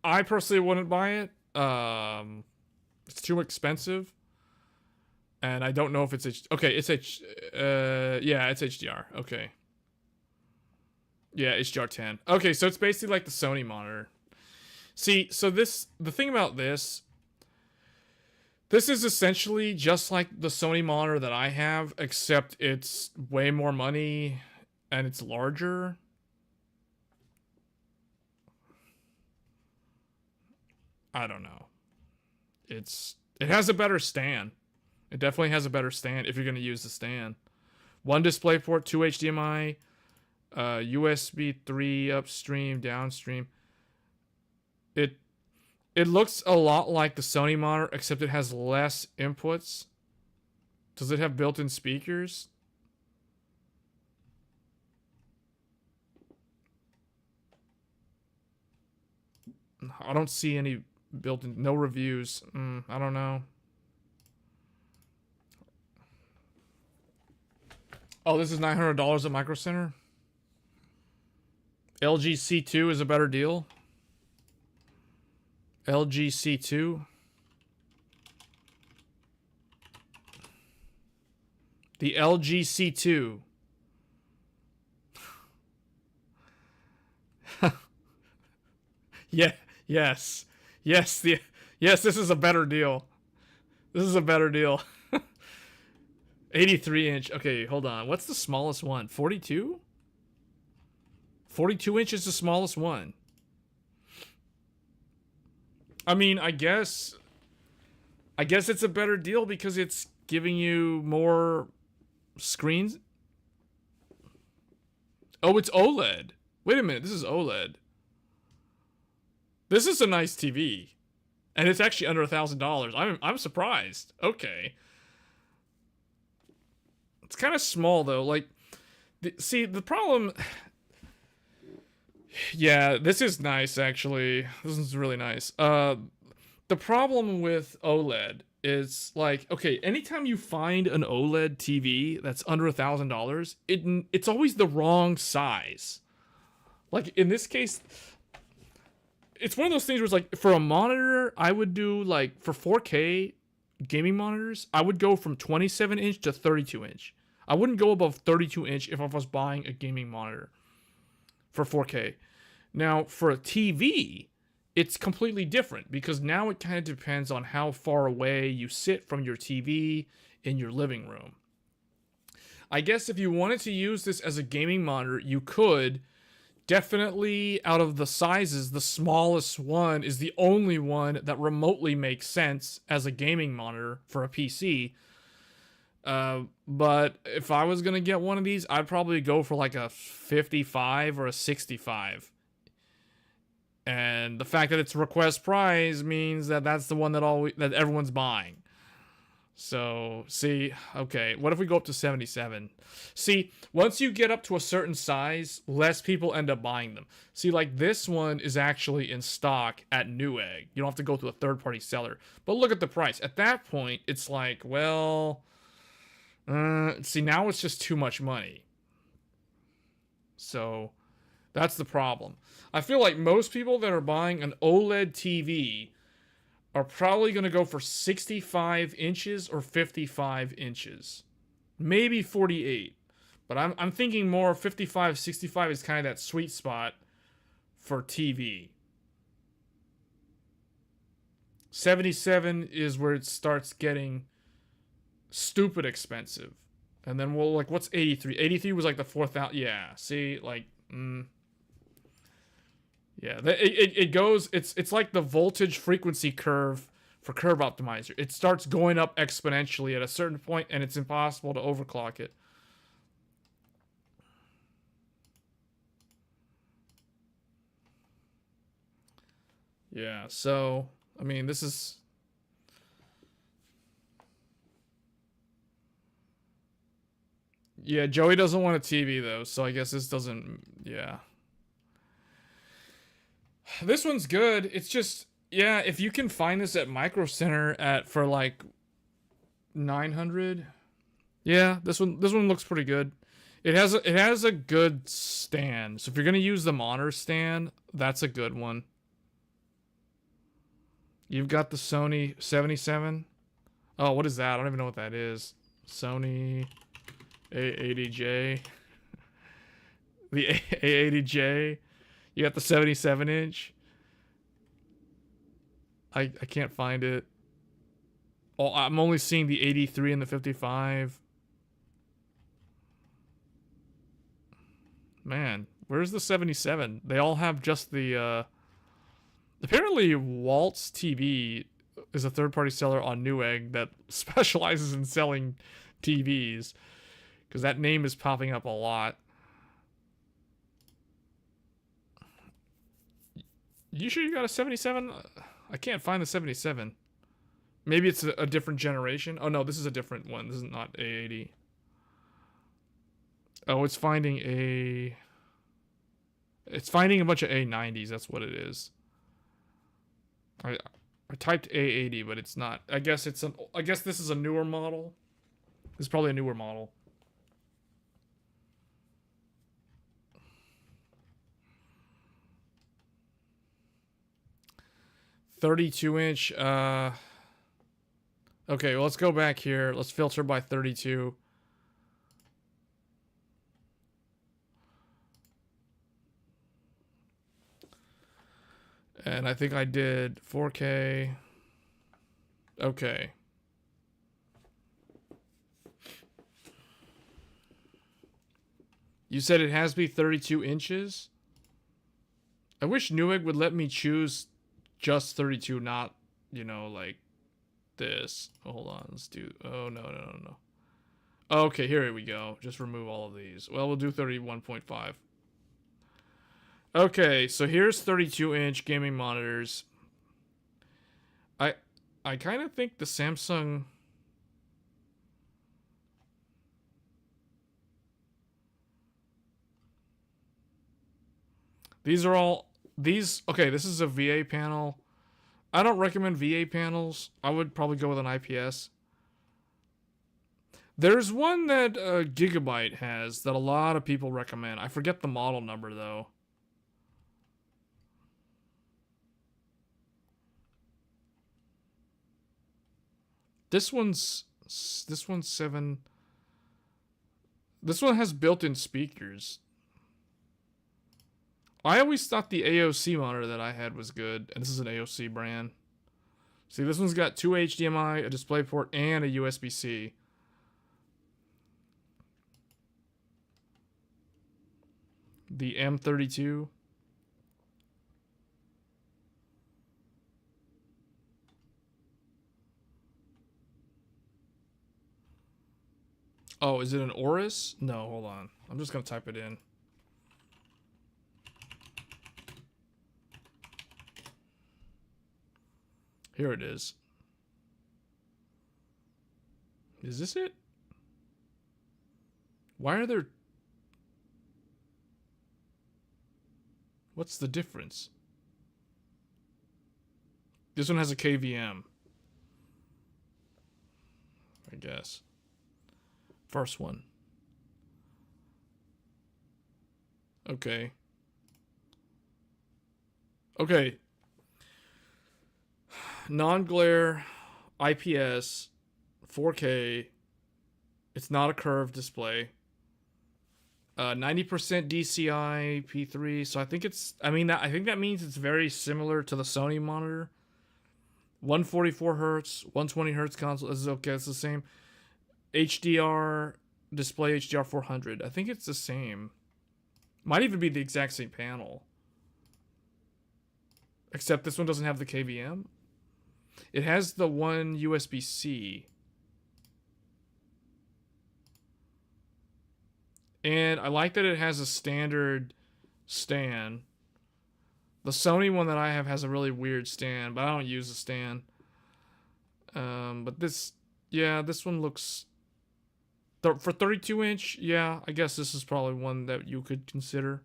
I personally wouldn't buy it. It's too expensive. And I don't know if it's okay, it's yeah, it's HDR. Okay. Yeah, HDR10. Okay, so it's basically like the Sony monitor. See, so the thing about this is essentially just like the Sony monitor that I have, except it's way more money and it's larger. I don't know. It has a better stand. It definitely has a better stand if you're going to use the stand. 1 display port, 2 HDMI, USB 3 upstream, downstream. It looks a lot like the Sony monitor, except it has less inputs. Does it have built-in speakers? I don't see any built-in, no reviews. I don't know. Oh, this is $900 at Micro Center. LG C2 is a better deal. LG C2. The LG C2. Yeah, yes. Yes, this is a better deal. This is a better deal. 83 inch. Okay, hold on. What's the smallest one? 42? 42 inch is the smallest one. I mean, I guess it's a better deal because it's giving you more screens. Oh, it's OLED. Wait a minute, this is OLED. This is a nice TV. And it's actually under $1,000. I'm surprised. Okay. It's kind of small though. Like, see, the problem. Yeah, this is nice actually. This is really nice. The problem with OLED is like, okay, anytime you find an OLED TV that's under $1,000, it's always the wrong size. Like in this case, it's one of those things where it's like for a monitor, I would do like for 4K gaming monitors, I would go from 27 inch to 32 inch. I wouldn't go above 32 inch if I was buying a gaming monitor for 4K. Now, for a TV, it's completely different because now it kind of depends on how far away you sit from your TV in your living room. I guess if you wanted to use this as a gaming monitor, you could. Definitely, out of the sizes, the smallest one is the only one that remotely makes sense as a gaming monitor for a PC. But if I was going to get one of these, I'd probably go for like a 55 or a 65. And the fact that it's request price means that that's the one that everyone's buying. So, see, okay, what if we go up to 77? See, once you get up to a certain size, less people end up buying them. See, like this one is actually in stock at Newegg. You don't have to go to a third-party seller. But look at the price. At that point, it's like, well, see, now it's just too much money. So, that's the problem. I feel like most people that are buying an OLED TV are probably going to go for 65 inches or 55 inches. Maybe 48. But I'm thinking more 55, 65 is kind of that sweet spot for TV. 77 is where it starts getting stupid expensive. And then we'll, like, what's 83? 83 was like the 4,000. Yeah, see, like, yeah, it goes, it's like the voltage frequency curve for curve optimizer. It starts going up exponentially at a certain point, and it's impossible to overclock it. Yeah, so, I mean, this is... Yeah, Joey doesn't want a TV, though, so I guess this doesn't... Yeah. This one's good. It's just, yeah, if you can find this at Micro Center for like 900, yeah, this one looks pretty good. It has a good stand. So if you're gonna use the monitor stand, that's a good one. You've got the Sony 77. Oh, what is that? I don't even know what that is. Sony A80J. The A80J. You got the 77 inch. I can't find it. Oh, I'm only seeing the 83 and the 55. Man, where's the 77? They all have just the apparently Waltz TV is a third-party seller on Newegg that specializes in selling TVs, because that name is popping up a lot. You sure you got a 77? I can't find the 77. Maybe it's a different generation. Oh no, this is a different one. This is not A80. Oh, it's finding a bunch of A90s. That's what it is. I typed A80, but it's not. I guess this is a newer model. This is probably a newer model. (32-inch). Okay, well, let's go back here. Let's filter by 32. And I think I did 4K. Okay. You said it has to be 32 inches? I wish Newegg would let me choose just 32, not, you know, like this. Oh, hold on, let's do, oh, no. Okay, here we go. Just remove all of these. Well, we'll do 31.5. Okay, so here's 32-inch gaming monitors. I kind of think the Samsung... These are all... These... Okay, this is a VA panel. I don't recommend VA panels. I would probably go with an IPS. There's one that Gigabyte has that a lot of people recommend. I forget the model number, though. This one's 7. This one has built-in speakers. I always thought the AOC monitor that I had was good, and this is an AOC brand. See, this one's got 2 HDMI, a DisplayPort, and a USB-C. The M32. Oh, is it an Aorus? No, hold on. I'm just going to type it in. Here it is. Is this it? Why are there... What's the difference? This one has a KVM. I guess. First one. Okay. Okay. Non-glare, IPS, 4K. It's not a curved display. 90% DCI P3. So I think it's... I think that means it's very similar to the Sony monitor. 144 hertz, 120 hertz console. This is okay. It's the same. HDR display, HDR 400. I think it's the same. Might even be the exact same panel. Except this one doesn't have the KVM. It has the one USB-C. And I like that it has a standard stand. The Sony one that I have has a really weird stand, but I don't use the stand. But this, yeah, this one looks... For 32-inch, yeah, I guess this is probably one that you could consider.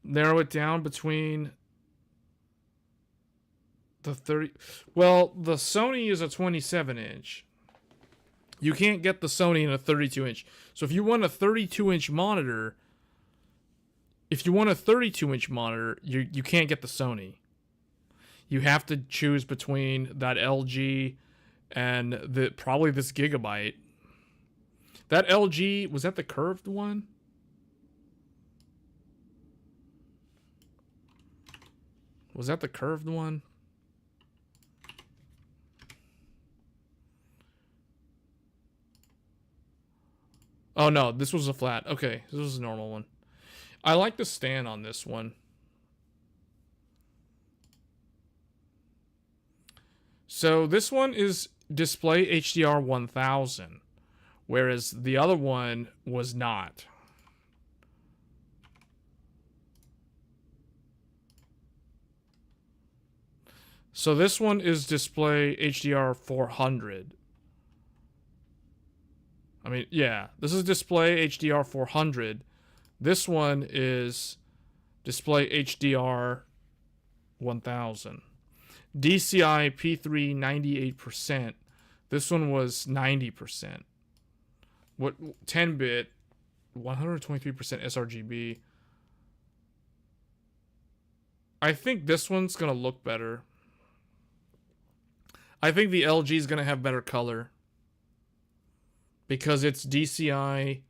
Narrow it down between the 30... Well, the Sony is a 27-inch. You can't get the Sony in a 32-inch. So if you want a 32-inch monitor... If you want a 32-inch monitor, you can't get the Sony. You have to choose between that LG and probably this Gigabyte. That LG, was that the curved one? Was that the curved one? Oh no, this was a flat. Okay, this was a normal one. I like the stand on this one. So this one is display HDR 1000, whereas the other one was not. So this one is display HDR 400. I mean, yeah, this is display HDR 400. This one is display HDR 1000. DCI P3 98%. This one was 90%. What 10-bit 123% sRGB. I think this one's going to look better. I think the LG is going to have better color because its DCI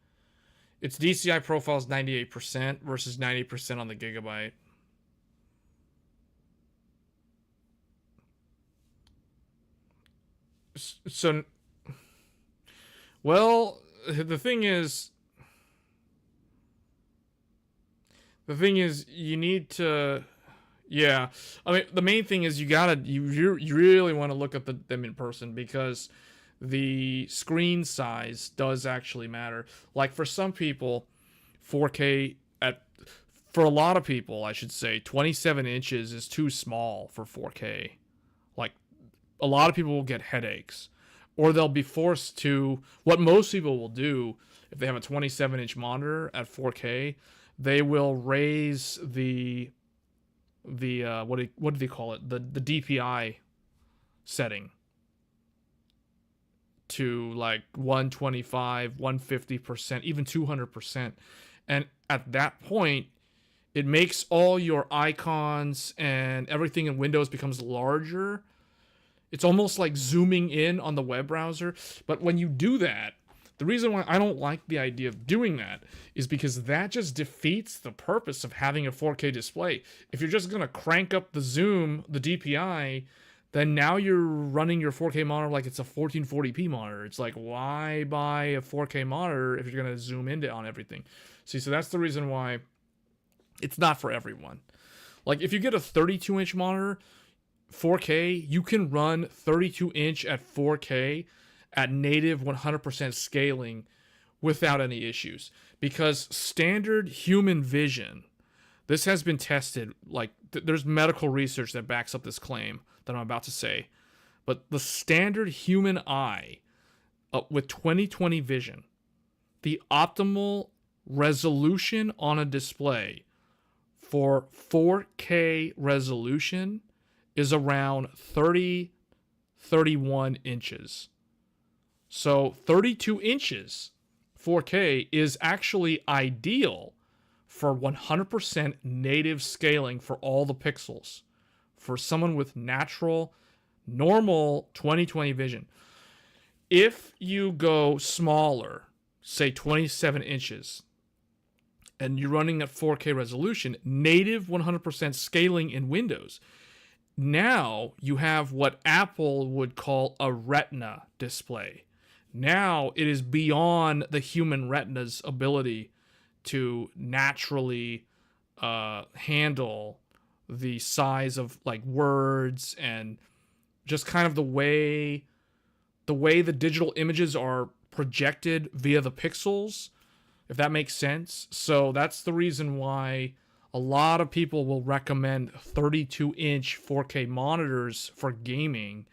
profile is 98% versus 90% on the Gigabyte. So Well, the thing is, you need to. Yeah, I mean, the main thing is you really want to look at them in person, because the screen size does actually matter. Like for some people, 4K for a lot of people, I should say, 27 inches is too small for 4K. Like a lot of people will get headaches, or they'll be forced to. What most people will do if they have a 27-inch monitor at 4K, they will raise the what do they call it, the DPI setting to like 125, 150%, even 200%. And at that point, it makes all your icons and everything in Windows becomes larger. It's almost like zooming in on the web browser. But when you do that, the reason why I don't like the idea of doing that is because that just defeats the purpose of having a 4K display. If you're just going to crank up the zoom, the DPI, then now you're running your 4K monitor like it's a 1440p monitor. It's like, why buy a 4K monitor if you're going to zoom in on everything? See, so that's the reason why it's not for everyone. Like, if you get a 32-inch monitor, 4K, you can run 32-inch at 4K at native 100% scaling without any issues. Because standard human vision, this has been tested, like, there's medical research that backs up this claim that I'm about to say. But the standard human eye with 20/20 vision, the optimal resolution on a display for 4K resolution is around 31 inches. So 32 inches 4K is actually ideal for 100% native scaling for all the pixels for someone with normal 20/20 vision. If you go smaller, say 27 inches, and you're running at 4K resolution, native 100% scaling in Windows, now you have what Apple would call a retina display. Now it is beyond the human retina's ability to naturally handle the size of like words and just kind of the way the digital images are projected via the pixels, if that makes sense. So that's the reason why a lot of people will recommend 32-inch 4K monitors for gaming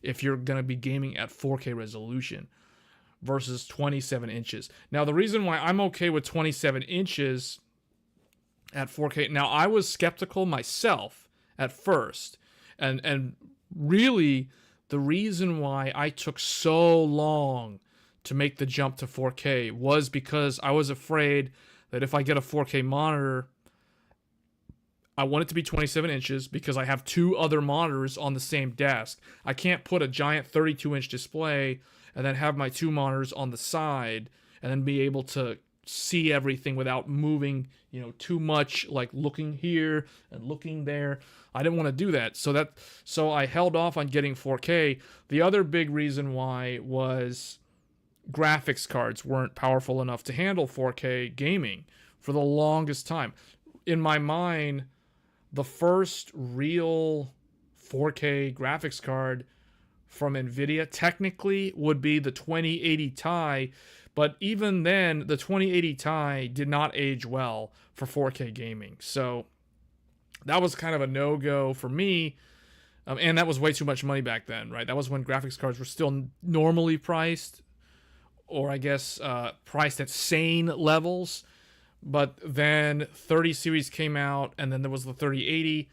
if you're going to be gaming at 4K resolution versus 27 inches. Now, the reason why I'm okay with 27 inches at 4K, now I was skeptical myself at first, and really the reason why I took so long to make the jump to 4K was because I was afraid that if I get a 4K monitor, I want it to be 27 inches because I have two other monitors on the same desk. I can't put a giant 32-inch display and then have my two monitors on the side and then be able to see everything without moving, too much, like looking here and looking there. I didn't want to do that. So I held off on getting 4K. The other big reason why was graphics cards weren't powerful enough to handle 4K gaming for the longest time. In my mind, the first real 4K graphics card from NVIDIA technically would be the 2080 Ti, but even then, the 2080 Ti did not age well for 4K gaming. So that was kind of a no-go for me, and that was way too much money back then, right? That was when graphics cards were still normally priced, or I guess priced at sane levels. But then 30 series came out, and then there was the 3080,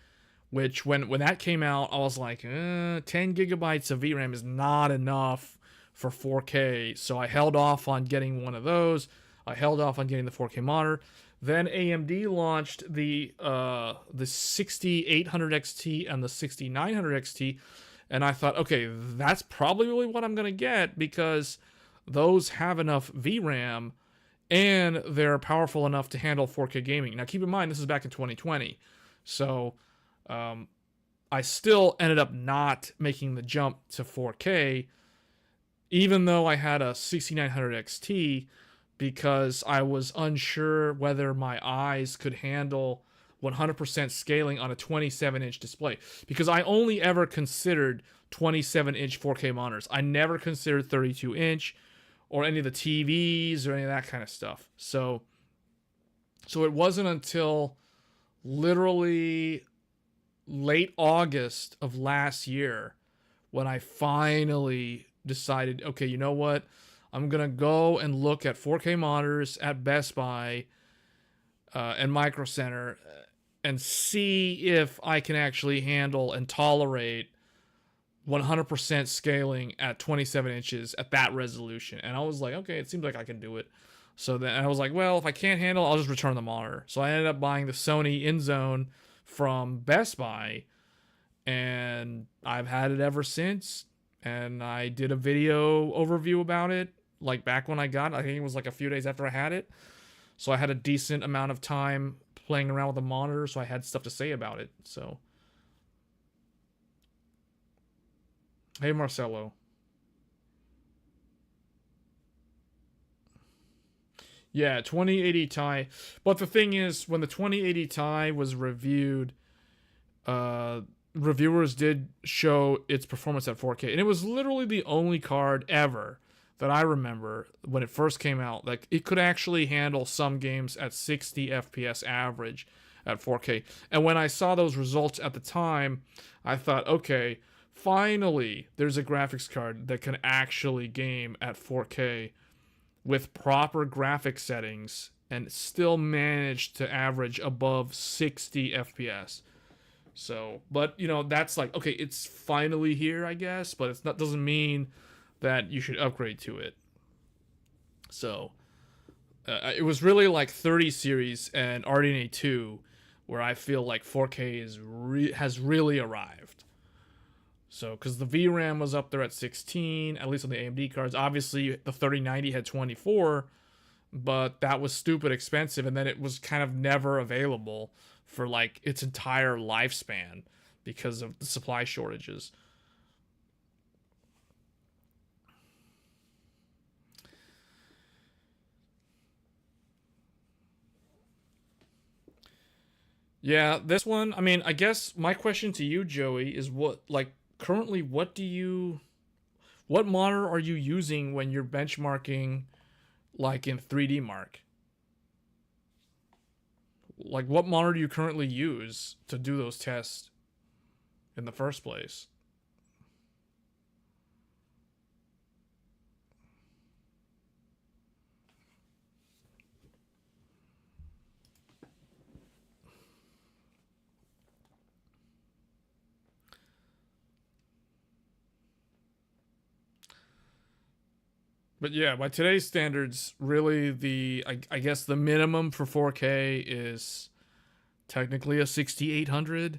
which when that came out, I was like, 10 gigabytes of VRAM is not enough for 4K. So I held off on getting one of those. I held off on getting the 4K monitor. Then AMD launched the 6800 XT and the 6900 XT, and I thought, okay, that's probably what I'm going to get because those have enough VRAM and they're powerful enough to handle 4K gaming. Now, keep in mind, this is back in 2020. So I still ended up not making the jump to 4K. even though I had a 6900 XT, because I was unsure whether my eyes could handle 100% scaling on a 27-inch display, because I only ever considered 27-inch 4K monitors. I never considered 32-inch or any of the TVs or any of that kind of stuff. So it wasn't until literally late August of last year when I finally decided, okay, you know what? I'm going to go and look at 4K monitors at Best Buy and Micro Center and see if I can actually handle and tolerate 100% scaling at 27 inches at that resolution. And I was like, okay, it seems like I can do it. So then I was like, well, if I can't handle it, I'll just return the monitor. So I ended up buying the Sony InZone from Best Buy, and I've had it ever since. And I did a video overview about it, like back when I got it. I think it was like a few days after I had it. So I had a decent amount of time playing around with the monitor, so I had stuff to say about it. So, hey Marcelo. Yeah, 2080 Ti. But the thing is, when the 2080 Ti was reviewed, reviewers did show its performance at 4K, and it was literally the only card ever that I remember when it first came out. Like, it could actually handle some games at 60 FPS average at 4K. And when I saw those results at the time, I thought, okay, finally, there's a graphics card that can actually game at 4K with proper graphic settings and still manage to average above 60 FPS. So, but, you know, that's like, okay, it's finally here, I guess, but it's not, doesn't mean that you should upgrade to it. So, it was really like 30 series and RDNA 2 where I feel like 4K has really arrived. So, because the VRAM was up there at 16, at least on the AMD cards. Obviously, the 3090 had 24, but that was stupid expensive, and then it was kind of never available for like its entire lifespan because of the supply shortages. Yeah, this one, I mean, I guess my question to you, Joey, is currently, what monitor are you using when you're benchmarking, like in 3D Mark? Like, what monitor do you currently use to do those tests in the first place? But yeah, by today's standards, really I guess the minimum for 4K is technically a 6800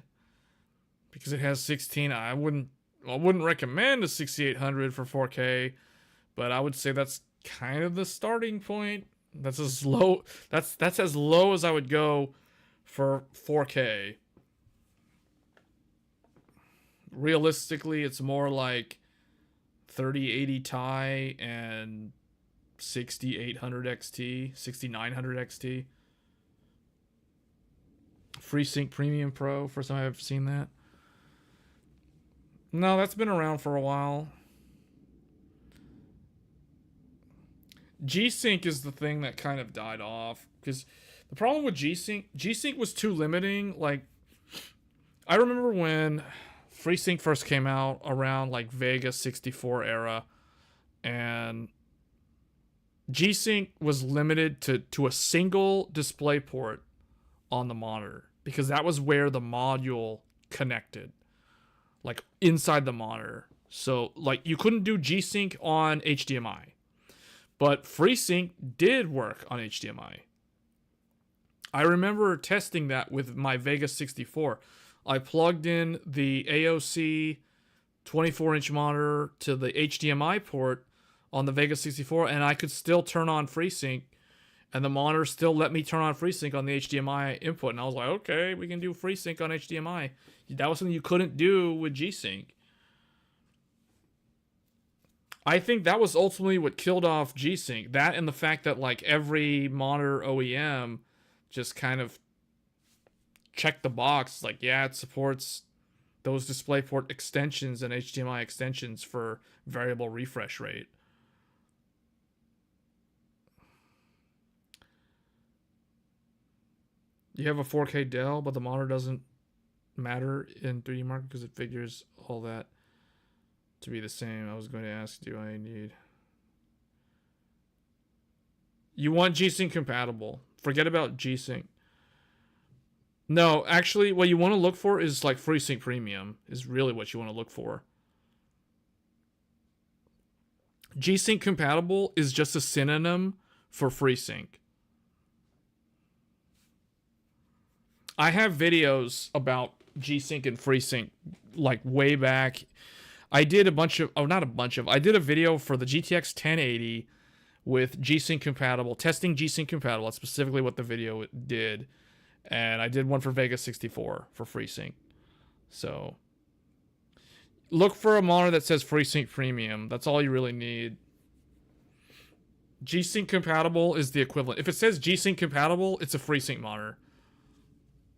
because it has 16. I wouldn't recommend a 6800 for 4K, but I would say that's kind of the starting point. That's as low that's as low as I would go for 4K. Realistically, it's more like 3080 Ti and 6800 XT, 6900 XT. FreeSync Premium Pro, first time I've seen that. No, that's been around for a while. G-Sync is the thing that kind of died off, because the problem with G-Sync was too limiting. Like, I remember when FreeSync first came out around like Vega 64 era, and G-Sync was limited to a single display port on the monitor, because that was where the module connected, like inside the monitor. So like you couldn't do G-Sync on HDMI, but FreeSync did work on HDMI. I remember testing that with my Vega 64. I plugged in the AOC 24-inch monitor to the HDMI port on the Vega 64, and I could still turn on FreeSync, and the monitor still let me turn on FreeSync on the HDMI input. And I was like, okay, we can do FreeSync on HDMI. That was something you couldn't do with G-Sync. I think that was ultimately what killed off G-Sync. That and the fact that like every monitor OEM just kind of checked the box, like, yeah, it supports those DisplayPort extensions and HDMI extensions for variable refresh rate. You have a 4K Dell, but the monitor doesn't matter in 3D Mark because it figures all that to be the same. I was going to ask, do I need... You want G-Sync compatible. Forget about G-Sync. No, actually, what you want to look for is like FreeSync Premium is really what you want to look for. G-Sync compatible is just a synonym for FreeSync. I have videos about G-Sync and FreeSync like way back. I did a bunch of, I did a video for the GTX 1080 with G-Sync compatible, testing G-Sync compatible. That's specifically what the video did. And I did one for Vega 64 for FreeSync. So look for a monitor that says FreeSync Premium. That's all you really need. G-Sync compatible is the equivalent. If it says G-Sync compatible, it's a FreeSync monitor.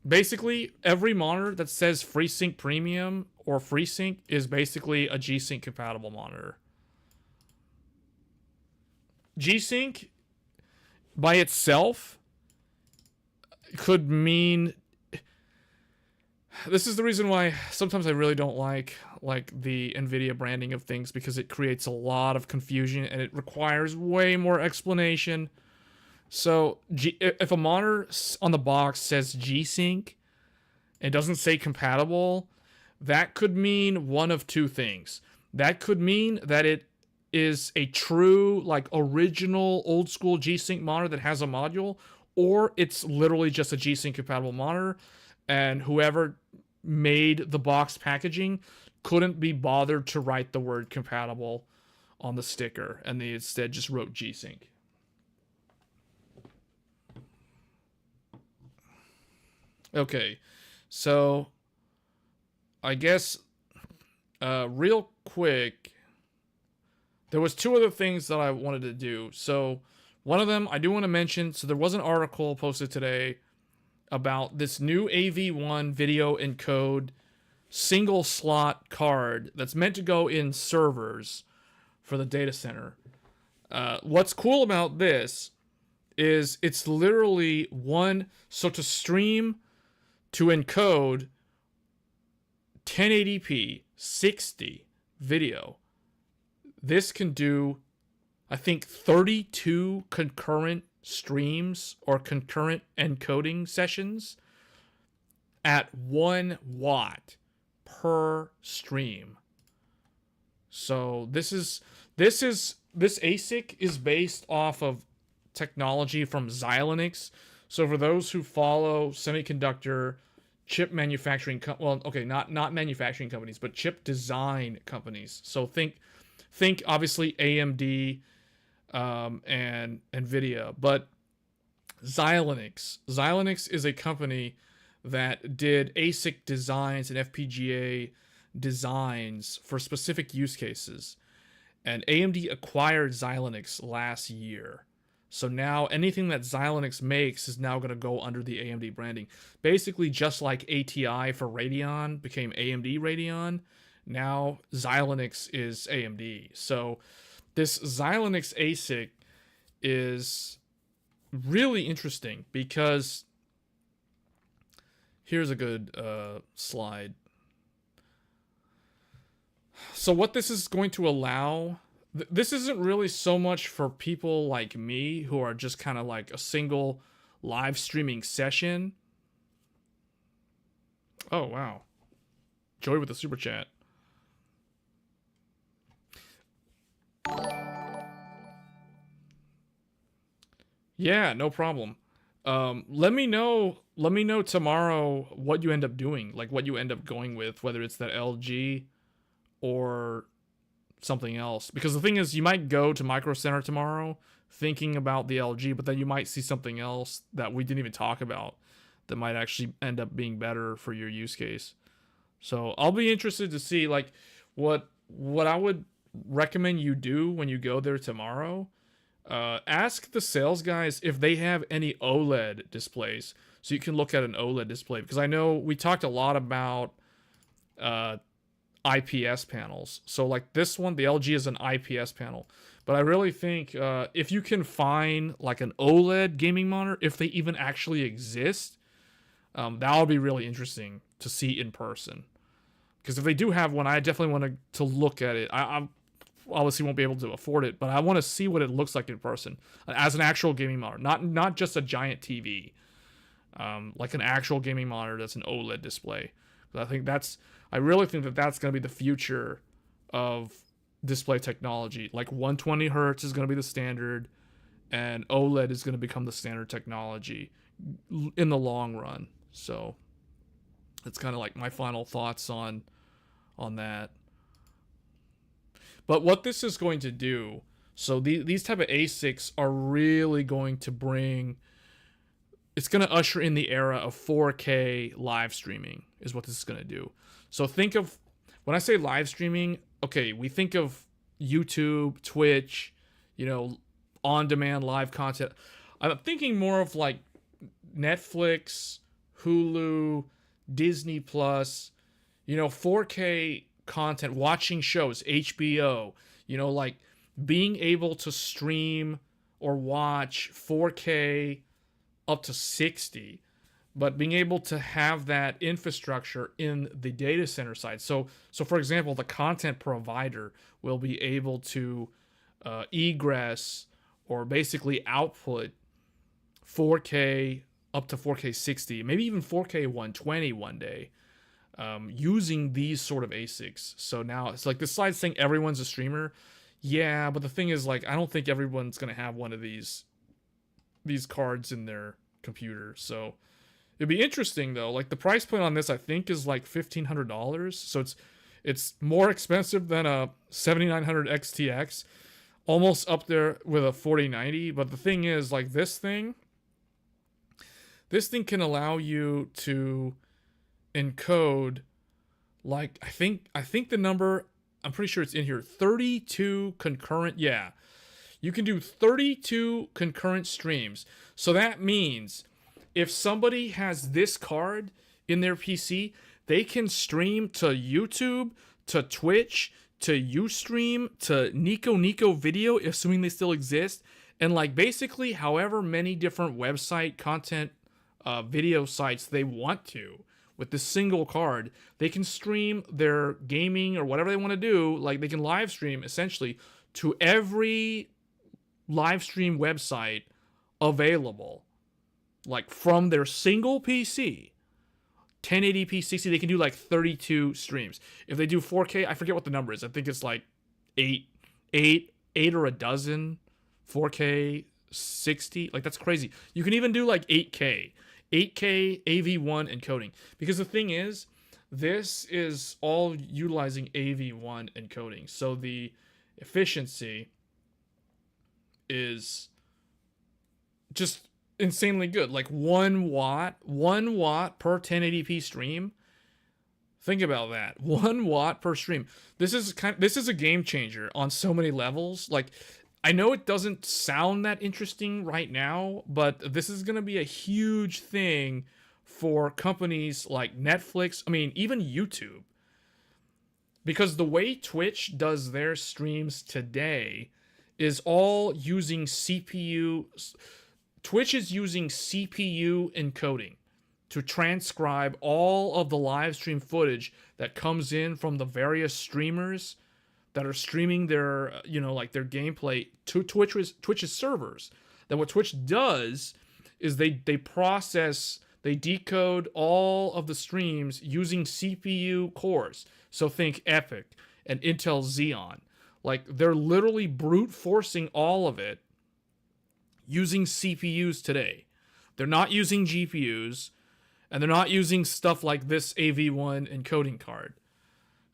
Basically, every monitor that says FreeSync Premium or FreeSync is basically a G-Sync compatible monitor. G-Sync by itself could mean... This is the reason why sometimes I really don't like the NVIDIA branding of things, because it creates a lot of confusion and it requires way more explanation. So if a monitor on the box says G-Sync and doesn't say compatible, that could mean one of two things. That could mean that it is a true, like, original old school G-Sync monitor that has a module, or it's literally just a G-Sync compatible monitor and whoever made the box packaging couldn't be bothered to write the word compatible on the sticker and they instead just wrote G-Sync. Okay, so I guess real quick, there was two other things that I wanted to do. So one of them I do want to mention. So there was an article posted today about this new AV1 video encode single slot card that's meant to go in servers for the data center. What's cool about this is it's literally one, so to stream, to encode 1080p 60 video, this can do, I think, 32 concurrent streams or concurrent encoding sessions at 1 watt per stream. So this ASIC is based off of technology from Xilinx. So for those who follow semiconductor chip manufacturing, not manufacturing companies, but chip design companies. So think obviously AMD and NVIDIA, but Xilinx is a company that did ASIC designs and FPGA designs for specific use cases. And AMD acquired Xilinx last year. So now anything that Xilinx makes is now going to go under the AMD branding. Basically, just like ATI for Radeon became AMD Radeon, now Xilinx is AMD. So this Xilinx ASIC is really interesting because here's a good slide. So what this is going to allow... This isn't really so much for people like me who are just kind of like a single live streaming session. Oh, wow. Joy with the super chat. Yeah, no problem. Let me know tomorrow what you end up doing, like what you end up going with, whether it's that LG or something else. Because the thing is, you might go to Micro Center tomorrow thinking about the LG, but then you might see something else that we didn't even talk about that might actually end up being better for your use case. So I'll be interested to see like what I would recommend you do when you go there tomorrow, ask the sales guys if they have any OLED displays so you can look at an OLED display, because I know we talked a lot about IPS panels. So like this one, the LG is an IPS panel, but I really think if you can find like an OLED gaming monitor, if they even actually exist, that would be really interesting to see in person. Because if they do have one, I definitely want to look at it. I obviously won't be able to afford it, but I want to see what it looks like in person as an actual gaming monitor, not just a giant TV, like an actual gaming monitor that's an OLED display. But I really think that that's going to be the future of display technology. Like 120 hertz is going to be the standard, and OLED is going to become the standard technology in the long run. So it's kind of like my final thoughts on that. But what this is going to do, so these type of ASICs are really going to bring, it's going to usher in the era of 4K live streaming is what this is going to do. So think of, when I say live streaming, okay, we think of YouTube, Twitch, on-demand live content. I'm thinking more of like Netflix, Hulu, Disney Plus, 4K content, watching shows, HBO, like being able to stream or watch 4K up to 60, but being able to have that infrastructure in the data center side. So for example, the content provider will be able to egress or basically output 4K up to 4K 60, maybe even 4K 120 one day, using these sort of ASICs. So now it's like this slide's saying everyone's a streamer. Yeah, but the thing is, like, I don't think everyone's going to have one of these cards in their computer. So it'd be interesting though. Like the price point on this, I think, is like $1,500. So it's more expensive than a 7900 XTX, almost up there with a 4090. But the thing is, like this thing can allow you to encode, like I think the number, I'm pretty sure it's in here, 32 concurrent. Yeah, you can do 32 concurrent streams. So that means if somebody has this card in their PC, they can stream to YouTube, to Twitch, to Ustream, to Nico Video, assuming they still exist, and like basically however many different website content video sites they want to. With this single card, they can stream their gaming or whatever they want to do. Like they can live stream essentially to every live stream website available, like from their single PC. 1080p 60, they can do like 32 streams. If they do 4K, I forget what the number is. I think it's like eight or a dozen 4K 60. Like that's crazy. You can even do like 8K AV1 encoding, because the thing is, this is all utilizing AV1 encoding, so the efficiency is just insanely good. Like 1 watt per 1080p stream. Think about that. 1 watt per stream. This is a game changer on so many levels. Like, I know it doesn't sound that interesting right now, but this is going to be a huge thing for companies like Netflix, even YouTube. Because the way Twitch does their streams today is all using CPU. Twitch is using CPU encoding to transcribe all of the live stream footage that comes in from the various streamers that are streaming their, like their gameplay to Twitch's servers. Then what Twitch does is they decode all of the streams using CPU cores. So think Epic and Intel Xeon. Like they're literally brute forcing all of it using CPUs today. They're not using GPUs, and they're not using stuff like this AV1 encoding card.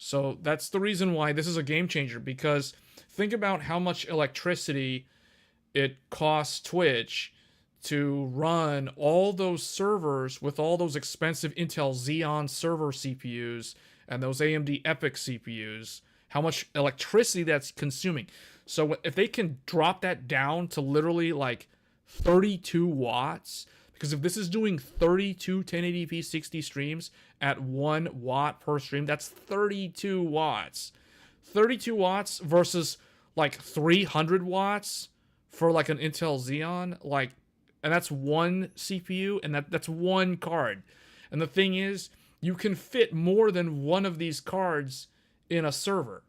So that's the reason why this is a game changer, because think about how much electricity it costs Twitch to run all those servers with all those expensive Intel Xeon server CPUs and those AMD Epic CPUs how much electricity that's consuming. So if they can drop that down to literally like 32 watts, because if this is doing 32 1080p 60 streams at 1 watt per stream, that's 32 watts. 32 watts versus like 300 watts for like an Intel Xeon, like, and that's one CPU, and that's one card. And the thing is, you can fit more than one of these cards in a server,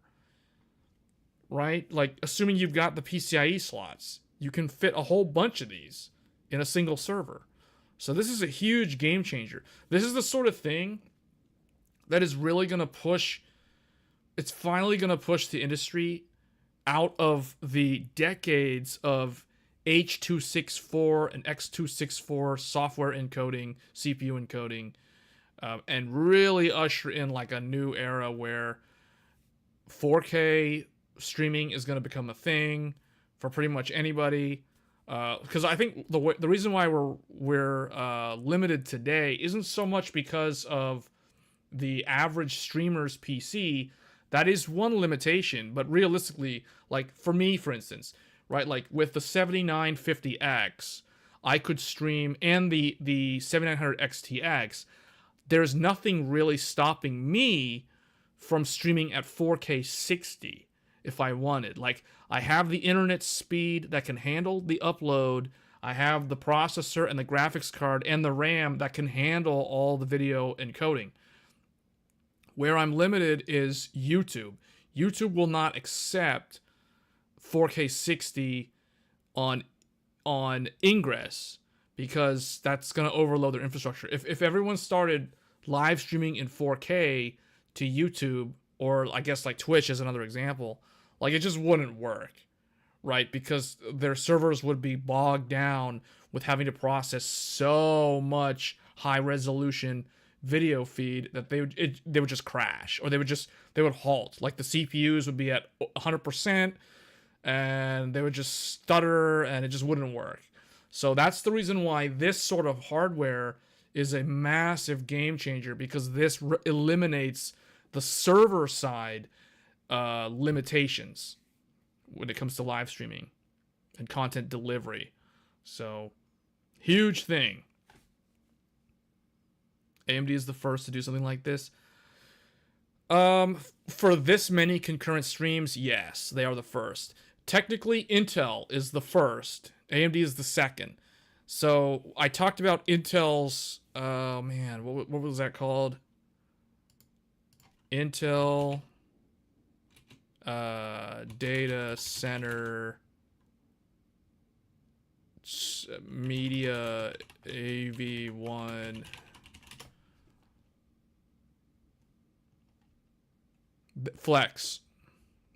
right? Like, assuming you've got the PCIe slots, you can fit a whole bunch of these in a single server. So this is a huge game changer. This is the sort of thing that is really going to push, it's finally going to push the industry out of the decades of H.264 and X.264 software encoding, CPU encoding, and really usher in like a new era where 4K streaming is going to become a thing for pretty much anybody. Because I think the reason why we're limited today isn't so much because of the average streamer's PC. That is one limitation, but realistically, like for me, for instance, right, like with the 7950X, I could stream, and the 7900 XTX, there's nothing really stopping me from streaming at 4K 60 if I wanted. Like, I have the internet speed that can handle the upload. I have the processor and the graphics card and the RAM that can handle all the video encoding. Where I'm limited is YouTube. YouTube will not accept 4K 60 on ingress because that's going to overload their infrastructure. If everyone started live streaming in 4K to YouTube, or I guess like Twitch as another example, like it just wouldn't work, right? Because their servers would be bogged down with having to process so much high resolution video feed that they would just crash, or they would halt. Like the CPUs would be at 100% and they would just stutter and it just wouldn't work. So that's the reason why this sort of hardware is a massive game changer, because this eliminates the server side limitations when it comes to live streaming and content delivery. So huge thing. AMD is the first to do something like this. For this many concurrent streams, yes, they are the first. Technically, Intel is the first. AMD is the second. So I talked about Intel's, oh man, what was that called? Intel data center media AV1 Flex.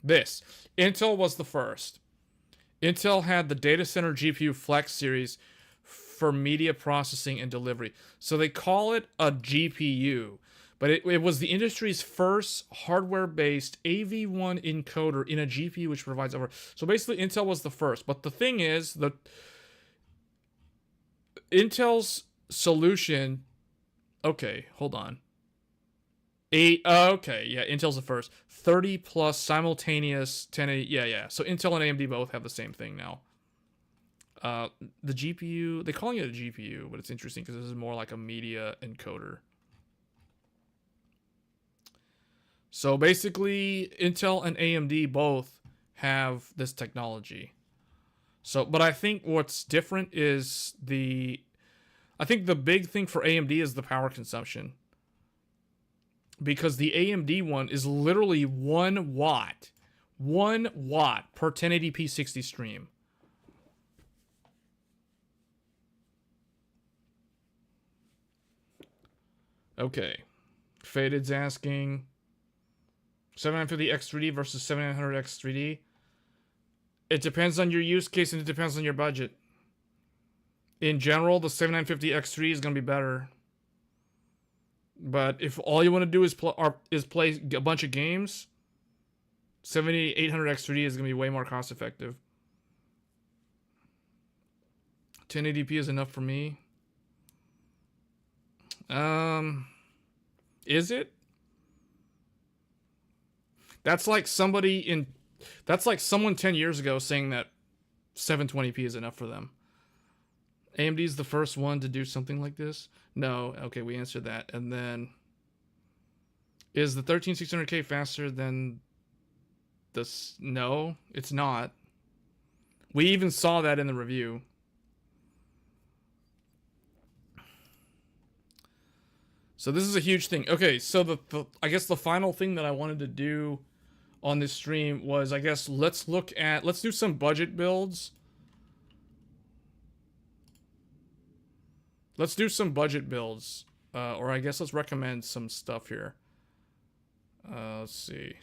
This. Intel was the first. Intel had the data center GPU Flex series for media processing and delivery. So they call it a GPU, but it was the industry's first hardware-based AV1 encoder in a GPU, which provides over. So basically, Intel was the first. But the thing is, Intel's solution. Okay, hold on. Okay, yeah, Intel's the first. 30 plus simultaneous 1080. Yeah. So Intel and AMD both have the same thing now. The GPU, they're calling it a GPU, but it's interesting because this is more like a media encoder. So basically, Intel and AMD both have this technology. So, but I think what's different is I think the big thing for AMD is the power consumption. Because the AMD one is literally 1 watt. 1 watt per 1080p 60 stream. Okay. Faded's asking 7950X3D versus 7900X3D. It depends on your use case and it depends on your budget. In general, the 7950X3 is going to be better. But if all you want to do is play a bunch of games, 7800X3D is going to be way more cost effective. 1080p is enough for me. Is it? That's like that's like someone 10 years ago saying that 720p is enough for them. AMD's the first one to do something like this? No. Okay, we answered that. And then, is the 13600K faster than this? No, it's not. We even saw that in the review. So this is a huge thing. Okay, so I guess the final thing that I wanted to do on this stream was, I guess, let's do some budget builds. Let's do some budget builds. Or I guess let's recommend some stuff here. Let's see.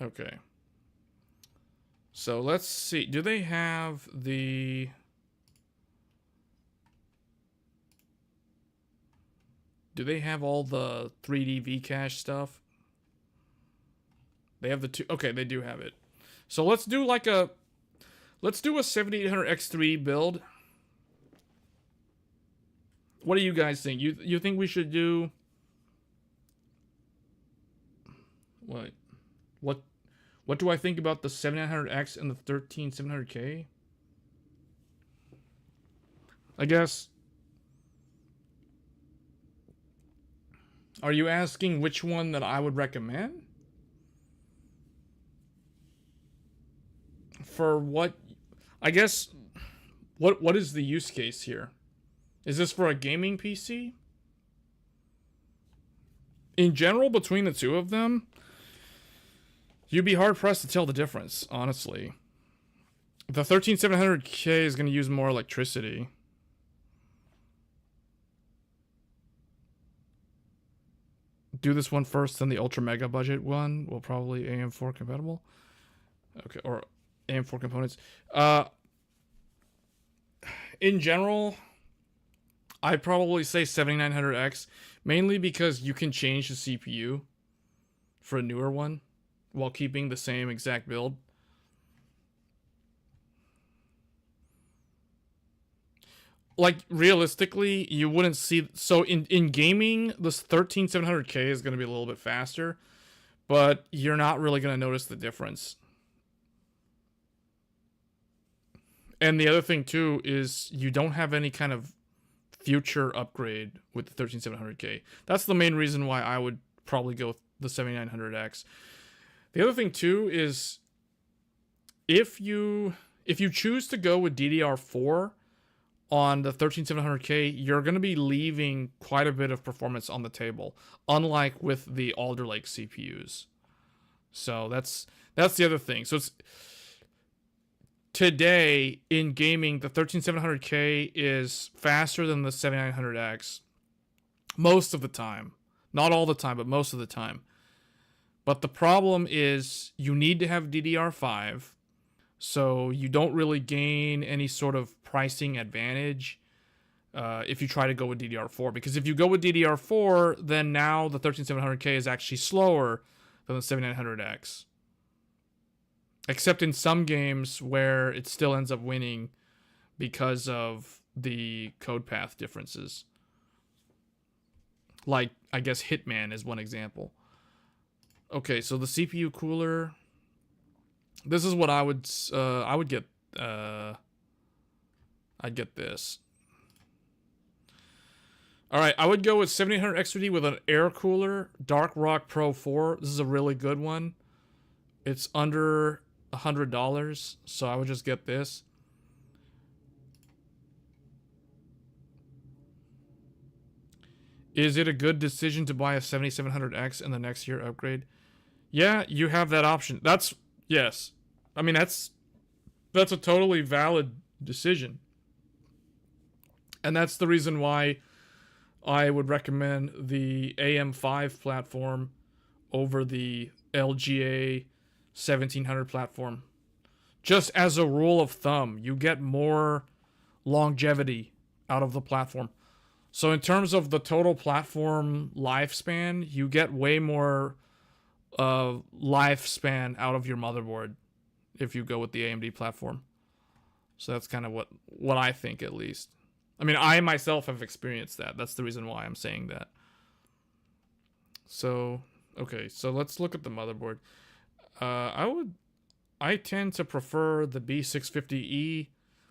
Okay. So let's see. Do they have the... Do they have all the 3D Vcache stuff? They have the two. Okay, they do have it. So let's do like a... Let's do a 7800X3 build. What do you guys think? You think we should do... What do I think about the 7900X and the 13700K? I guess... Are you asking which one that I would recommend? For what... I guess... What is the use case here? Is this for a gaming PC? In general, between the two of them, you'd be hard-pressed to tell the difference, honestly. The 13700K is going to use more electricity. Do this one first, then the ultra mega budget one will probably AM4 compatible. Okay, or AM4 components. In general, I'd probably say 7900X, mainly because you can change the CPU for a newer one while keeping the same exact build. Like, realistically, you wouldn't see... So, in gaming, this 13700K is going to be a little bit faster, but you're not really going to notice the difference. And the other thing, too, is you don't have any kind of future upgrade with the 13700K. That's the main reason why I would probably go with the 7900X. The other thing, too, is if you choose to go with DDR4 on the 13700K, you're going to be leaving quite a bit of performance on the table, unlike with the Alder Lake CPUs. So that's the other thing. So it's today in gaming, the 13700K is faster than the 7900X most of the time. Not all the time, but most of the time. But the problem is you need to have DDR5, so you don't really gain any sort of pricing advantage if you try to go with DDR4. Because if you go with DDR4, then now the 13700K is actually slower than the 7900X. Except in some games where it still ends up winning because of the code path differences. Like, I guess Hitman is one example. Okay, so the CPU cooler... This is what I would get. I'd get this. All right, I would go with 7800X3D with an air cooler, Dark Rock Pro 4. This is a really good one. It's under $100, so I would just get this. Is it a good decision to buy a 7700X and the next year upgrade? Yeah, you have that option. Yes. I mean, that's a totally valid decision. And that's the reason why I would recommend the AM5 platform over the LGA 1700 platform. Just as a rule of thumb, you get more longevity out of the platform. So in terms of the total platform lifespan, you get way more lifespan out of your motherboard if you go with the AMD platform. So that's kind of what I think, at least. I mean, I myself have experienced that. That's the reason why I'm saying that. So, okay, so let's look at the motherboard. I tend to prefer the B650E,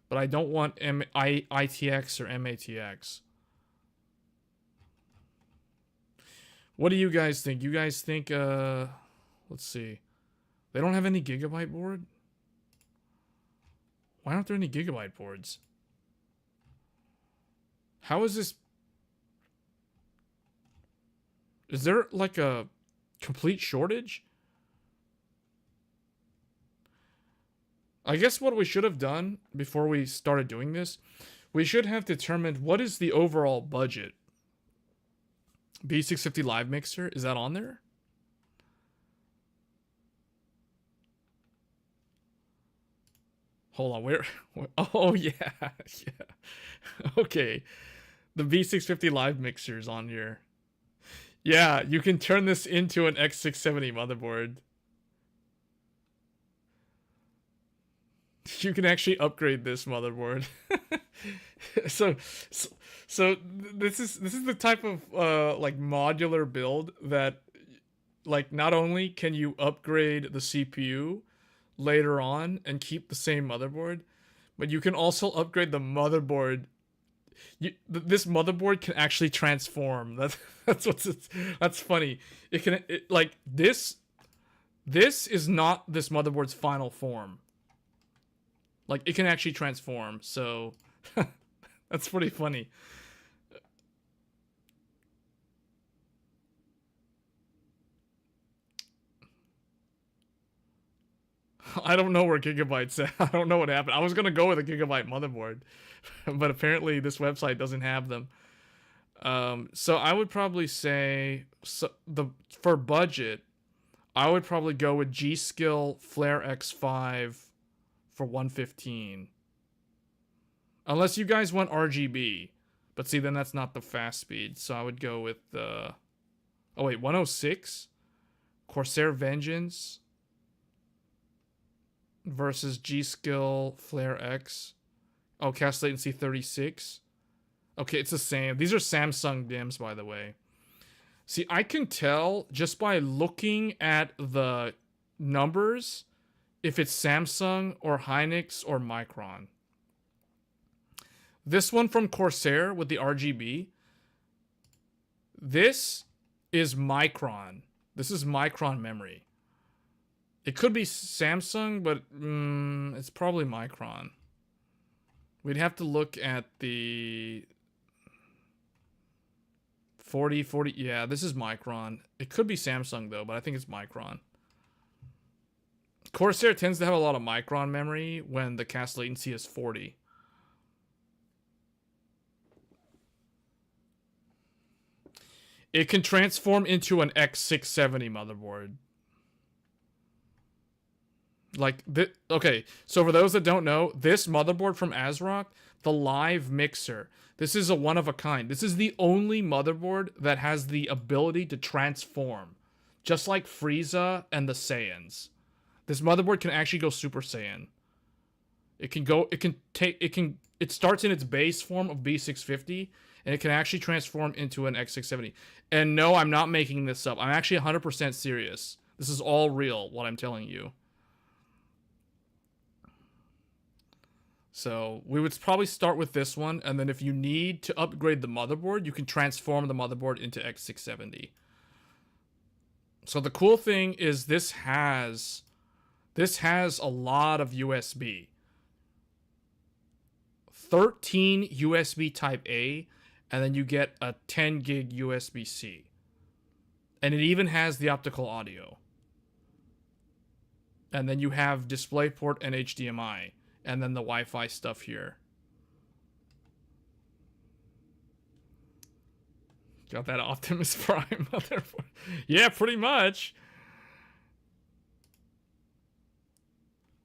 but I don't want ITX or MATX. What do you guys think? You guys think, let's see. They don't have any Gigabyte board? Why aren't there any Gigabyte boards? How is this? Is there like a complete shortage? I guess what we should have done before we started doing this, we should have determined what is the overall budget. B650 Live Mixer, is that on there? Hold on, where? Oh, yeah. Yeah. Okay. The B650 Live Mixer is on here. Yeah, you can turn this into an X670 motherboard. You can actually upgrade this motherboard. so this is the type of like modular build that, like, not only can you upgrade the CPU later on and keep the same motherboard, but you can also upgrade the motherboard. This motherboard can actually transform. That's funny. It can like this is not this motherboard's final form. Like, it can actually transform, so that's pretty funny. I don't know where Gigabyte's at. I don't know what happened. I was gonna go with a Gigabyte motherboard, but apparently this website doesn't have them. So I would probably say, for budget, I would probably go with G-Skill Flare X5 for 115. Unless you guys want RGB. But see, then that's not the fast speed. So I would go with the... Oh wait, 106? Corsair Vengeance versus G-Skill Flare X. Oh, cast latency 36. Okay, it's the same. These are Samsung DIMMs, by the way. See, I can tell just by looking at the numbers if it's Samsung or Hynix or Micron. This one from Corsair with the RGB. This is Micron. This is Micron memory. It could be Samsung, but it's probably Micron. We'd have to look at the 40. Yeah, this is Micron. It could be Samsung, though, but I think it's Micron. Corsair tends to have a lot of Micron memory when the cast latency is 40. It can transform into an X670 motherboard. Like, okay, so for those that don't know, this motherboard from ASRock, the Live Mixer, this is a one-of-a-kind. This is the only motherboard that has the ability to transform, just like Frieza and the Saiyans. This motherboard can actually go Super Saiyan. It starts in its base form of B650, and it can actually transform into an X670. And no, I'm not making this up. I'm actually 100% serious. This is all real, what I'm telling you. So we would probably start with this one, and then if you need to upgrade the motherboard, you can transform the motherboard into X670. So the cool thing is this has a lot of USB. 13 USB Type A, and then you get a 10 gig USB-C. And it even has the optical audio. And then you have DisplayPort and HDMI. And then the Wi-Fi stuff here. Got that Optimus Prime motherboard. Yeah, pretty much.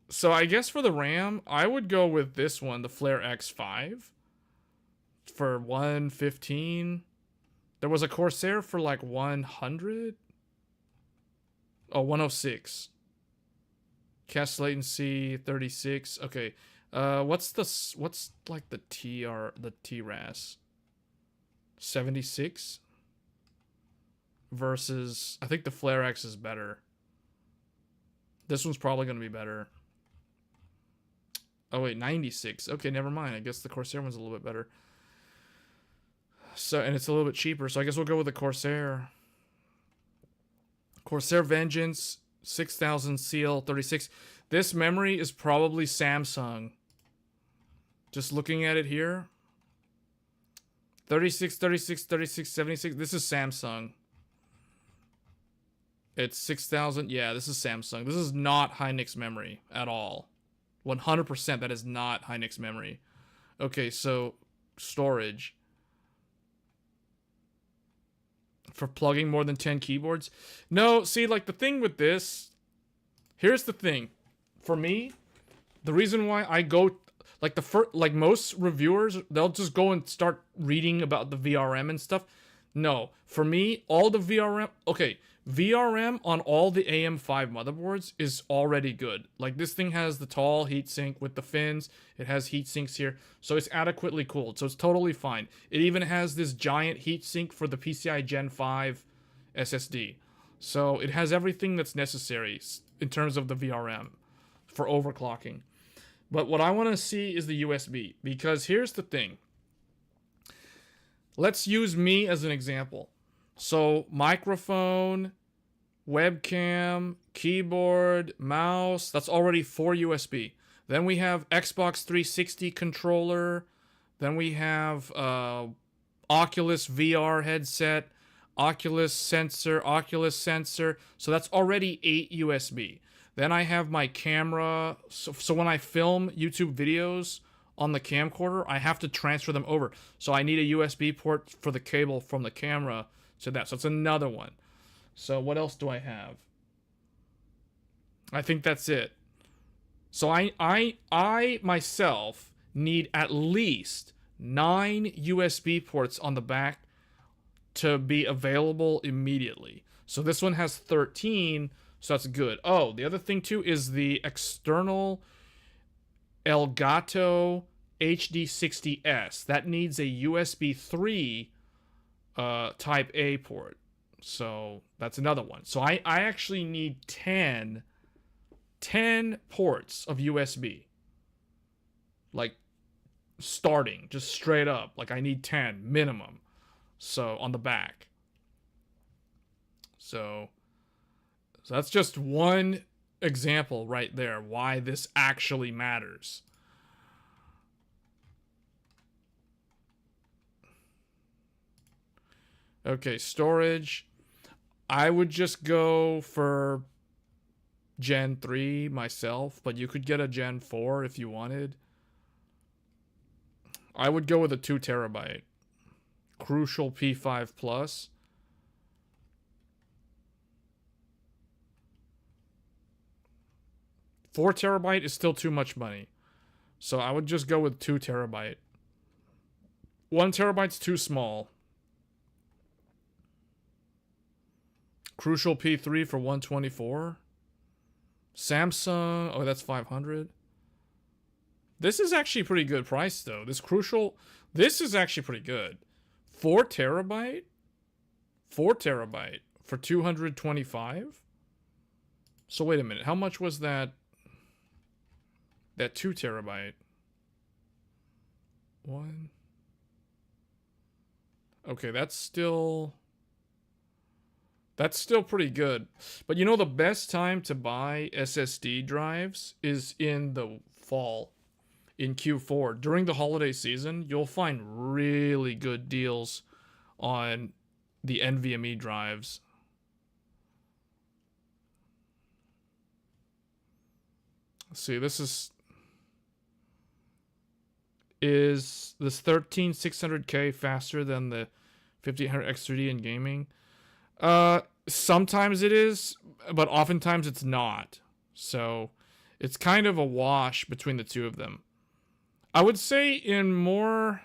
So I guess for the RAM, I would go with this one, the Flare X5. For 115. There was a Corsair for like 100. Oh, 106. Cast latency 36. Okay. What's like the TRAS 76 versus, I think the Flare X is better. This one's probably going to be better. Oh wait, 96. Okay, never mind. I guess the Corsair one's a little bit better. So, and it's a little bit cheaper. So I guess we'll go with the Corsair. Corsair Vengeance 6000 CL36. This memory is probably Samsung. Just looking at it here. 36, 36, 36, 76. This is Samsung. It's 6000. Yeah, this is Samsung. This is not Hynix memory at all. 100% that is not Hynix memory. Okay, so storage. For plugging more than 10 keyboards? No, see, like the thing with this, here's the thing. For me, the reason why I go, like like most reviewers, they'll just go and start reading about the VRM and stuff. No, for me, all the VRM, okay, VRM on all the AM5 motherboards is already good. Like this thing has the tall heatsink with the fins. It has heat sinks here, so it's adequately cooled. So it's totally fine. It even has this giant heatsink for the PCI Gen 5 SSD. So it has everything that's necessary in terms of the VRM for overclocking. But what I want to see is the USB, because here's the thing. Let's use me as an example. So microphone, webcam, keyboard, mouse, that's already 4 USB. Then we have Xbox 360 controller. Then we have Oculus VR headset, Oculus sensor. So that's already 8 USB. Then I have my camera. So when I film YouTube videos on the camcorder, I have to transfer them over. So I need a USB port for the cable from the camera to that. So it's another one. So what else do I have? I think that's it. So I myself need at least 9 USB ports on the back to be available immediately. So this one has 13, so that's good. Oh, the other thing too is the external Elgato HD60S. That needs a USB 3 type A port. So that's another one. So I actually need 10 ports of USB. Like starting, just straight up. Like I need 10 minimum. So on the back. So that's just one example right there why this actually matters. Okay, storage. I would just go for Gen 3 myself, but you could get a Gen 4 if you wanted. I would go with a 2 terabyte. Crucial P5 Plus. Four terabyte is still too much money. So I would just go with 2 terabyte. 1 terabyte's too small. Crucial P3 for 124. Samsung, oh, that's 500. This is actually pretty good price though. This is actually pretty good. 4 terabyte? 4 terabyte for 225? So wait a minute, how much was that? That 2 terabyte? One. Okay, that's still pretty good. But you know, the best time to buy SSD drives is in the fall, in Q4. During the holiday season, you'll find really good deals on the NVMe drives. Let's see, this is this 13600K faster than the 5800 X3D in gaming? Sometimes it is, but oftentimes it's not. So it's kind of a wash between the two of them. I would say in older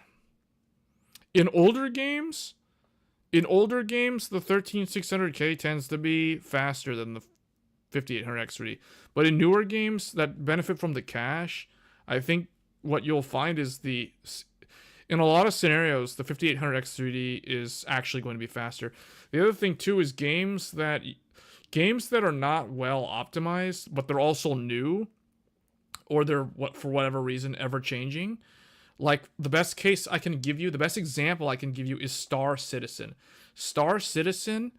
games, the 13600K tends to be faster than the 5800 X3D. But in newer games that benefit from the cache, I think what you'll find is in a lot of scenarios, the 5800X3D is actually going to be faster. The other thing too is games that are not well optimized, but they're also new, or they're for whatever reason ever changing. Like the best example I can give you is Star Citizen. Star Citizen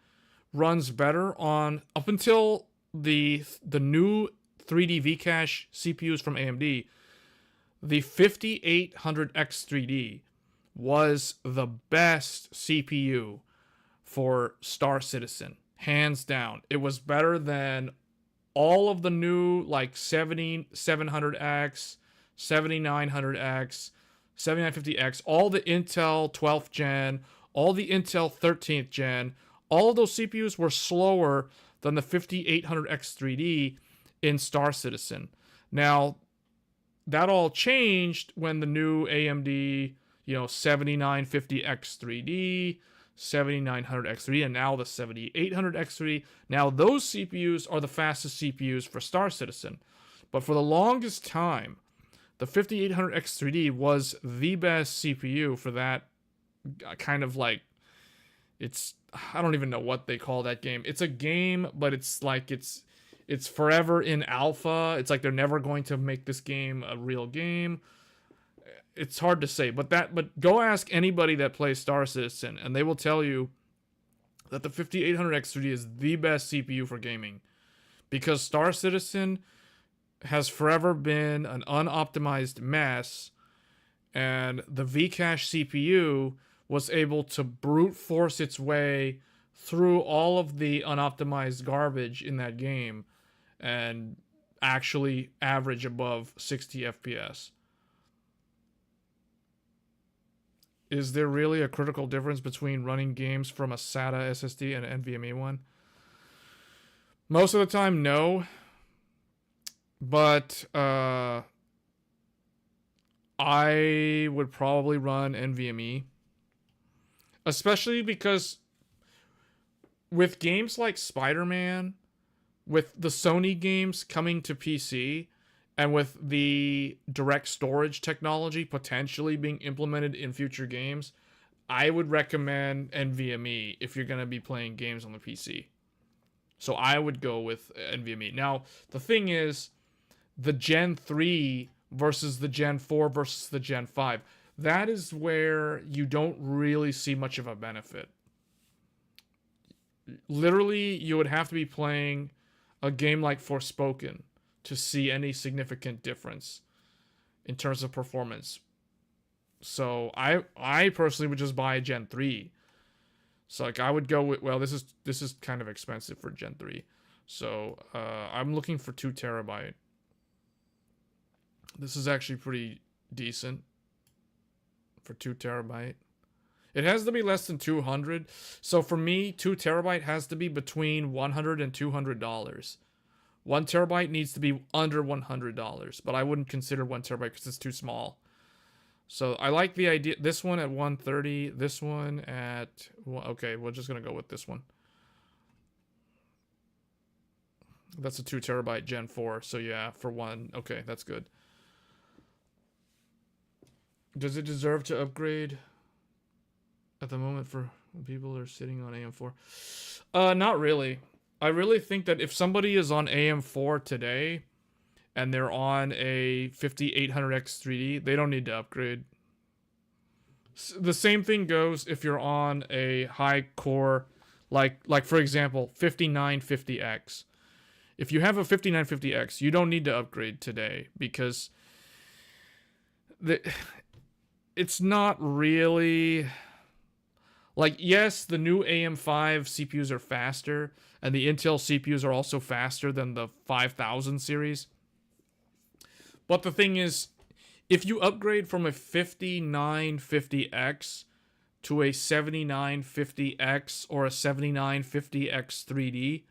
runs better on, up until the new 3D Vcache CPUs from AMD. The 5800X3D was the best CPU for Star Citizen, hands down. It was better than all of the new, like 7700X, 7900X, 7950X, all the Intel 12th gen, all the Intel 13th gen. All of those CPUs were slower than the 5800X3D in Star Citizen. Now, that all changed when the new AMD, 7950X3D, 7900X3D, and now the 7800X3D. Now, those CPUs are the fastest CPUs for Star Citizen. But for the longest time, the 5800X3D was the best CPU for that kind of like, I don't even know what they call that game. It's a game, but it's like it's forever in alpha. It's like they're never going to make this game a real game. It's hard to say, but go ask anybody that plays Star Citizen, and they will tell you that the 5800X3D is the best CPU for gaming, because Star Citizen has forever been an unoptimized mess, and the Vcache CPU was able to brute force its way through all of the unoptimized garbage in that game and actually average above 60 FPS. Is there really a critical difference between running games from a SATA SSD and an NVMe one? Most of the time, no. But I would probably run NVMe. Especially because with games like Spider-Man, with the Sony games coming to PC, and with the direct storage technology potentially being implemented in future games, I would recommend NVMe if you're going to be playing games on the PC. So I would go with NVMe. Now, the thing is, the Gen 3 versus the Gen 4 versus the Gen 5, that is where you don't really see much of a benefit. Literally, you would have to be playing a game like Forspoken to see any significant difference in terms of performance. So I personally would just buy a Gen 3. So like I would go with, well, this is kind of expensive for Gen 3. So I'm looking for 2 terabyte. This is actually pretty decent for 2 terabyte. It has to be less than 200. So for me, 2 terabyte has to be between $100 and $200. 1 terabyte needs to be under $100, but I wouldn't consider 1 terabyte because it's too small. So I like the idea. This one at 130. This one at, okay, we're just gonna go with this one. That's a 2 terabyte Gen 4. So yeah, for one, okay, that's good. Does it deserve to upgrade at the moment for people that are sitting on AM4? Not really. I really think that if somebody is on AM4 today and they're on a 5800X3D, they don't need to upgrade. The same thing goes if you're on a high core, like for example, 5950X. If you have a 5950X, you don't need to upgrade today because it's not really... Like, yes, the new AM5 CPUs are faster, and the Intel CPUs are also faster than the 5000 series. But the thing is, if you upgrade from a 5950X to a 7950X or a 7950X3D,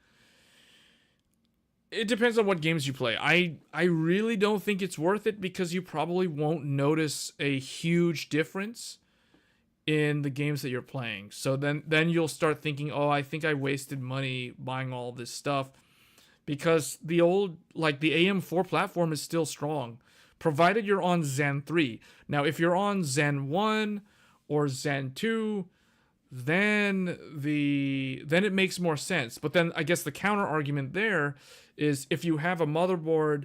it depends on what games you play. I really don't think it's worth it because you probably won't notice a huge difference in the games that you're playing. So then you'll start thinking, oh, I think I wasted money buying all this stuff, because the old, like the AM4 platform is still strong. provided you're on Zen 3. Now, if you're on Zen 1 or Zen 2, then it makes more sense. But then I guess the counter argument there is if you have a motherboard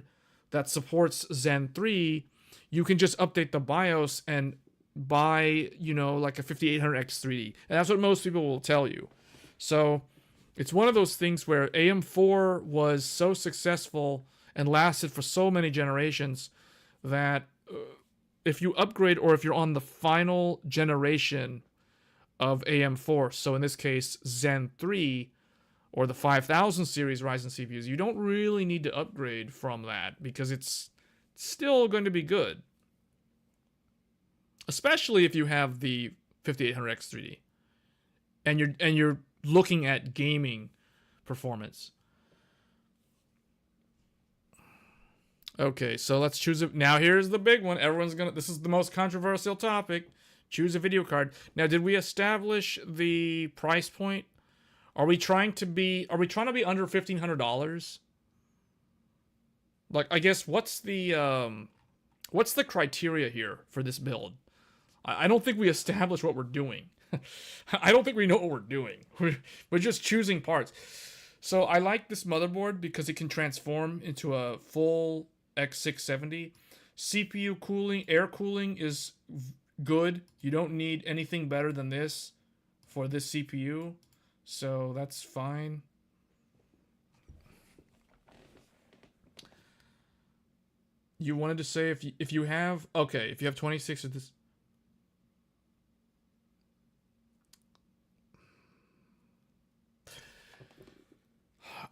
that supports Zen 3, you can just update the BIOS and buy, like a 5800X3D. And that's what most people will tell you. So it's one of those things where AM4 was so successful and lasted for so many generations that if you upgrade, or if you're on the final generation of AM4, so in this case Zen 3 or the 5000 series Ryzen CPUs, you don't really need to upgrade from that because it's still going to be good. Especially if you have the 5800X3D and you're looking at gaming performance. Okay, so let's choose it. Now here's the big one. This is the most controversial topic. Choose a video card. Now, did we establish the price point? Are we trying to be under $1,500? Like, I guess what's the criteria here for this build? I don't think we established what we're doing. I don't think we know what we're doing. We're just choosing parts. So I like this motherboard because it can transform into a full X670. CPU cooling, air cooling is good. You don't need anything better than this for this CPU. So that's fine. You wanted to say if you have 26 of this.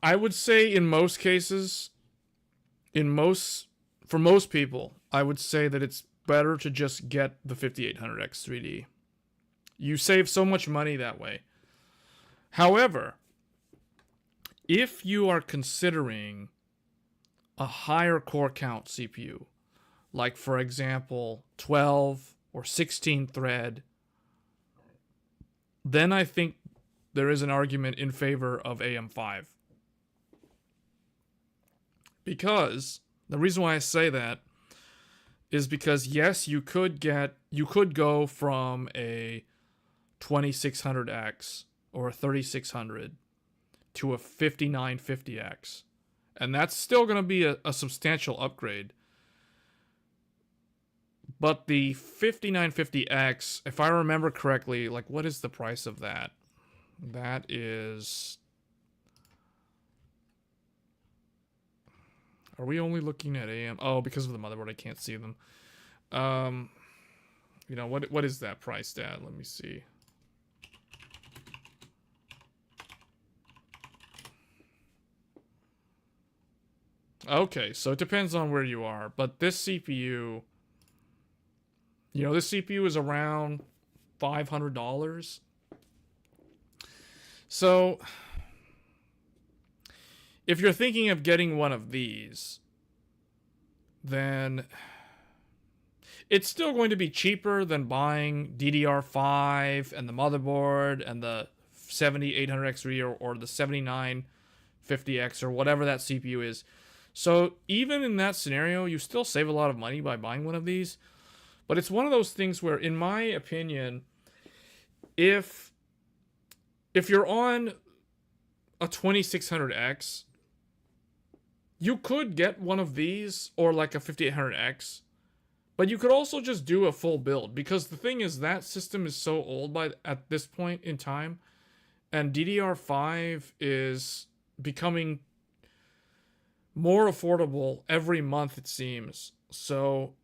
I would say in most cases, for most people, I would say that it's better to just get the 5800X3D. You save so much money that way. However, if you are considering a higher core count CPU, like for example 12 or 16 thread, then I think there is an argument in favor of AM5. Because the reason why I say that is because yes, you could go from a 2600X or a 3600 to a 5950X, and that's still going to be a substantial upgrade. But the 5950X, if I remember correctly, like what is the price of that? That is... Are we only looking at AM? Oh, because of the motherboard, I can't see them. What is that priced at? Let me see. Okay, so it depends on where you are, but this CPU, this CPU is around $500. So if you're thinking of getting one of these, then it's still going to be cheaper than buying DDR5 and the motherboard and the 7800X3 or the 7950X or whatever that CPU is. So even in that scenario, you still save a lot of money by buying one of these. But it's one of those things where, in my opinion, if you're on a 2600X, you could get one of these or like a 5800X, but you could also just do a full build, because the thing is that system is so old at this point in time, and DDR5 is becoming more affordable every month, it seems. So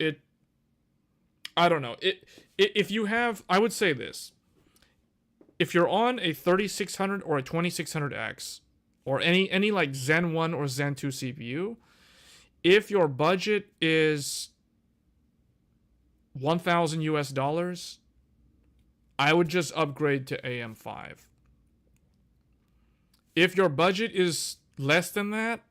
I don't know. If you have, I would say this. If you're on a 3600 or a 2600X or any like Zen 1 or Zen 2 CPU, if your budget is $1,000 US, I would just upgrade to AM5. If your budget is less than that,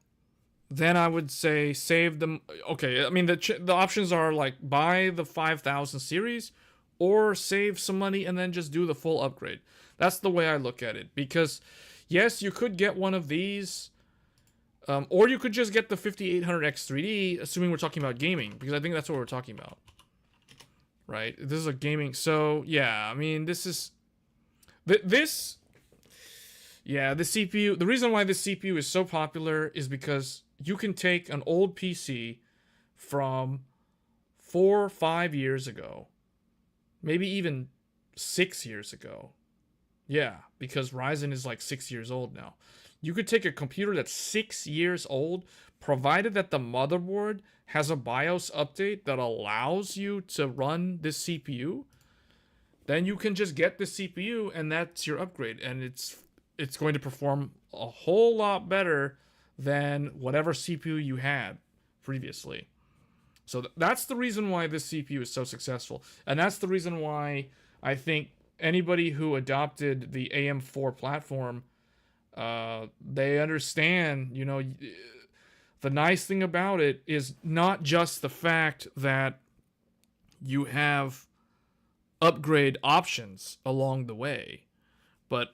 then I would say save them. Okay, I mean, the options are like buy the 5000 series or save some money and then just do the full upgrade. That's the way I look at it. Because yes, you could get one of these Or you could just get the 5800X3D, assuming we're talking about gaming, because I think that's what we're talking about. Right? This is a gaming. So, yeah, I mean, this is... Yeah, the CPU... The reason why this CPU is so popular is because you can take an old PC from 4 or 5 years ago, maybe even 6 years ago. Yeah, because Ryzen is like 6 years old now. You could take a computer that's 6 years old, provided that the motherboard has a BIOS update that allows you to run this CPU, then you can just get the CPU and that's your upgrade. And it's going to perform a whole lot better than whatever CPU you had previously. So that's the reason why this CPU is so successful. And that's the reason why I think anybody who adopted the AM4 platform, they understand, you know, the nice thing about it is not just the fact that you have upgrade options along the way, but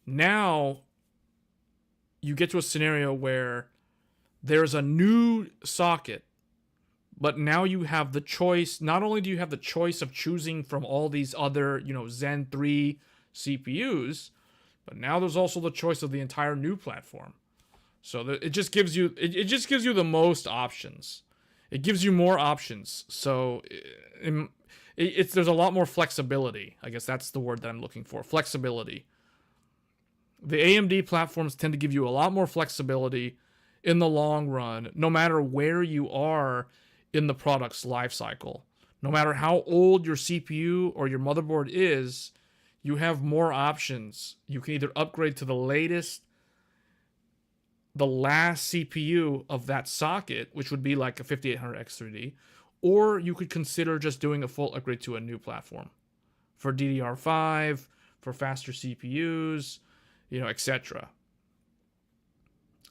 now you get to a scenario where there's a new socket, but now you have the choice. Not only do you have the choice of choosing from all these other, you know, Zen 3 CPUs, but now there's also the choice of the entire new platform. So it just gives you the most options. It gives you more options. So there's a lot more flexibility. I guess that's the word that I'm looking for. Flexibility. The AMD platforms tend to give you a lot more flexibility in the long run, no matter where you are in the product's life cycle. No matter how old your CPU or your motherboard is, you have more options. You can either upgrade to the last CPU of that socket, which would be like a 5800X3D, or you could consider just doing a full upgrade to a new platform for DDR5, for faster CPUs, you know, etc.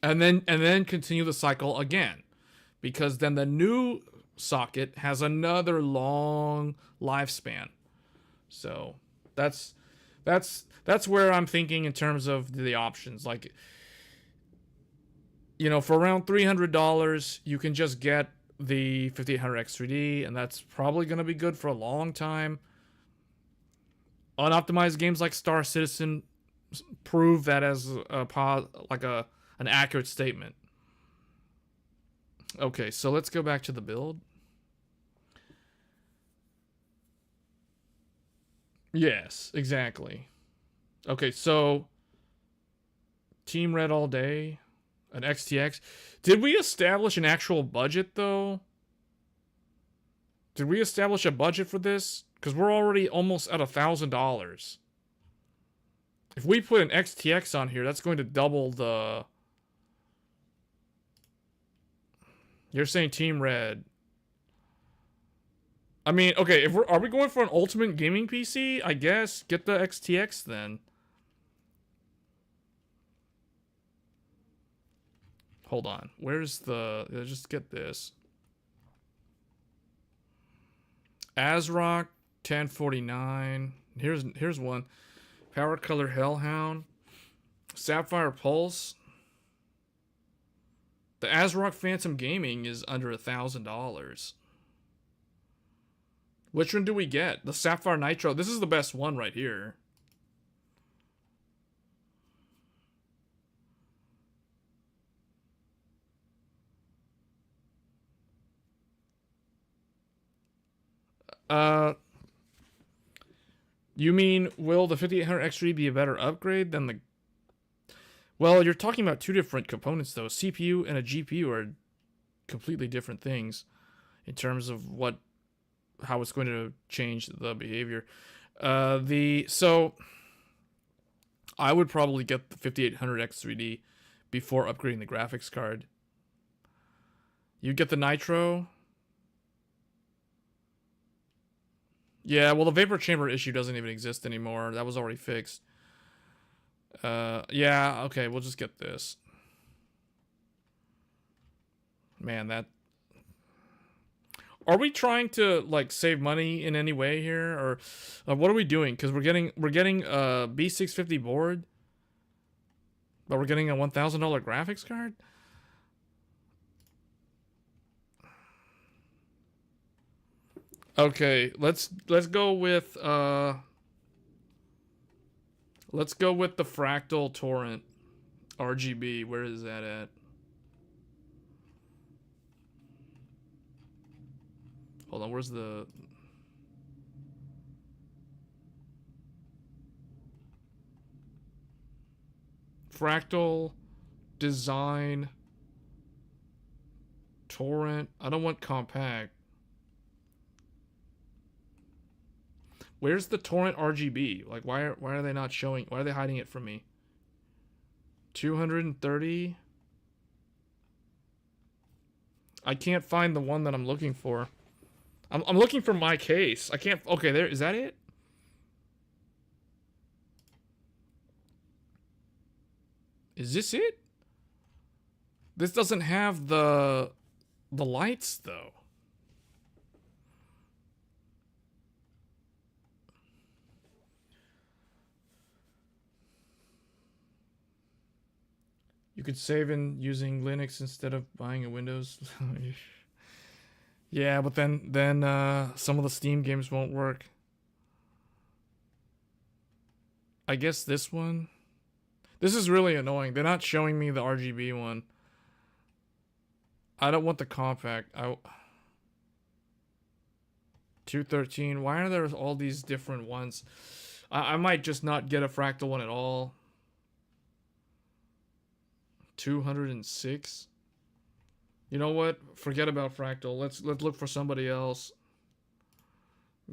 And then continue the cycle again, because then the new socket has another long lifespan. So that's where I'm thinking in terms of the options. Like, you know, for around $300, you can just get the 5800X3D, and that's probably going to be good for a long time. Unoptimized games like Star Citizen prove that as an accurate statement. Okay, so let's go back to the build. Yes, exactly. Okay, so Team Red all day. An XTX. Did we establish an actual budget, though? Did we establish a budget for this? Because we're already almost at $1,000. If we put an XTX on here, that's going to double the... You're saying Team Red. I mean, okay, are we going for an ultimate gaming PC? I guess. Get the XTX then. Hold on. Where's the... Let's just get this. ASRock 1049. Here's one. Power Color Hellhound. Sapphire Pulse. The ASRock Phantom Gaming is under $1,000. Which one do we get? The Sapphire Nitro. This is the best one right here. You mean, will the 5800X3 be a better upgrade than the... Well, you're talking about two different components, though. CPU and a GPU are completely different things in terms of how it's going to change the behavior. So I would probably get the 5800X3D before upgrading the graphics card. You get the Nitro. Yeah, well, the vapor chamber issue doesn't even exist anymore. That was already fixed. Yeah, okay, we'll just get this. Man, that... Are we trying to, like, save money in any way here? Or what are we doing? Because we're getting a B650 board, but we're getting a $1,000 graphics card? Okay, let's go with let's go with the fractal torrent RGB. Where is that at? Hold on, where's the fractal design torrent? I don't want compact. Where's the torrent RGB? Like, why are they not showing? Why are they hiding it from me? 230. I can't find the one that I'm looking for. I'm looking for my case. I can't. Okay, there is that it? Is this it? This doesn't have the lights though. You could save in using Linux instead of buying a Windows. Yeah, but then some of the Steam games won't work. I guess this one. This is really annoying. They're not showing me the RGB one. I don't want the compact. 213. Why are there all these different ones? I might just not get a fractal one at all. 206. You know what? Forget about fractal. Let's look for somebody else.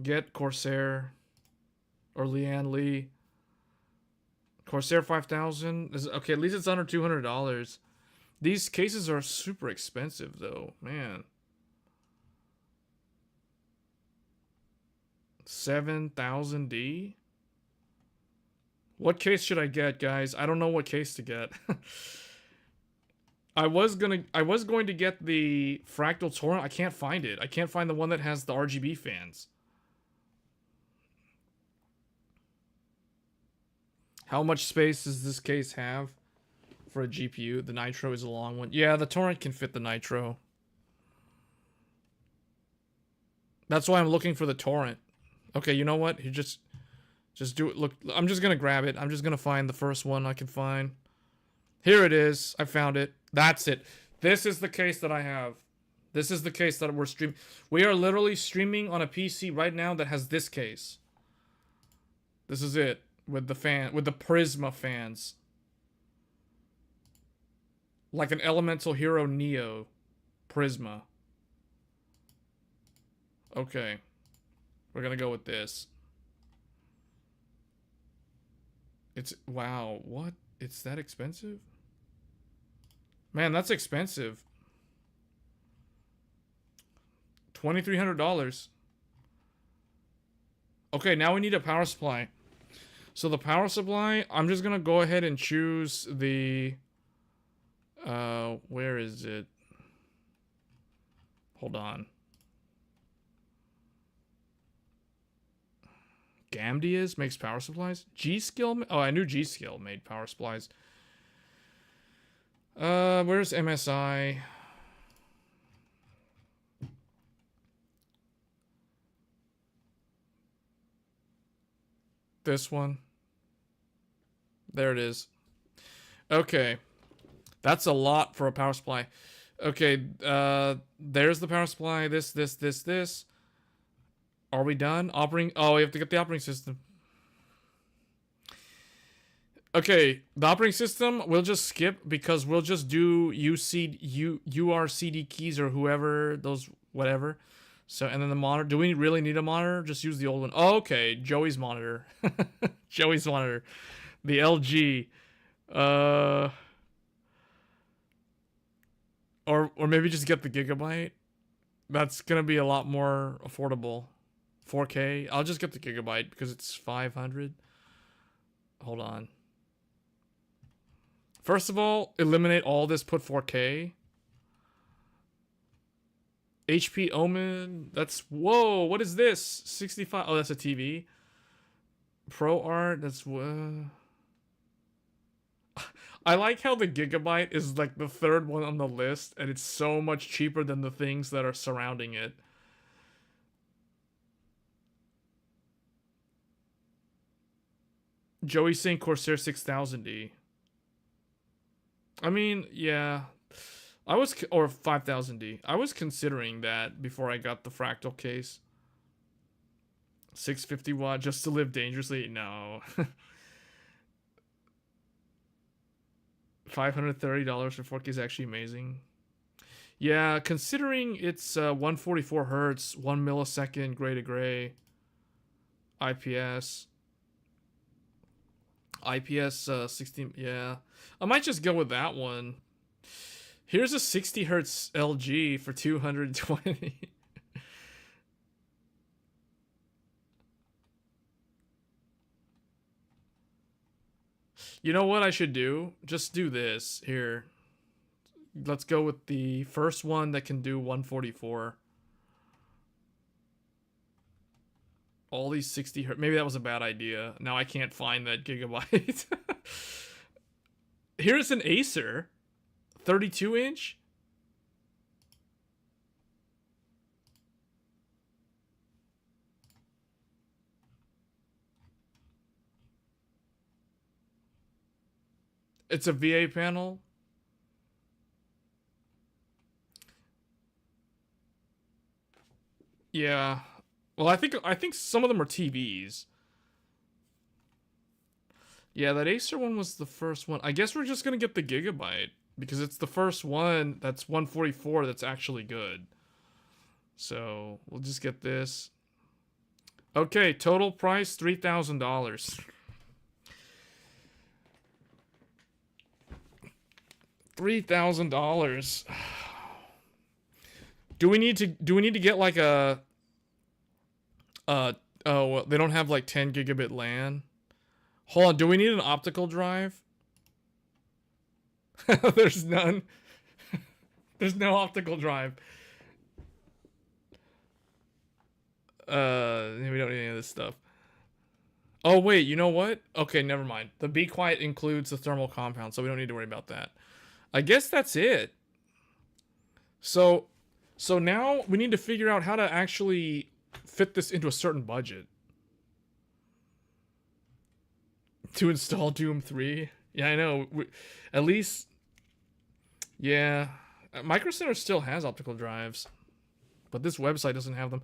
Get Corsair or Leanne Lee. Corsair 5000. Okay, at least it's under $200. These cases are super expensive though, man. 7000D. What case should I get, guys? I don't know what case to get. I was going to get the fractal torrent. I can't find it. I can't find the one that has the RGB fans. How much space does this case have for a GPU? The Nitro is a long one. Yeah, the torrent can fit the Nitro. That's why I'm looking for the torrent. Okay, you know what? You just do it. Look, I'm just going to grab it. I'm just going to find the first one I can find. Here it is. I found it. That's it. This is the case that I have. This is the case that we're streaming. We are literally streaming on a PC right now that has this case. This is it. With the Prisma fans. Like an Elemental Hero Neo Prisma. Okay. We're gonna go with this. It's, wow, what? It's that expensive? Man, that's expensive. $2,300. Okay, now we need a power supply. So the power supply, I'm just gonna go ahead and choose the where is it? Hold on. Gamdias makes power supplies? G-Skill? Oh, I knew G-Skill made power supplies. Where's MSI? This one. There it is. Okay. That's a lot for a power supply. Okay, there's the power supply. This. Are we done? Operating. Oh, we have to get the operating system. Okay, the operating system we'll just skip because we'll just do URCD keys or whoever, those, whatever. So, and then the monitor. Do we really need a monitor? Just use the old one. Oh, okay, Joey's monitor. Joey's monitor. The LG. Or maybe just get the Gigabyte. That's gonna be a lot more affordable. 4K. I'll just get the Gigabyte because it's 500. Hold on. First of all, eliminate all this, put 4K. HP Omen, that's, whoa, what is this? 65, oh, that's a TV. Pro Art, that's, I like how the Gigabyte is like the third one on the list, and it's so much cheaper than the things that are surrounding it. Joey saying Corsair 6000D. I mean, yeah. Or 5000D. I was considering that before I got the fractal case. 650 watt just to live dangerously? No. $530 for 4K is actually amazing. Yeah, considering it's 144 hertz, 1 millisecond gray to gray, IPS. IPS 16, yeah. I might just go with that one. Here's a 60 hertz LG for 220. You know what I should do? Just do this. Here. Let's go with the first one that can do 144. All these 60 hertz. Maybe that was a bad idea. Now I can't find that gigabyte. Here's an Acer. 32 inch. It's a VA panel. Yeah. Well, I think some of them are TVs. Yeah, that Acer one was the first one. I guess we're just gonna get the gigabyte because it's the first one that's 144 that's actually good. So we'll just get this. Okay, total price $3,000. $3,000. Do we need to get like a oh, well, they don't have like 10 gigabit LAN. Hold on, do we need an optical drive? There's none. There's no optical drive. We don't need any of this stuff. Oh wait, you know what? Okay, never mind. The Be Quiet includes the thermal compound, so we don't need to worry about that. I guess that's it. So now we need to figure out how to actually fit this into a certain budget. To install Doom 3? Yeah, I know. At least, yeah. Micro Center still has optical drives, but this website doesn't have them.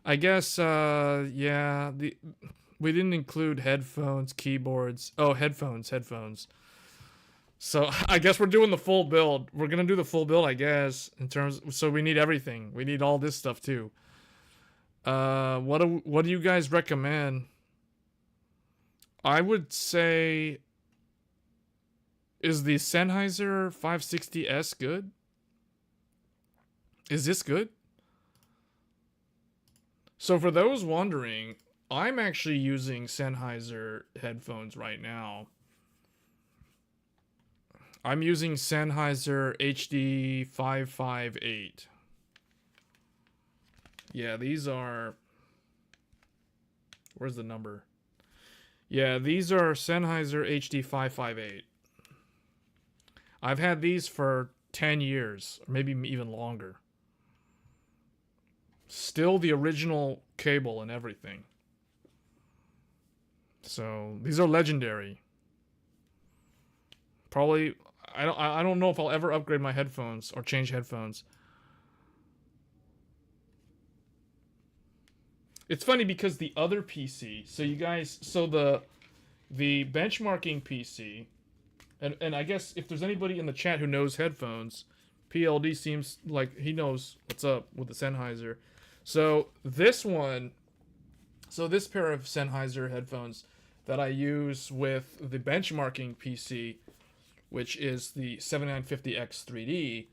I guess, yeah. We didn't include headphones, keyboards. Oh, headphones. So I guess we're doing the full build. We're gonna do the full build, I guess. So we need everything. We need all this stuff too. What do you guys recommend? I would say, is the Sennheiser 560S good? Is this good? So for those wondering, I'm actually using Sennheiser headphones right now. I'm using Sennheiser HD558. Yeah, these are... Where's the number? Yeah, these are Sennheiser HD558. I've had these for 10 years, or maybe even longer. Still the original cable and everything. So, these are legendary. Probably, I don't know if I'll ever upgrade my headphones or change headphones. It's funny because the other PC, so the benchmarking PC, and I guess if there's anybody in the chat who knows headphones, PLD seems like he knows what's up with the Sennheiser. So this pair of Sennheiser headphones that I use with the benchmarking PC, which is the 7950X3D,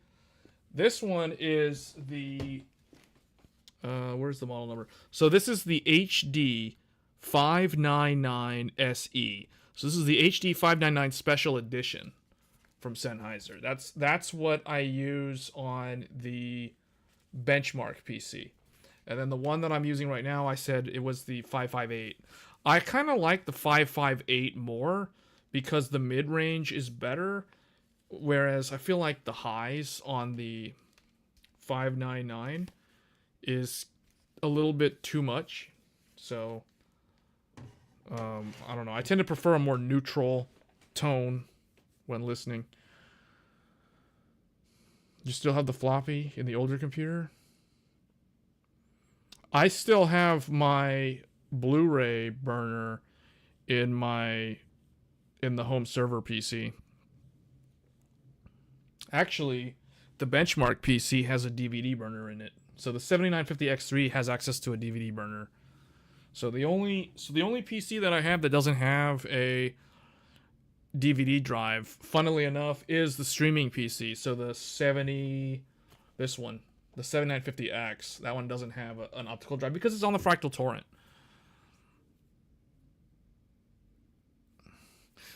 this one is the... where's the model number? So this is the HD599SE. So this is the HD599 Special Edition from Sennheiser. That's what I use on the benchmark PC. And then the one that I'm using right now, I said it was the 558. I kind of like the 558 more because the mid-range is better, whereas I feel like the highs on the 599 is a little bit too much. So I don't know. I tend to prefer a more neutral tone when listening. You still have the floppy in the older computer? I still have my Blu-ray burner in the home server PC. Actually, the benchmark PC has a DVD burner in it. So the 7950X3 has access to a DVD burner. So the only PC that I have that doesn't have a DVD drive, funnily enough, is the streaming PC. So the 7950X, that one doesn't have an optical drive because it's on the Fractal Torrent.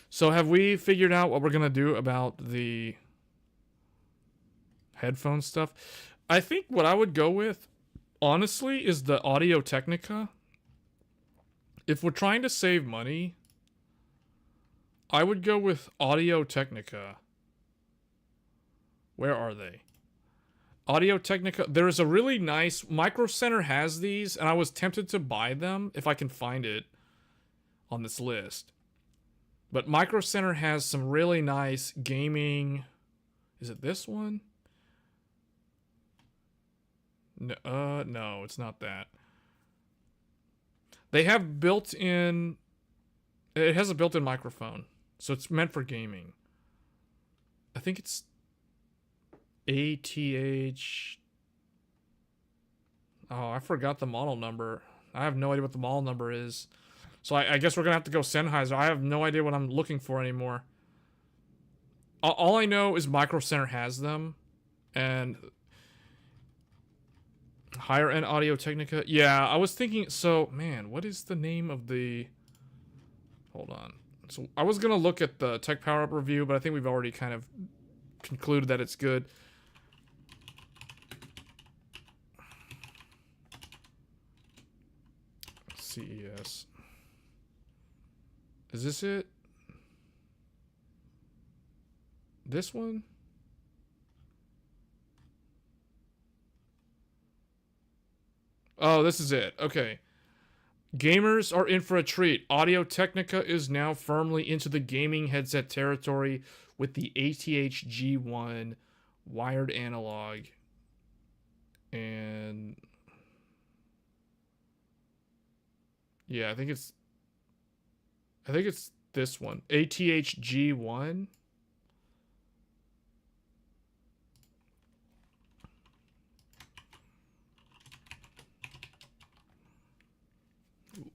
So have we figured out what we're going to do about the headphone stuff? I think what I would go with, honestly, is the Audio Technica. If we're trying to save money, I would go with Audio Technica. Where are they? Audio Technica. There's a really nice... Micro Center has these, and I was tempted to buy them if I can find it on this list. But Micro Center has some really nice gaming... Is it this one? No, it's not that. They have built-in... It has a built-in microphone. So it's meant for gaming. I think it's... ATH... Oh, I forgot the model number. I have no idea what the model number is. So I guess we're going to have to go Sennheiser. I have no idea what I'm looking for anymore. All I know is Micro Center has them. And... Higher end Audio Technica. Yeah, I was thinking... So, man, what is the name of the... Hold on. So, I was going to look at the Tech Power Up review, but I think we've already kind of concluded that it's good. CES. Is this it? This one? Oh, this is it. Okay. Gamers are in for a treat. Audio Technica is now firmly into the gaming headset territory with the ATH G1 wired analog. And... yeah, I think it's this one. ATH G1.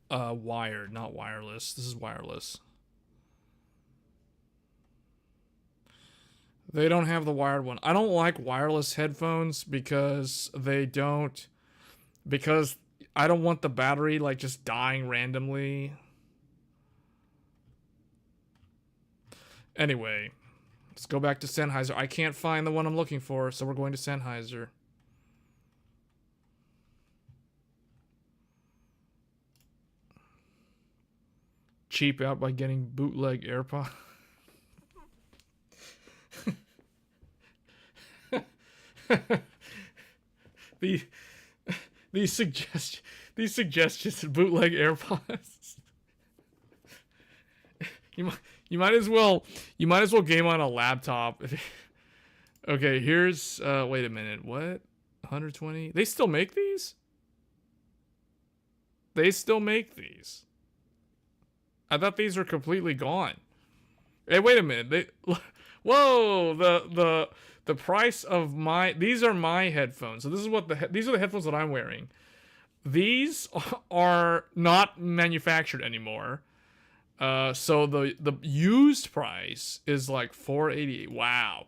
Wired, not wireless. This is wireless. They don't have the wired one. I don't like wireless headphones because I don't want the battery like just dying randomly. Anyway, let's go back to Sennheiser. I can't find the one I'm looking for, so we're going to Sennheiser. Cheap out by getting bootleg AirPods. These suggestions of bootleg AirPods. You might as well game on a laptop. Okay, here's wait a minute. What? 120? They still make these? They still make these. I thought these were completely gone. Hey, wait a minute. Whoa, the price of these are my headphones. So this is these are the headphones that I'm wearing. These are not manufactured anymore. So the used price is like $488. Wow.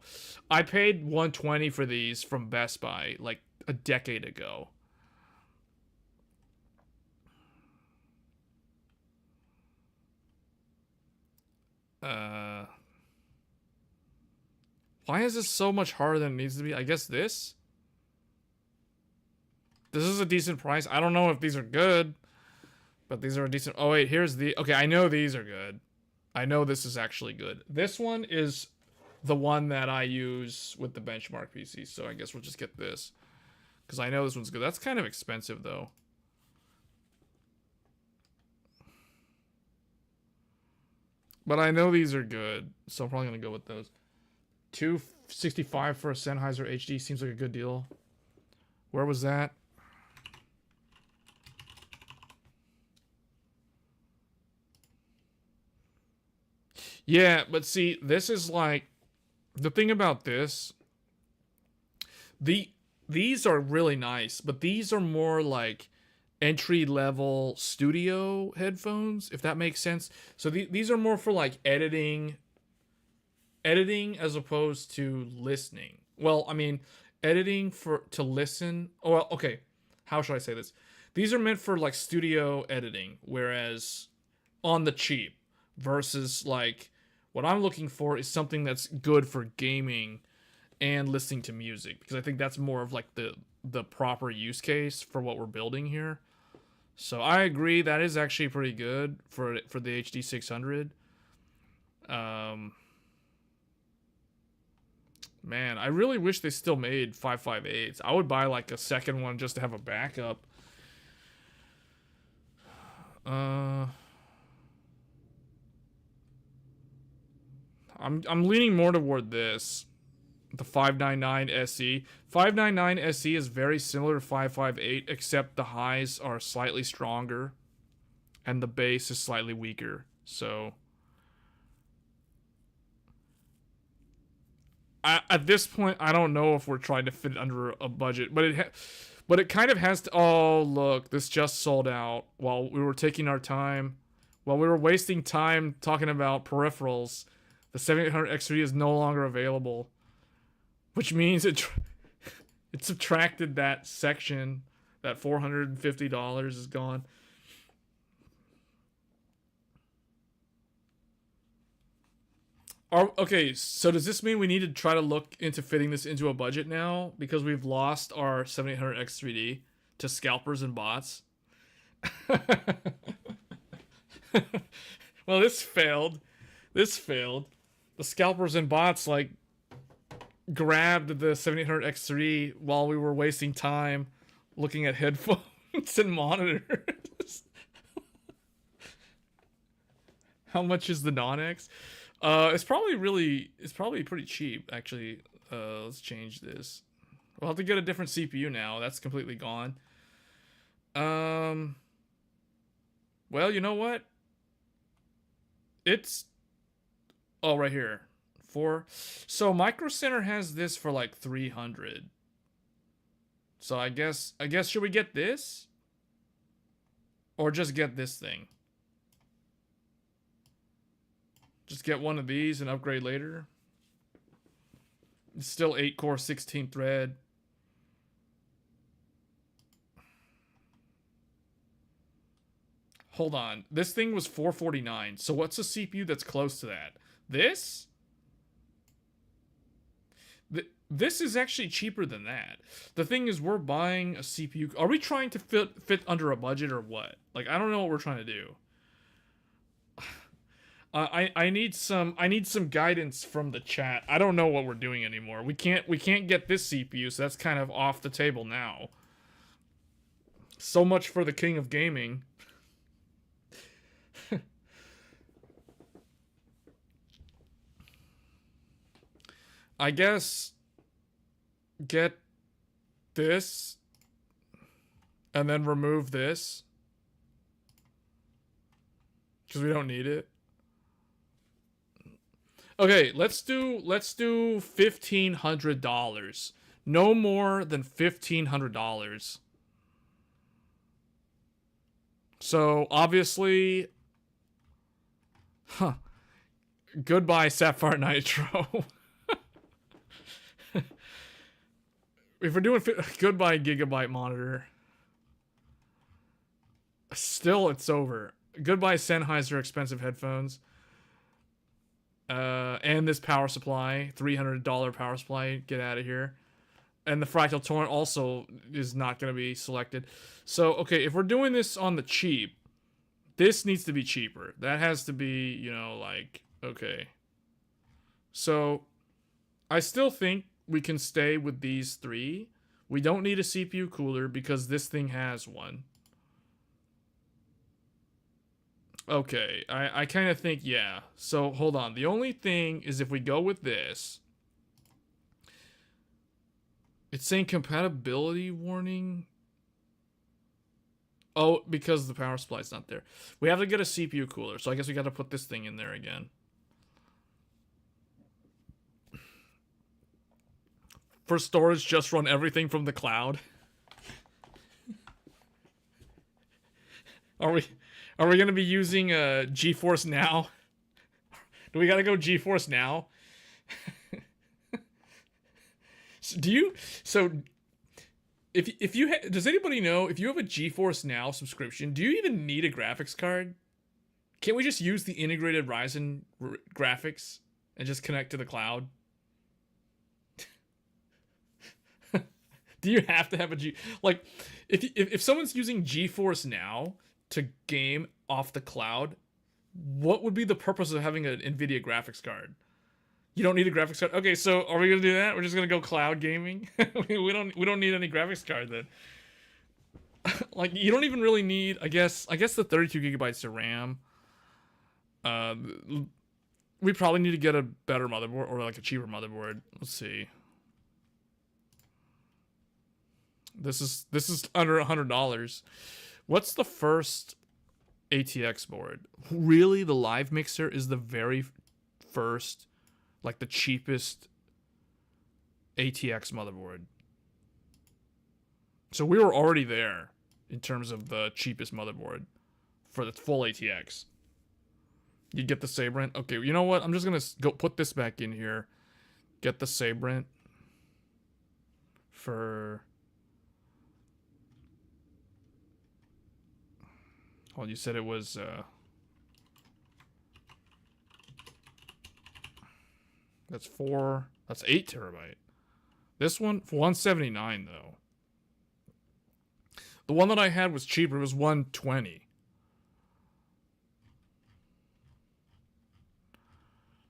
I paid $120 for these from Best Buy like a decade ago. Why is this so much harder than it needs to be? I guess this is a decent price. I don't know if these are good, but these are a decent... Oh, wait, here's the... Okay, I know these are good. I know this is actually good. This one is the one that I use with the benchmark PC, so I guess we'll just get this. Because I know this one's good. That's kind of expensive, though. But I know these are good, so I'm probably gonna go with those. 265 for a Sennheiser HD seems like a good deal. Where was that? Yeah, but see, this is like the thing about this. These are really nice, but these are more like entry level studio headphones, if that makes sense. So these are more for like editing as opposed to listening. Well, I mean, editing to listen. Oh, well, okay. How should I say this? These are meant for like studio editing, whereas on the cheap versus like what I'm looking for is something that's good for gaming and listening to music, because I think that's more of like the proper use case for what we're building here. So I agree that is actually pretty good for the HD 600. Man, I really wish they still made 558s. I would buy like a second one just to have a backup. I'm leaning more toward this. The 599 SE. 599 SE is very similar to 558, except the highs are slightly stronger and the bass is slightly weaker. So at this point, I don't know if we're trying to fit it under a budget, but it kind of has to. Oh, look, this just sold out while we were taking our time, while we were wasting time talking about peripherals. The 7800X3 is no longer available, which means it subtracted that section. That $450 is gone. Okay, so does this mean we need to try to look into fitting this into a budget now because we've lost our 7800X3D to scalpers and bots? Well, this failed. This failed. The scalpers and bots like grabbed the 7800X3 while we were wasting time looking at headphones and monitors. How much is the non-X? It's probably pretty cheap, actually. Let's change this. We'll have to get a different CPU now. That's completely gone. Well, you know what? It's... Oh, right here. So Micro Center has this for like 300. So I guess should we get this? Or just get this thing? Just get one of these and upgrade later. It's still 8-core, 16-thread. Hold on. This thing was $449. So what's a CPU that's close to that? This? This is actually cheaper than that. The thing is, we're buying a CPU. Are we trying to fit under a budget or what? Like, I don't know what we're trying to do. I need some guidance from the chat. I don't know what we're doing anymore. We can't get this CPU, so that's kind of off the table now. So much for the king of gaming. I guess get this and then remove this because we don't need it. Okay, let's do $1,500. No more than $1,500. So obviously, goodbye Sapphire Nitro. If we're doing goodbye Gigabyte monitor, still it's over. Goodbye Sennheiser expensive headphones. And this power supply, $300 power supply, get out of here. And the Fractal Torrent also is not going to be selected. So, okay, if we're doing this on the cheap, this needs to be cheaper. That has to be, you know, like, okay. So, I still think we can stay with these three. We don't need a CPU cooler because this thing has one. Okay, I kind of think, yeah. So, hold on. The only thing is if we go with this, it's saying compatibility warning. Oh, because the power supply's not there. We have to get a CPU cooler, so I guess we got to put this thing in there again. For storage, just run everything from the cloud. Are we going to be using GeForce Now? Do we got to go GeForce Now? If you does anybody know if you have a GeForce Now subscription, do you even need a graphics card? Can't we just use the integrated Ryzen graphics and just connect to the cloud? Do you have to have a like if someone's using GeForce Now to game off the cloud, what would be the purpose of having an NVIDIA graphics card? You don't need a graphics card. Okay, so are we gonna do that? We're just gonna go cloud gaming. we don't need any graphics card then. Like you don't even really need. I guess the 32 gigabytes of RAM. We probably need to get a better motherboard or like a cheaper motherboard. Let's see. This is under $100. What's the first ATX board? Really, the Live Mixer is the very first, like the cheapest ATX motherboard. So we were already there in terms of the cheapest motherboard for the full ATX. You get the Sabrent. Okay, you know what? I'm just gonna go put this back in here. Get the Sabrent for. Well, you said it was. That's 8 terabyte. This one, for 179 though. The one that I had was cheaper. It was 120.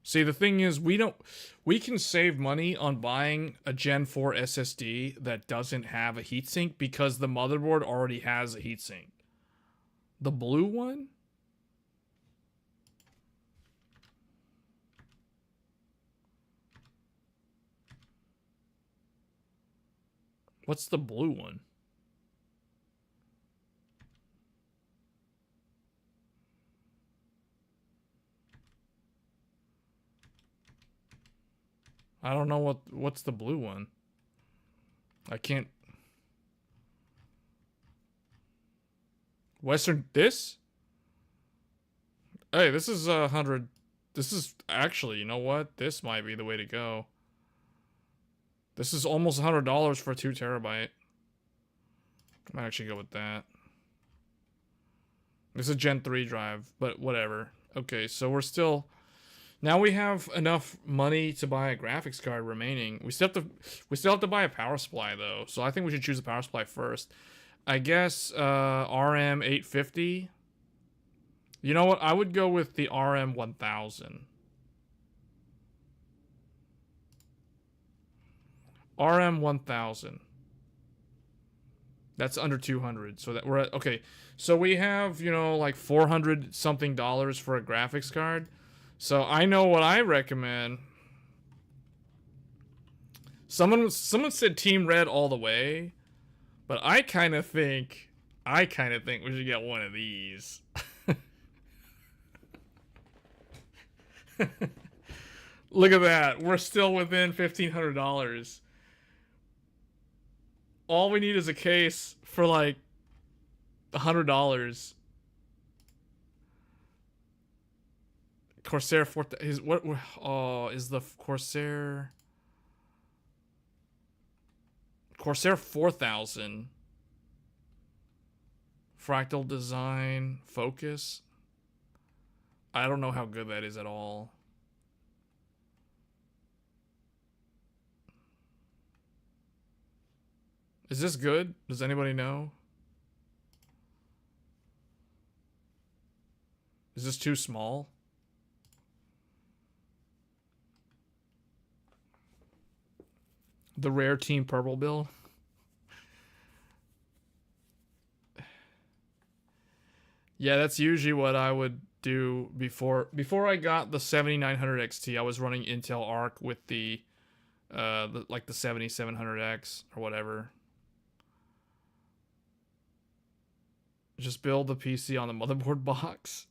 See, the thing is, we can save money on buying a Gen 4 SSD that doesn't have a heatsink because the motherboard already has a heatsink. The blue one? What's the blue one? I don't know what's the blue one. I can't. Western this? Hey, this is 100. This is actually, you know what? This might be the way to go. This is almost $100 for a 2 terabyte. I might actually go with that. This is a Gen 3 drive, but whatever. Okay, so we're still. Now we have enough money to buy a graphics card remaining. We still have to buy a power supply though. So I think we should choose a power supply first. I guess RM850. You know what? I would go with the RM1000. RM1000. That's under 200. So that we're at, okay. So we have, you know, like 400 something dollars for a graphics card. So I know what I recommend. Someone said Team Red all the way, but I kind of think we should get one of these. Look at that. We're still within $1,500. All we need is a case for like $100. Corsair 4 is what? Oh, is the Corsair 4000 fractal design focus? I don't know how good that is at all. Is this good? Does anybody know? Is this too small? The rare Team Purple bill. Yeah, that's usually what I would do before I got the 7900 XT. I was running Intel Arc with the 7700X or whatever. Just build the PC on the motherboard box.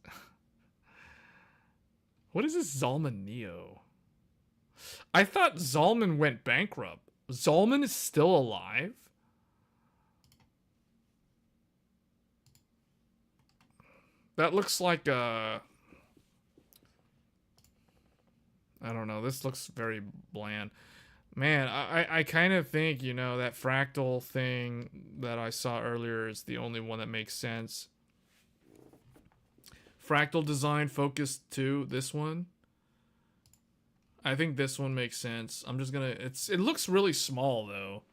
What is this Zalman Neo? I thought Zalman went bankrupt. Zalman is still alive? That looks like a... I don't know. This looks very bland. Man, I kind of think, you know, that fractal thing that I saw earlier is the only one that makes sense. Fractal design focus 2, this one. I think this one makes sense. I'm just gonna... It looks really small, though.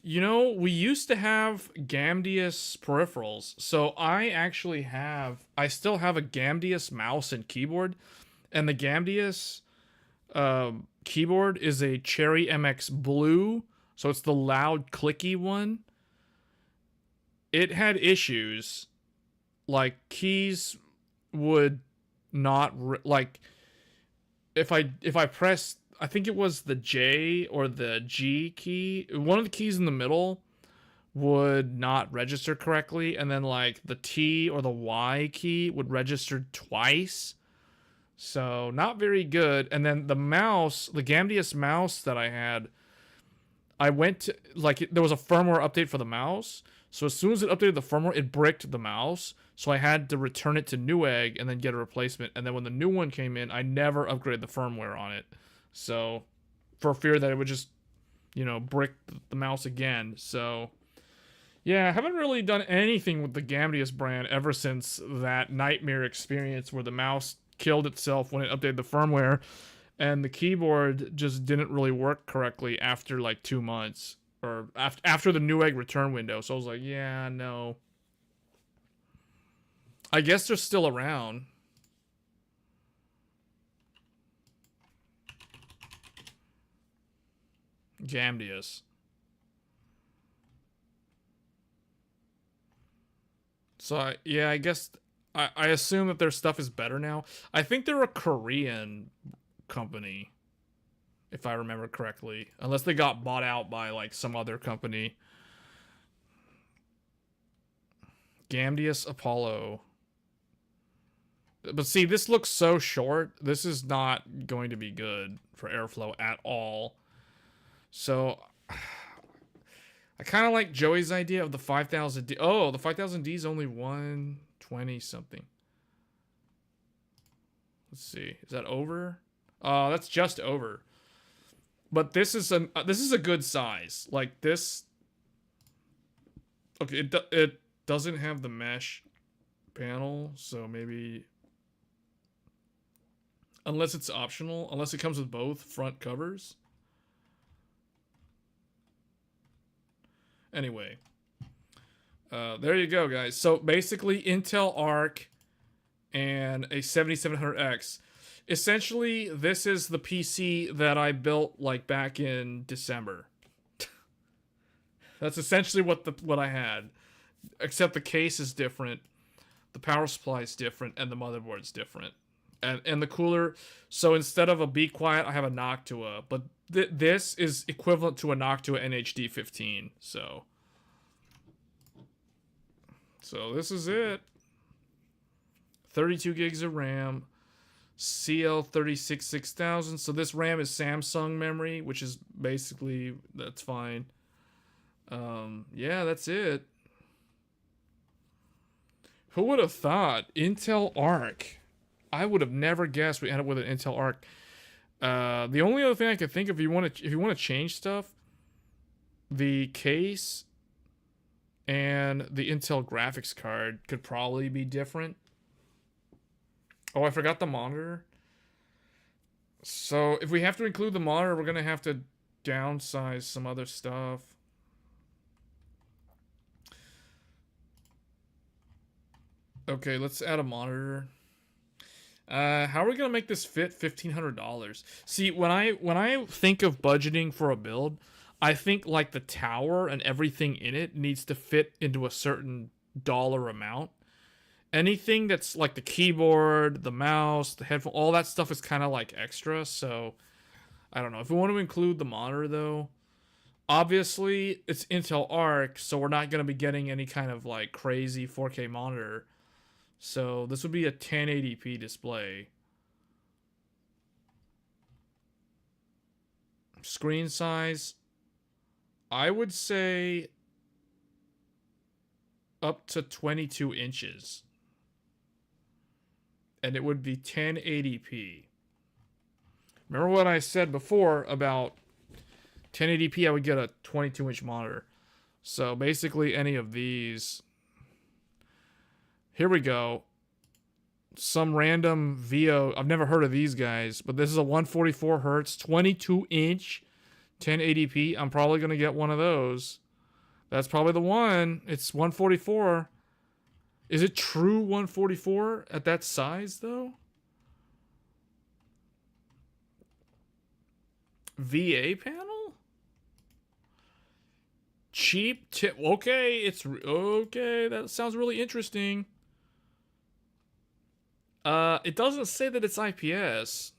You know, we used to have Gamdius peripherals. So I still have a Gamdius mouse and keyboard. And the Gamdius keyboard is a Cherry MX Blue. So it's the loud, clicky one. It had issues. Like, keys would not... like, if I pressed... I think it was the J or the G key. One of the keys in the middle would not register correctly. And then, like, the T or the Y key would register twice. So, not very good. And then the mouse, the Gamdius mouse that I had, I went to, like, there was a firmware update for the mouse. So, as soon as it updated the firmware, it bricked the mouse. So, I had to return it to Newegg and then get a replacement. And then when the new one came in, I never upgraded the firmware on it. So, for fear that it would just, you know, brick the mouse again. So, yeah, I haven't really done anything with the Gamdius brand ever since that nightmare experience where the mouse killed itself when it updated the firmware. And the keyboard just didn't really work correctly after like 2 months. Or after the Newegg return window. So I was like, yeah, no. I guess they're still around. Gamdius. So, I guess... I assume that their stuff is better now. I think they're a Korean company. If I remember correctly. Unless they got bought out by, like, some other company. Gamdius Apollo. But see, this looks so short. This is not going to be good for airflow at all. So, I kind of like Joey's idea of the 5000D. Oh, the 5000D is only 120 something. Let's see. Is that over? Oh, that's just over. But this is a good size. Like this. Okay, it doesn't have the mesh panel, so maybe unless it's optional, unless it comes with both front covers. Anyway, there you go, guys. So basically, Intel Arc and a 7700X. Essentially, this is the PC that I built like back in December. That's essentially what I had, except the case is different, the power supply is different, and the motherboard's different, and the cooler. So instead of a Be Quiet, I have a Noctua, but this is equivalent to a Noctua NHD15. So this is it. 32 gigs of RAM. CL36 6000. So this RAM is Samsung memory, which is basically, that's fine. Yeah, that's it. Who would have thought? Intel Arc. I would have never guessed we ended up with an Intel Arc. The only other thing I could think of, if you want to change stuff, the case and the Intel graphics card could probably be different. Oh, I forgot the monitor. So, if we have to include the monitor, we're going to have to downsize some other stuff. Okay, let's add a monitor. How are we going to make this fit $1,500? See, when I think of budgeting for a build, I think like the tower and everything in it needs to fit into a certain dollar amount. Anything that's like the keyboard, the mouse, the headphone, all that stuff is kind of like extra. So I don't know. If we want to include the monitor though, obviously it's Intel Arc, so we're not going to be getting any kind of like crazy 4K monitor. So this would be a 1080p display. Screen size, I would say up to 22 inches. And it would be 1080p. Remember what I said before about 1080p, I would get a 22-inch monitor. So basically any of these. Here we go. Some random VO. I've never heard of these guys, but this is a 144 hertz, 22-inch, 1080p. I'm probably going to get one of those. That's probably the one. It's 144. Is it true 144 at that size, though? VA panel? Cheap tip. Okay, it's okay. That sounds really interesting. It doesn't say that it's IPS.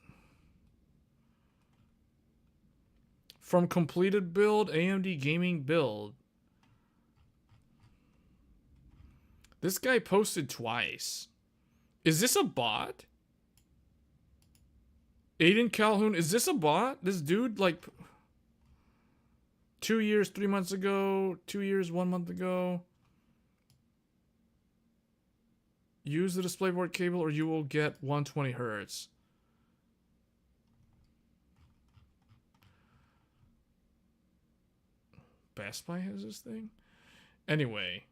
From completed build, AMD gaming build. This guy posted twice. Is this a bot? Aiden Calhoun, is this a bot? This dude, like, 2 years, 3 months ago, 2 years, 1 month ago. Use the DisplayPort cable or you will get 120 hertz. Best Buy has this thing? Anyway.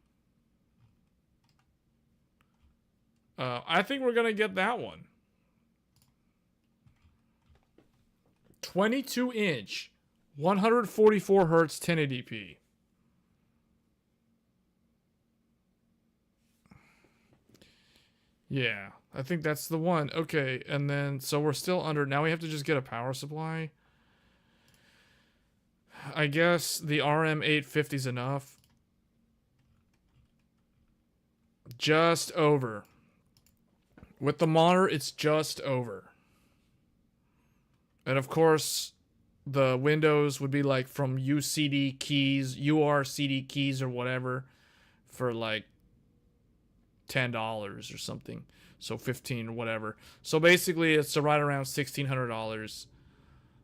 I think we're going to get that one. 22-inch, 144 hertz, 1080p. Yeah, I think that's the one. Okay, and then, so we're still under, now we have to just get a power supply. I guess the RM850 is enough. Just over. With the monitor, it's just over. And of course, the Windows would be like from UCD keys, URCD keys or whatever for like $10 or something. So 15 or whatever. So basically it's right around $1,600.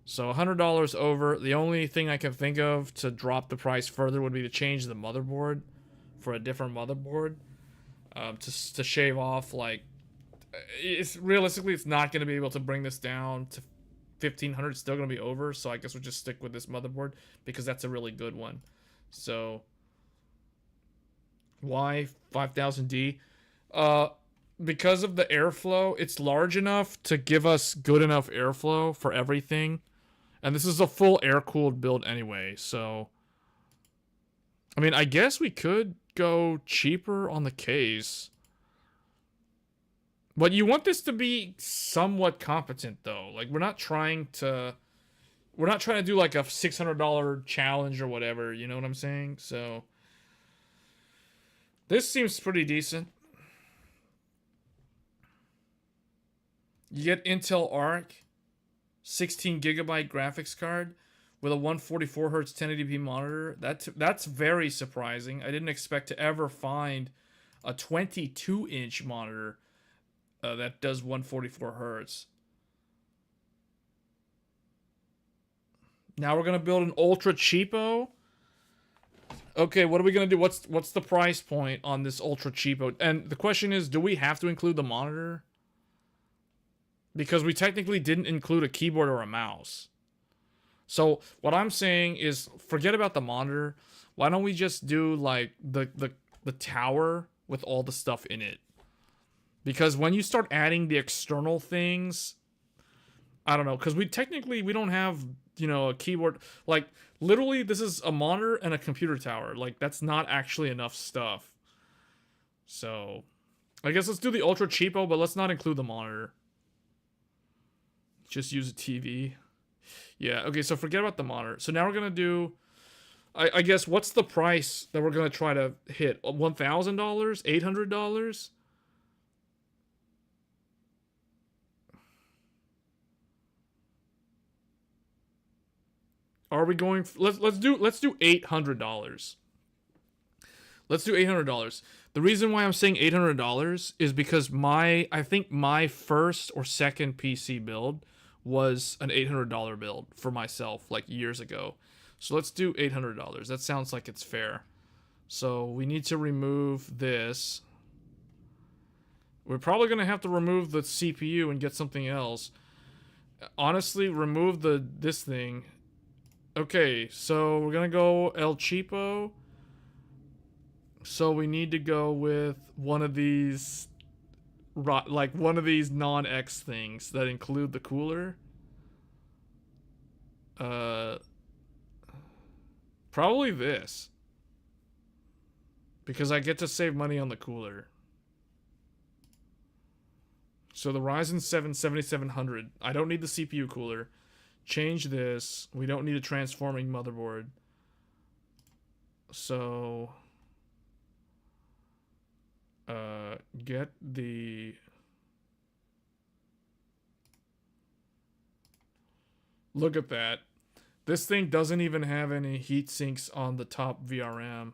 So $100 over. The only thing I can think of to drop the price further would be to change the motherboard for a different motherboard. To shave off like, it's realistically it's not going to be able to bring this down to 1,500. It's still going to be over, so I guess we'll just stick with this motherboard because that's a really good one. So why 5000D? Because of the airflow, it's large enough to give us good enough airflow for everything. And this is a full air-cooled build anyway, so I mean, I guess we could go cheaper on the case. But you want this to be somewhat competent, though. Like, we're not trying to do, like, a $600 challenge or whatever. You know what I'm saying? So, this seems pretty decent. You get Intel Arc, 16 gigabyte graphics card with a 144 hertz 1080p monitor. That's very surprising. I didn't expect to ever find a 22-inch monitor that does 144 hertz. Now we're gonna build an ultra cheapo. Okay, what are we gonna do? What's the price point on this ultra cheapo? And the question is, do we have to include the monitor? Because we technically didn't include a keyboard or a mouse. So what I'm saying is, forget about the monitor. Why don't we just do like the tower with all the stuff in it? Because when you start adding the external things, I don't know, because we don't have, you know, a keyboard. Like, literally, this is a monitor and a computer tower. Like, that's not actually enough stuff. So, I guess let's do the ultra cheapo, but let's not include the monitor. Just use a TV. Yeah, okay, so forget about the monitor. So now we're going to do I guess what's the price that we're gonna try to hit? $1,000? $800? Are we going? Let's do $800. Let's do $800. The reason why I'm saying $800 is because I think my first or second PC build was an $800 build for myself like years ago. So let's do $800. That sounds like it's fair. So we need to remove this. We're probably going to have to remove the CPU and get something else. Honestly, remove this thing. Okay, so we're going to go El Cheapo. So we need to go with one of these, like one of these non-X things that include the cooler. Probably this. Because I get to save money on the cooler. So the Ryzen 7 7700. I don't need the CPU cooler. Change this. We don't need a transforming motherboard. So get the look at that. This thing doesn't even have any heat sinks on the top VRM.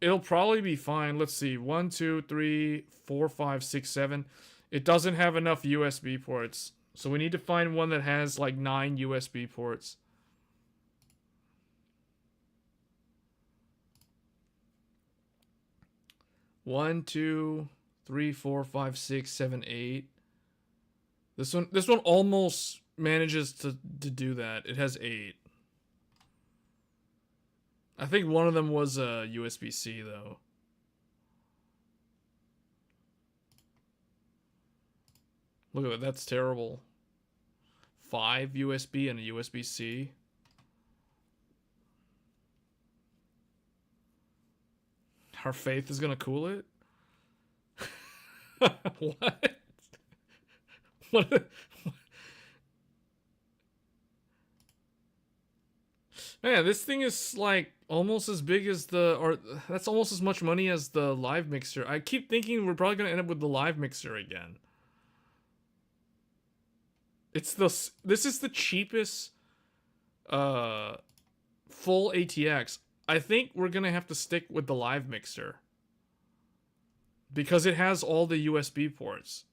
It'll probably be fine. Let's see. 1, 2, 3, 4, 5, 6, 7. It doesn't have enough USB ports. So we need to find one that has like 9 USB ports. One, 2, 3, 4, 5, 6, 7, 8. This one almost manages to do that. It has 8. I think one of them was a USB-C though. Look at that, that's terrible. 5 USB and a USB-C. Our faith is gonna cool it? What? What? Man, this thing is like almost as big as that's almost as much money as the live mixer. I keep thinking we're probably gonna end up with the live mixer again. This is the cheapest full ATX. I think we're gonna have to stick with the live mixer because it has all the USB ports.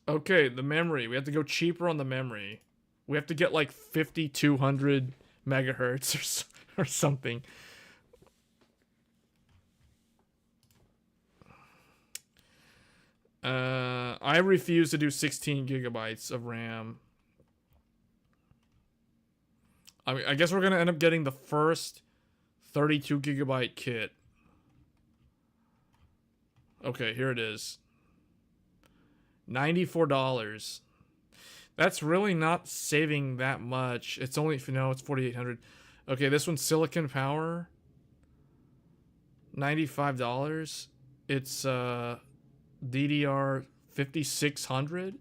Okay, the memory. We have to go cheaper on the memory. We have to get like 5200 megahertz or something. I refuse to do 16 gigabytes of RAM. I guess we're gonna end up getting the first 32 gigabyte kit. Okay, here it is. $94. That's really not saving that much. It's only, if you know, it's 4800. Okay, this one's Silicon Power. $95. It's DDR 5600.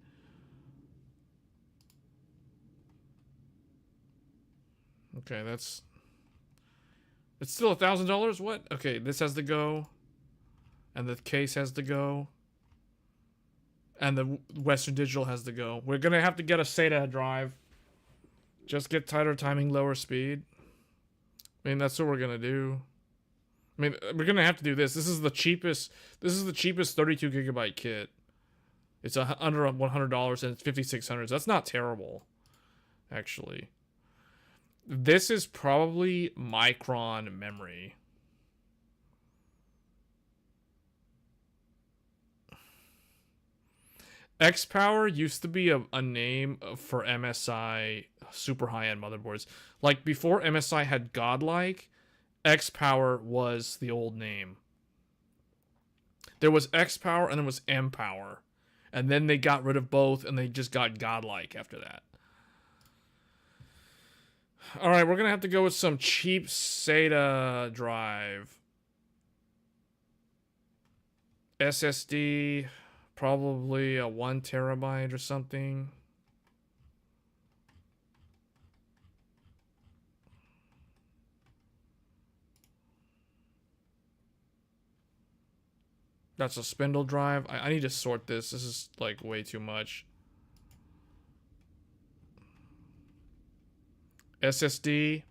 Okay, it's still $1,000. What? Okay, this has to go, and the case has to go, and the Western Digital has to go. We're gonna have to get a SATA drive. Just get tighter timing, lower speed. I mean, that's what we're gonna do. I mean, we're gonna have to do this. This is the cheapest 32 gigabyte kit. It's under $100 and it's 5600. That's not terrible, actually. This is probably Micron memory. X-Power used to be a name for MSI super high-end motherboards. Like, before MSI had Godlike, X-Power was the old name. There was X-Power and there was M-Power. And then they got rid of both and they just got Godlike after that. Alright, we're going to have to go with some cheap SATA drive. SSD, probably a 1 terabyte or something. That's a spindle drive. I need to sort this. This is like way too much. SSD.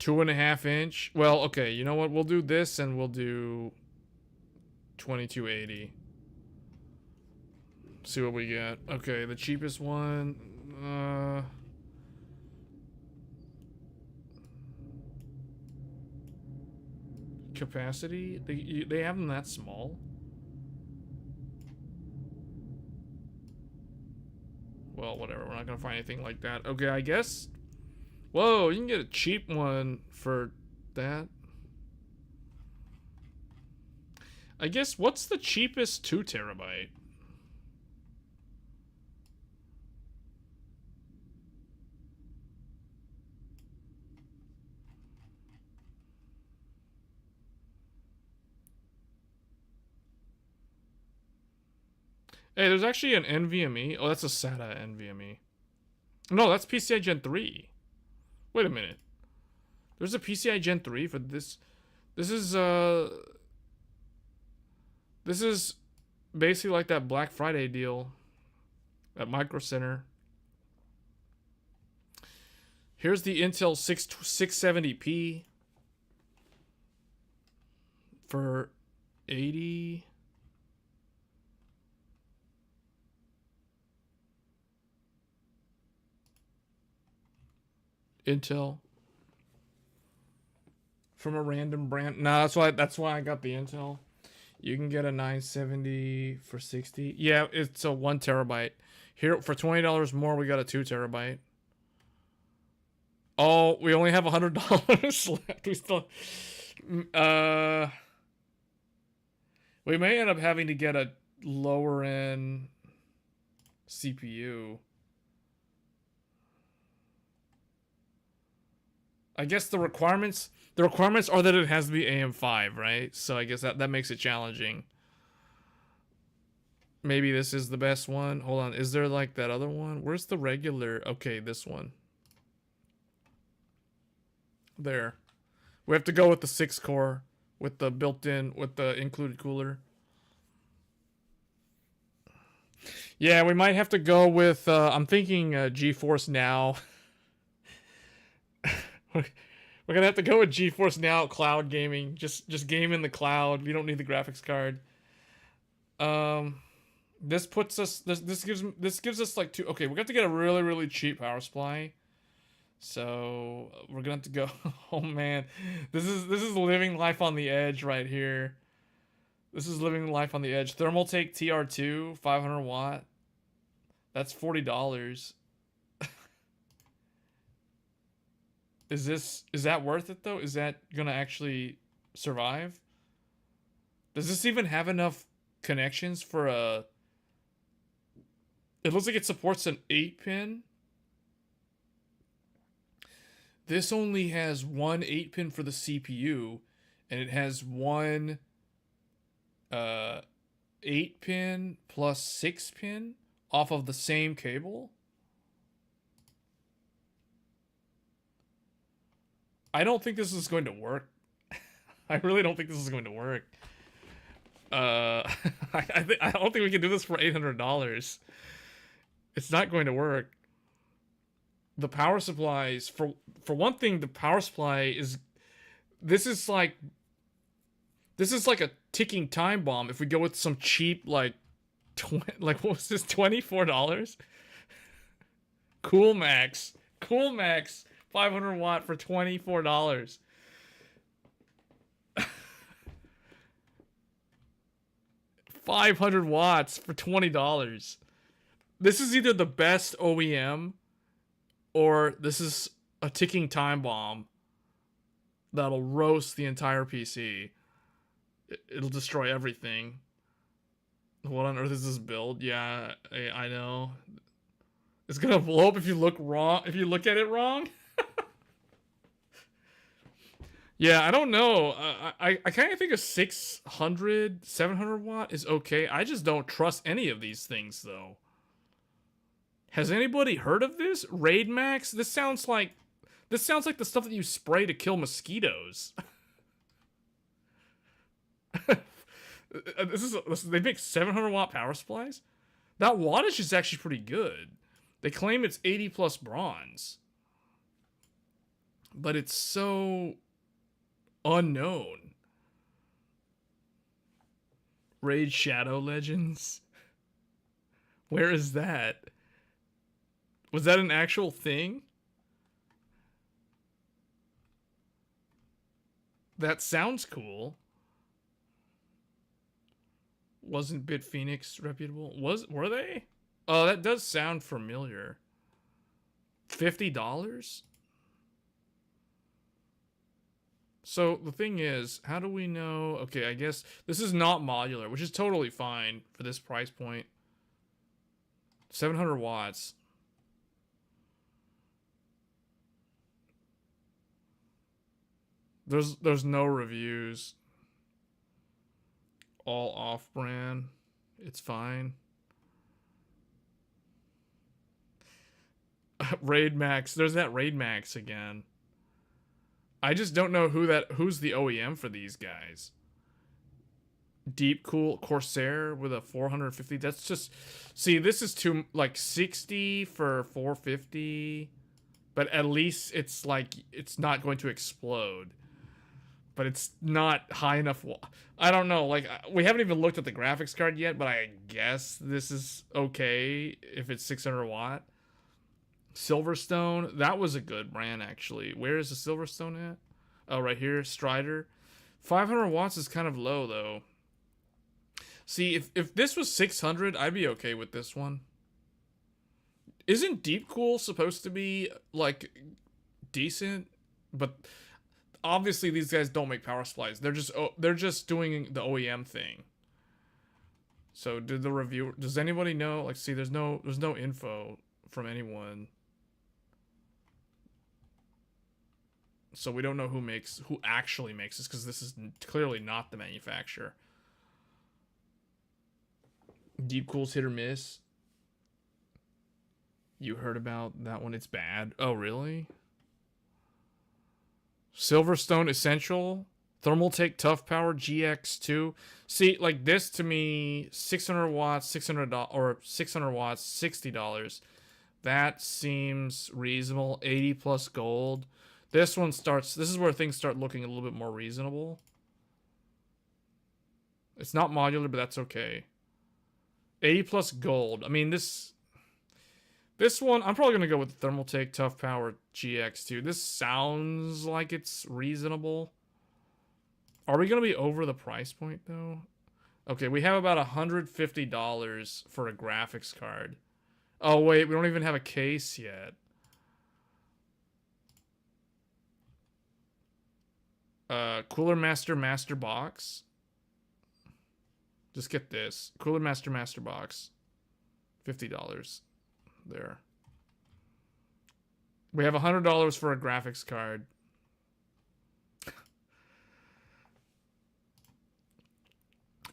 2.5 inch. Well, okay, you know what? We'll do this and we'll do 2280. See what we get. Okay, the cheapest one. Capacity? They have them that small? Well, whatever. We're not gonna find anything like that. Okay, I guess. Whoa, you can get a cheap one for that. I guess, what's the cheapest 2 terabyte? Hey, there's actually an NVMe. Oh, that's a SATA NVMe. No, that's PCI Gen 3. Wait a minute. There's a PCI Gen 3 for this. This is basically like that Black Friday deal at Micro Center. Here's the Intel 670p for 80. Intel from a random brand. No, that's why I got the Intel. You can get a 970 for 60. Yeah, it's a 1 terabyte. Here for $20 more, we got a 2 terabyte. Oh, we only have $100 left. We still we may end up having to get a lower end CPU. I guess the requirements are that it has to be AM5, right? So I guess that makes it challenging. Maybe this is the best one. Hold on, is there like that other one? Where's the regular? Okay, this one. There. We have to go with the 6 core with the built-in, with the included cooler. Yeah, we might have to go with I'm thinking GeForce Now. We're gonna have to go with GeForce Now cloud gaming. Just game in the cloud. You don't need the graphics card. This puts us. This gives us like 2. Okay, we got to get a really cheap power supply. So we're gonna have to go. Oh man, this is living life on the edge right here. This is living life on the edge. Thermaltake TR2 500 watt. That's $40. Is that worth it though? Is that gonna actually survive? Does this even have enough connections for a... It looks like it supports an 8-pin. This only has one 8-pin for the CPU, and it has one 8-pin plus 6-pin off of the same cable. I don't think this is going to work. I really don't think this is going to work. I don't think we can do this for $800. It's not going to work. The power supplies, for one thing, the power supply is... This is like a ticking time bomb if we go with some cheap, like what was this, $24? Cool Max 500 watt for $24. $500 watts for $20. This is either the best OEM or this is a ticking time bomb that'll roast the entire PC. It'll destroy everything. What on earth is this build? Yeah, I know. It's gonna blow up if you look wrong. If you look at it wrong. Yeah, I don't know. I kind of think a 600, 700 watt is okay. I just don't trust any of these things, though. Has anybody heard of this? Raid Max? This sounds like the stuff that you spray to kill mosquitoes. They make 700 watt power supplies. That wattage is actually pretty good. They claim it's 80 plus bronze, but it's so unknown. Raid Shadow Legends. Where is that? Was that an actual thing? That sounds cool. Wasn't Bit Phoenix reputable? Were they? Oh, that does sound familiar. $50? So the thing is, how do we know? Okay, I guess this is not modular, which is totally fine for this price point. 700 watts. There's no reviews. All off-brand. It's fine. Raid Max. There's that Raid Max again. I just don't know who's the OEM for these guys. Deep Cool Corsair with a 450. That's just, see, this is too, like 60 for 450, but at least it's like it's not going to explode. But it's not high enough. I don't know. Like, we haven't even looked at the graphics card yet, but I guess this is okay if it's 600 watt. Silverstone, that was a good brand actually. Where is the Silverstone at? Oh, right here, Strider. 500 watts is kind of low though. See, if this was 600, I'd be okay with this one. Isn't Deep Cool supposed to be like decent? But obviously these guys don't make power supplies. They're just doing the OEM thing. So did the reviewer, does anybody know? Like, see, there's no info from anyone. So we don't know who actually makes this, because this is clearly not the manufacturer. Deep Cool's hit or miss. You heard about that one? It's bad. Oh, really? Silverstone Essential. Thermaltake Tough Power GX2. See, like this to me, 600 watts, $600 or 600 watts, $60. That seems reasonable. 80 plus gold. This one starts, this is where things start looking a little bit more reasonable. It's not modular, but that's okay. 80 plus gold. I mean, this one, I'm probably going to go with the Thermaltake Tough Power GX2. This sounds like it's reasonable. Are we going to be over the price point, though? Okay, we have about $150 for a graphics card. Oh, wait, we don't even have a case yet. Cooler Master Master Box. Just get this. Cooler Master Master Box. $50. There. We have $100 for a graphics card.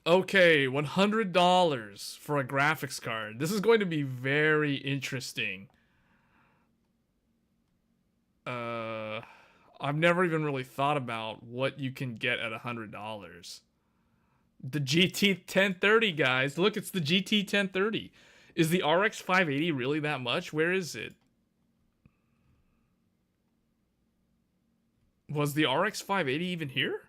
Okay, $100 for a graphics card. This is going to be very interesting. I've never even really thought about what you can get at $100. The GT 1030, guys. Look, it's the GT 1030. Is the RX 580 really that much? Where is it? Was the RX 580 even here?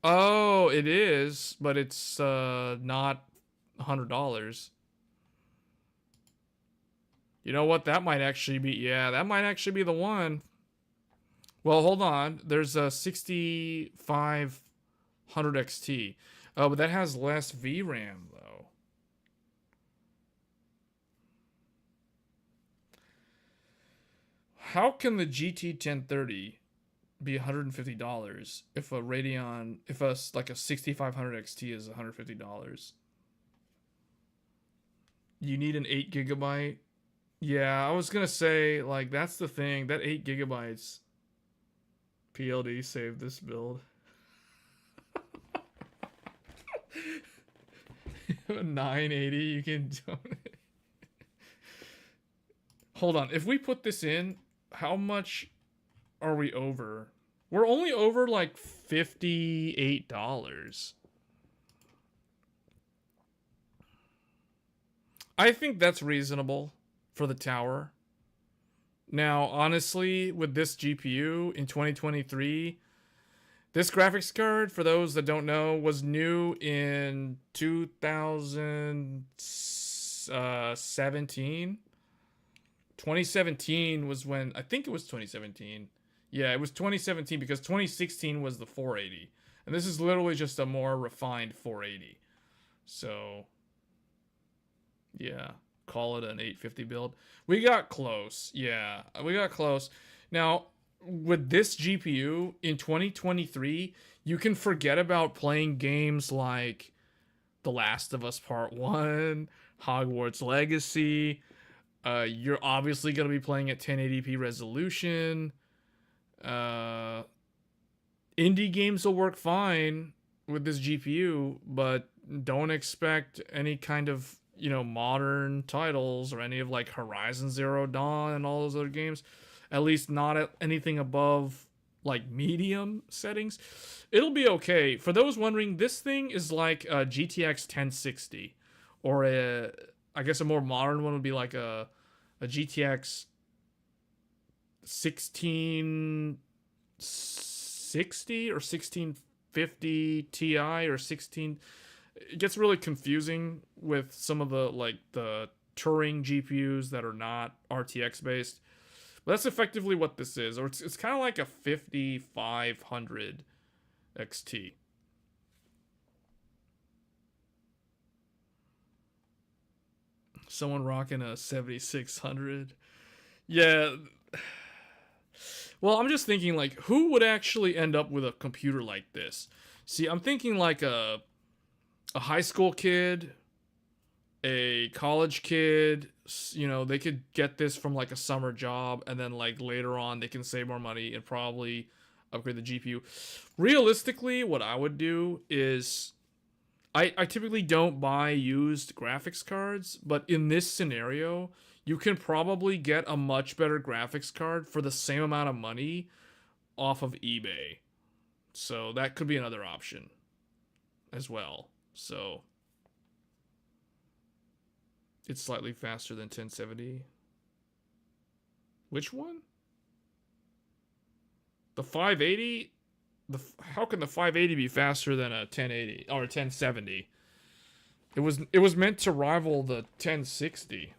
Oh, it is, but it's not $100. You know what? That might actually be, yeah, that might actually be the one. Well, hold on. There's a 6500 XT. Oh, but that has less VRAM, though. How can the GT 1030 be $150 if a Radeon, if a like a 6500 XT is $150? You need an 8 gigabyte. Yeah, I was gonna say, like, that's the thing. That 8 gigabytes. PLD saved this build. 980, you can donate. Hold on, if we put this in, how much are we over? We're only over like $58. I think that's reasonable for the tower. Now, honestly, with this GPU in 2023, this graphics card, for those that don't know, was new in 2017. 2017 was when, I think it was 2017. Yeah, it was 2017 because 2016 was the 480. And this is literally just a more refined 480. So, yeah, call it an 850 build. We got close. Yeah, we got close. Now, with this GPU in 2023, you can forget about playing games like The Last of Us Part 1, Hogwarts Legacy. You're obviously going to be playing at 1080p resolution. Indie games will work fine with this GPU, but don't expect any kind of, you know, modern titles or any of like Horizon Zero Dawn and all those other games. At least not at anything above like medium settings. It'll be okay. For those wondering, this thing is like a GTX 1060, or I guess a more modern one would be like a GTX 1660 or 1650 Ti or 16. It gets really confusing with some of the like the Turing GPUs that are not RTX based. But that's effectively what this is, or it's kind of like a 5500 XT. Someone rocking a 7600. Yeah. Well, I'm just thinking, like, who would actually end up with a computer like this? See, I'm thinking like a high school kid, a college kid, you know, they could get this from like a summer job, and then like later on they can save more money and probably upgrade the GPU. Realistically, what I would do is I typically don't buy used graphics cards, but in this scenario, you can probably get a much better graphics card for the same amount of money off of eBay. So that could be another option as well. So it's slightly faster than 1070. Which one? The 580? How can the 580 be faster than a 1080 or 1070? It was meant to rival the 1060.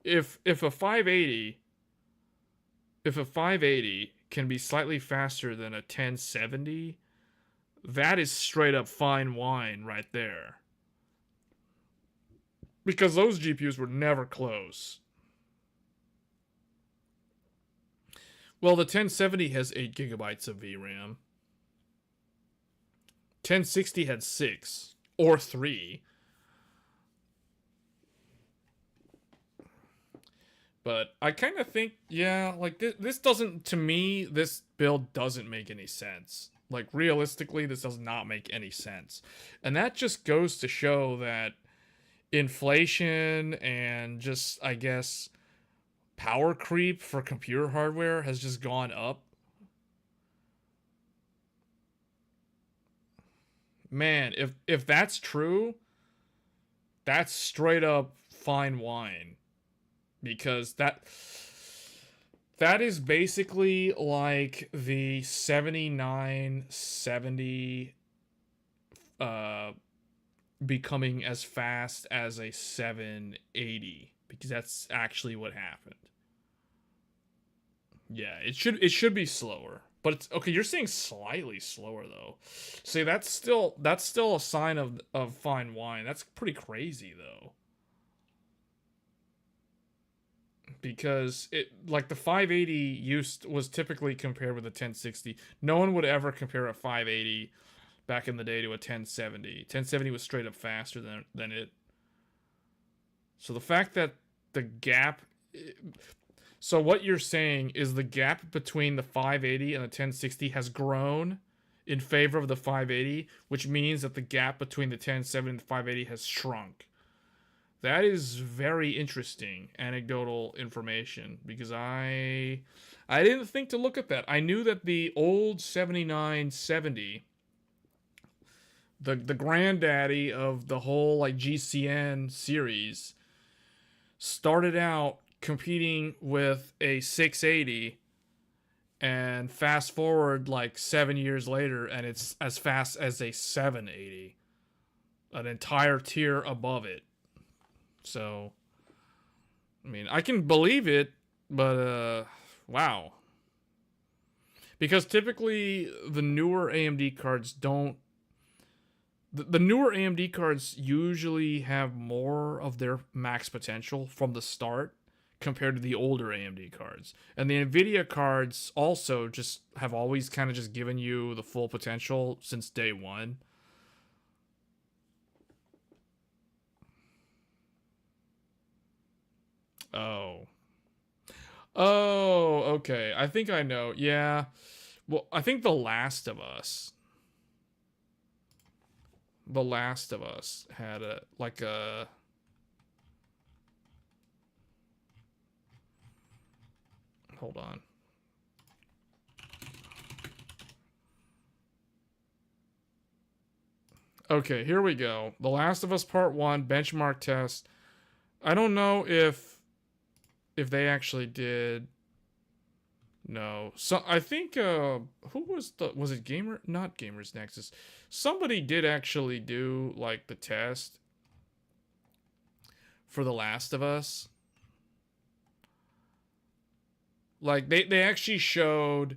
If a 580 can be slightly faster than a 1070, that is straight up fine wine right there. Because those GPUs were never close. Well, the 1070 has 8 gigabytes of VRAM. 1060 had 6 or 3. But I kind of think, yeah, like this doesn't, to me, this build doesn't make any sense. Like, realistically, this does not make any sense. And that just goes to show that inflation and just, I guess, power creep for computer hardware has just gone up. Man, if that's true, that's straight up fine wine. Because that is basically like the 7970 becoming as fast as a 780, because that's actually what happened. Yeah, it should be slower. But it's okay, you're saying slightly slower though. See, that's still a sign of fine wine. That's pretty crazy though. Because it, like, the 580 was typically compared with a 1060. No one would ever compare a 580 back in the day to a 1070. 1070 was straight up faster than it. So the fact that the gap, so what you're saying is the gap between the 580 and the 1060 has grown in favor of the 580, which means that the gap between the 1070 and the 580 has shrunk. That is very interesting anecdotal information because I didn't think to look at that. I knew that the old 7970, the granddaddy of the whole like GCN series, started out competing with a 680, and fast forward like 7 years later and it's as fast as a 780, an entire tier above it. So I mean, I can believe it, but wow. Because typically the newer AMD cards don't. The newer AMD cards usually have more of their max potential from the start compared to the older AMD cards. And the Nvidia cards also just have always kind of just given you the full potential since day one. Oh. Oh, okay. I think I know. Yeah. Well, I think The Last of Us. The Last of Us had a like a hold on. Okay, here we go. The Last of Us Part 1 benchmark test. I don't know if they actually did. No. So I think who was it Gamer, not Gamers Nexus. Somebody did actually do like the test for The Last of Us. Like they actually showed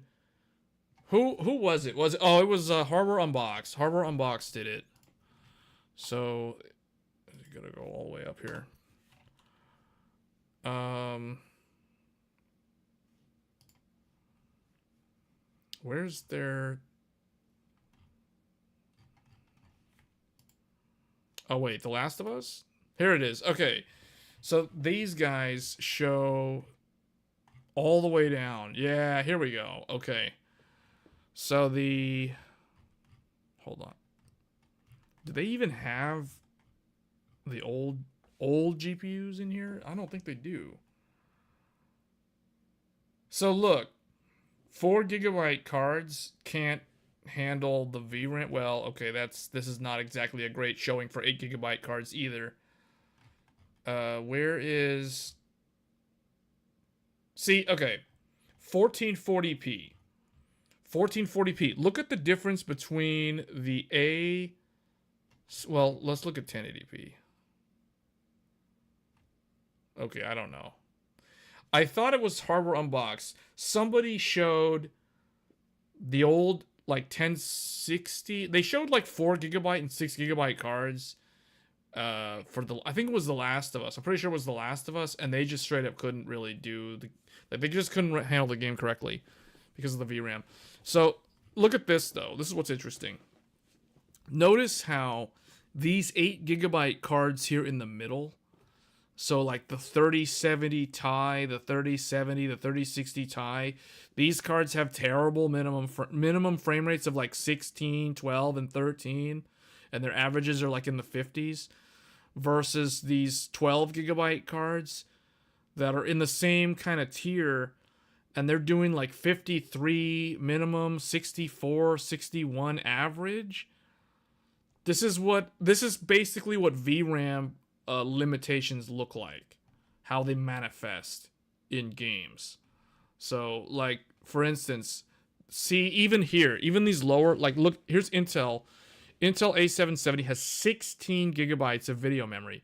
who was it? Was it, oh, it was Harbor Unboxed. Harbor Unboxed did it. So I gotta go all the way up here. Where's their... Oh, wait. The Last of Us? Here it is. Okay. So these guys show all the way down. Yeah, here we go. Okay. So the... Hold on. Do they even have the old GPUs in here? I don't think they do. So look. 4GB cards can't handle the VRAM. Well, okay, this is not exactly a great showing for 8GB cards either. Where is... See, okay. 1440p. 1440p. Look at the difference between the A... Well, let's look at 1080p. Okay, I don't know. I thought it was Harbor Unboxed. Somebody showed the old, like, 1060. They showed, like, 4GB and 6GB cards for the... I think it was The Last of Us. I'm pretty sure it was The Last of Us, and they just straight up couldn't really do... Like, they just couldn't handle the game correctly because of the VRAM. So, look at this, though. This is what's interesting. Notice how these 8GB cards here in the middle... So like the 3070 Ti, the 3070, the 3060 Ti, these cards have terrible minimum frame rates of like 16, 12, and 13, and their averages are like in the 50s, versus these 12GB cards that are in the same kind of tier, and they're doing like 53 minimum, 64, 61 average. This is basically what VRAM limitations look like, how they manifest in games. So, like, for instance, see, even here, even these lower, like, look, here's Intel A770 has 16GB of video memory,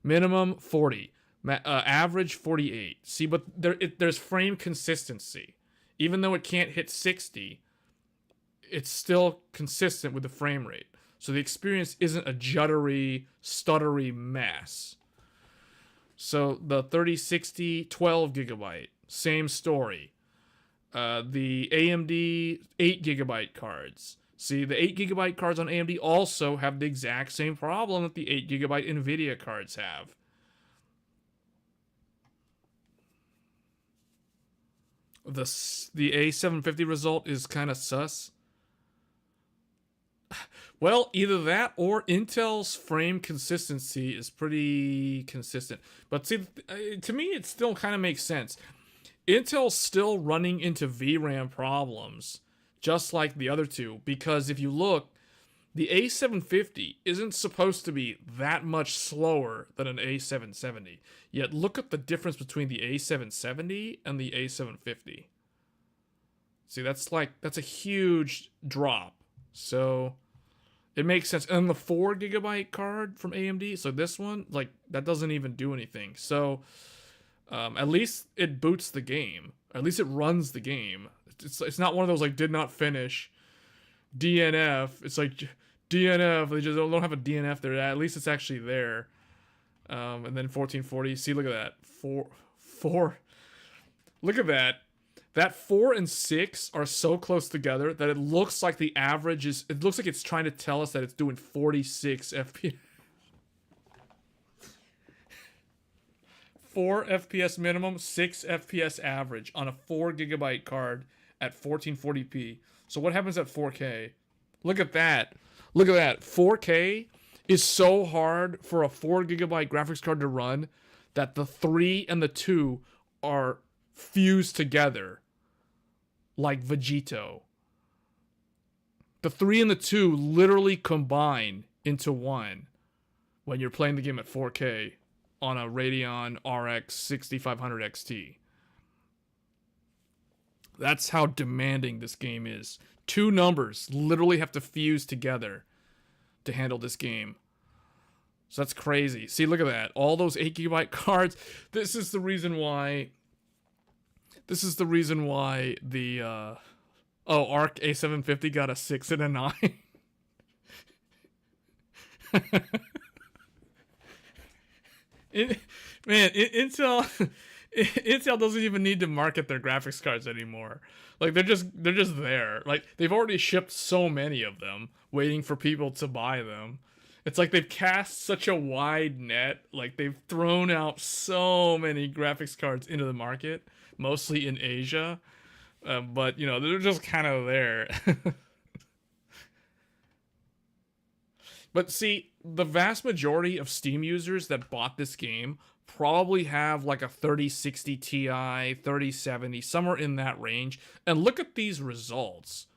minimum 40, average 48. See, but there's frame consistency. Even though it can't hit 60, it's still consistent with the frame rate. So the experience isn't a juddery, stuttery mess. So the 3060, 12GB, same story. The AMD 8GB cards. See, the 8GB cards on AMD also have the exact same problem that the 8GB Nvidia cards have. The A750 result is kind of sus. Well, either that or Intel's frame consistency is pretty consistent. But see, to me, it still kind of makes sense. Intel's still running into VRAM problems, just like the other two, because if you look, the A750 isn't supposed to be that much slower than an A770. Yet look at the difference between the A770 and the A750. See, that's a huge drop. So it makes sense. And the 4 GB card from AMD, so this one, like, that doesn't even do anything. So at least it boots the game. At least it runs the game. It's not one of those like did not finish DNF. It's like DNF. They just don't have a DNF there. At least it's actually there. And then 1440. See, look at that. Four. Look at that. That 4 and 6 are so close together that it looks like the average is. It looks like it's trying to tell us that it's doing 46 FPS. 4 FPS minimum, 6 FPS average on a 4 GB card at 1440p. So what happens at 4K? Look at that. Look at that. 4K is so hard for a 4 GB graphics card to run that the 3 and the 2 are fused together like Vegito. The 3 and the 2 literally combine into one when you're playing the game at 4K on a Radeon RX 6500 XT. That's how demanding this game is. Two numbers literally have to fuse together to handle this game. So that's crazy. See, look at that. All those 8 GB cards. This is the reason why the ARC A750 got a 6 and a 9. Intel doesn't even need to market their graphics cards anymore. Like they're just there. Like they've already shipped so many of them, waiting for people to buy them. It's like they've cast such a wide net. Like they've thrown out so many graphics cards into the market, mostly in Asia. But you know, they're just kind of there. But see, the vast majority of Steam users that bought this game probably have like a 3060 Ti, 3070, somewhere in that range. And look at these results.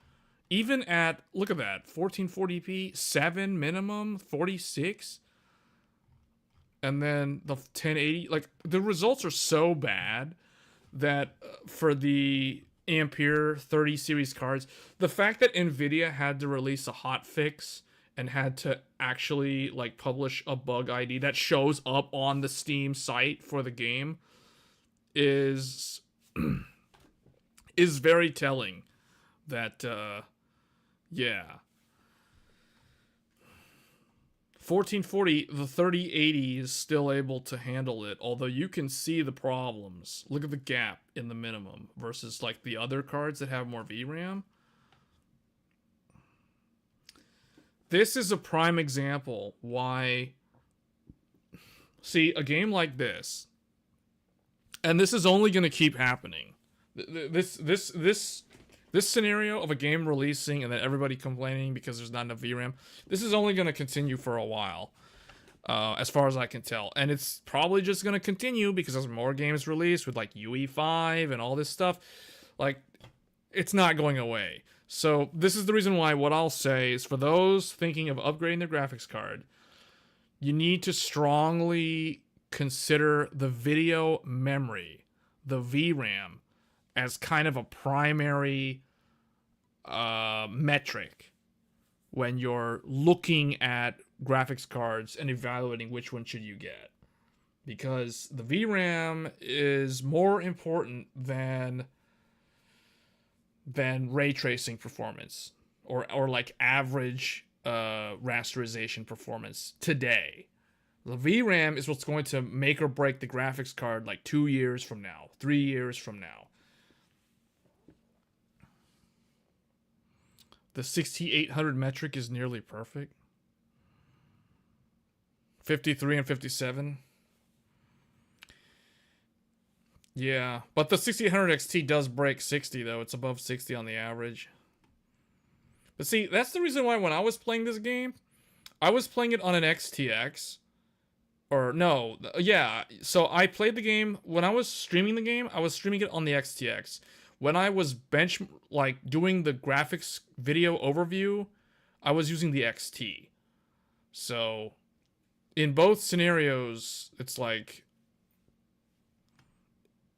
Even at, look at that, 1440p, 7 minimum, 46. And then the 1080, like the results are so bad that for the Ampere 30 series cards, the fact that Nvidia had to release a hot fix and had to actually like publish a bug ID that shows up on the Steam site for the game is is very telling that yeah, 1440, the 3080 is still able to handle it, although you can see the problems. Look at the gap in the minimum versus like the other cards that have more VRAM. This is a prime example why, see, a game like this, and this is only going to keep happening. This scenario of a game releasing and then everybody complaining because there's not enough VRAM, this is only going to continue for a while, as far as I can tell. And it's probably just going to continue because as more games release with like UE5 and all this stuff, like, it's not going away. So this is the reason why what I'll say is for those thinking of upgrading their graphics card, you need to strongly consider the video memory, the VRAM, as kind of a primary metric when you're looking at graphics cards and evaluating which one should you get. Because the VRAM is more important than ray tracing performance or like average rasterization performance today. The VRAM is what's going to make or break the graphics card like 2 years from now, 3 years from now. The 6800 metric is nearly perfect. 53 and 57. Yeah, but the 6800 XT does break 60 though. It's above 60 on the average. But see, that's the reason why when I was playing this game, I was playing it on an XTX. Or no, yeah. So I played the game when I was streaming the game. I was streaming it on the XTX. When I was doing the graphics video overview, I was using the XT. So in both scenarios, it's like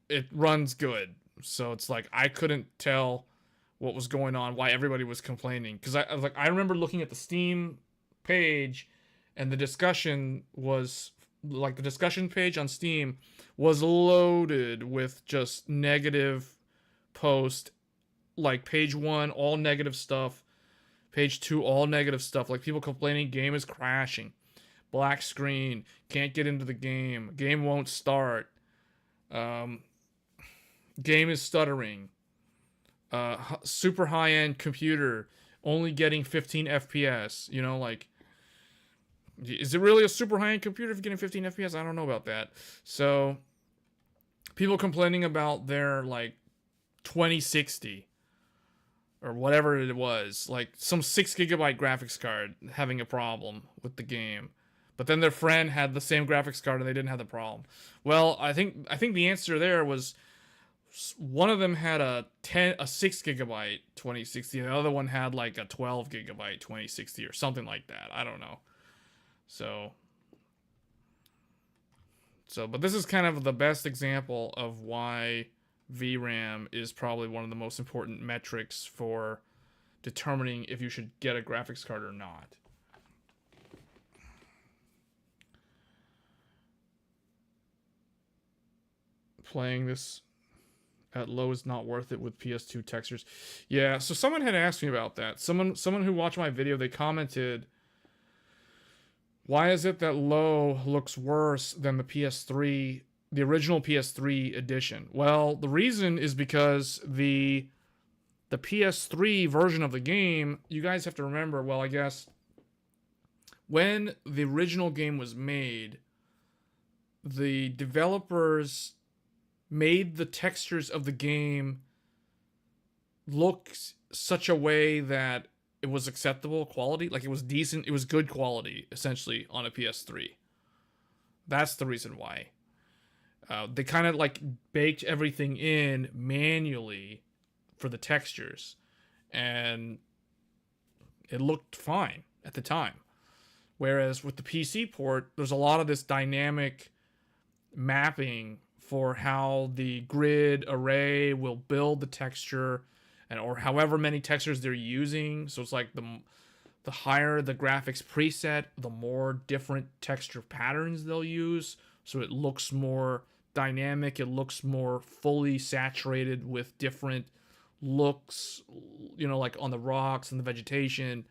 it runs good. So it's like I couldn't tell what was going on, why everybody was complaining. Because I remember looking at the Steam page, and the discussion was like the discussion page on Steam was loaded with just negative post. Like page 1, all negative stuff. Page 2, all negative stuff. Like people complaining, game is crashing, black screen, can't get into the game, game won't start, game is stuttering, super high-end computer, only getting 15 FPS. You know, like, is it really a super high-end computer if you're getting 15 FPS? I don't know about that. So, people complaining about their, like, 2060 or whatever it was, like some 6GB graphics card having a problem with the game. But then their friend had the same graphics card and they didn't have the problem. Well, I think the answer there was one of them had a 6GB 2060, and the other one had like a 12GB 2060 or something like that. I don't know. So but this is kind of the best example of why VRAM is probably one of the most important metrics for determining if you should get a graphics card or not. Playing this at low is not worth it with PS2 textures. Yeah, so someone had asked me about that. Someone who watched my video, they commented, why is it that low looks worse than the PS3, the original PS3 edition? Well, the reason is because the PS3 version of the game, you guys have to remember, well, I guess, when the original game was made, the developers made the textures of the game look such a way that it was acceptable quality, like it was decent, it was good quality, essentially, on a PS3. That's the reason why. They kind of like baked everything in manually for the textures, and it looked fine at the time. Whereas with the PC port, there's a lot of this dynamic mapping for how the grid array will build the texture, and or however many textures they're using. So it's like the higher the graphics preset, the more different texture patterns they'll use. So it looks more dynamic, it looks more fully saturated with different looks, you know, like on the rocks and the vegetation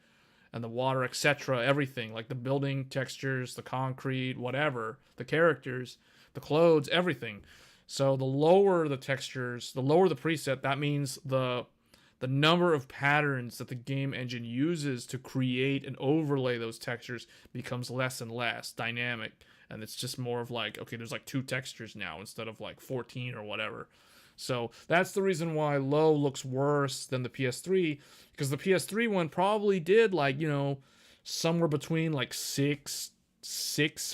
and the water, etc. Everything, like the building textures, the concrete, whatever, the characters, the clothes, everything. So the lower the textures, the lower the preset, that means the number of patterns that the game engine uses to create and overlay those textures becomes less and less dynamic. And it's just more of like, okay, there's like 2 textures now instead of like 14 or whatever. So that's the reason why low looks worse than the PS3, because the PS3 one probably did like, you know, somewhere between like 6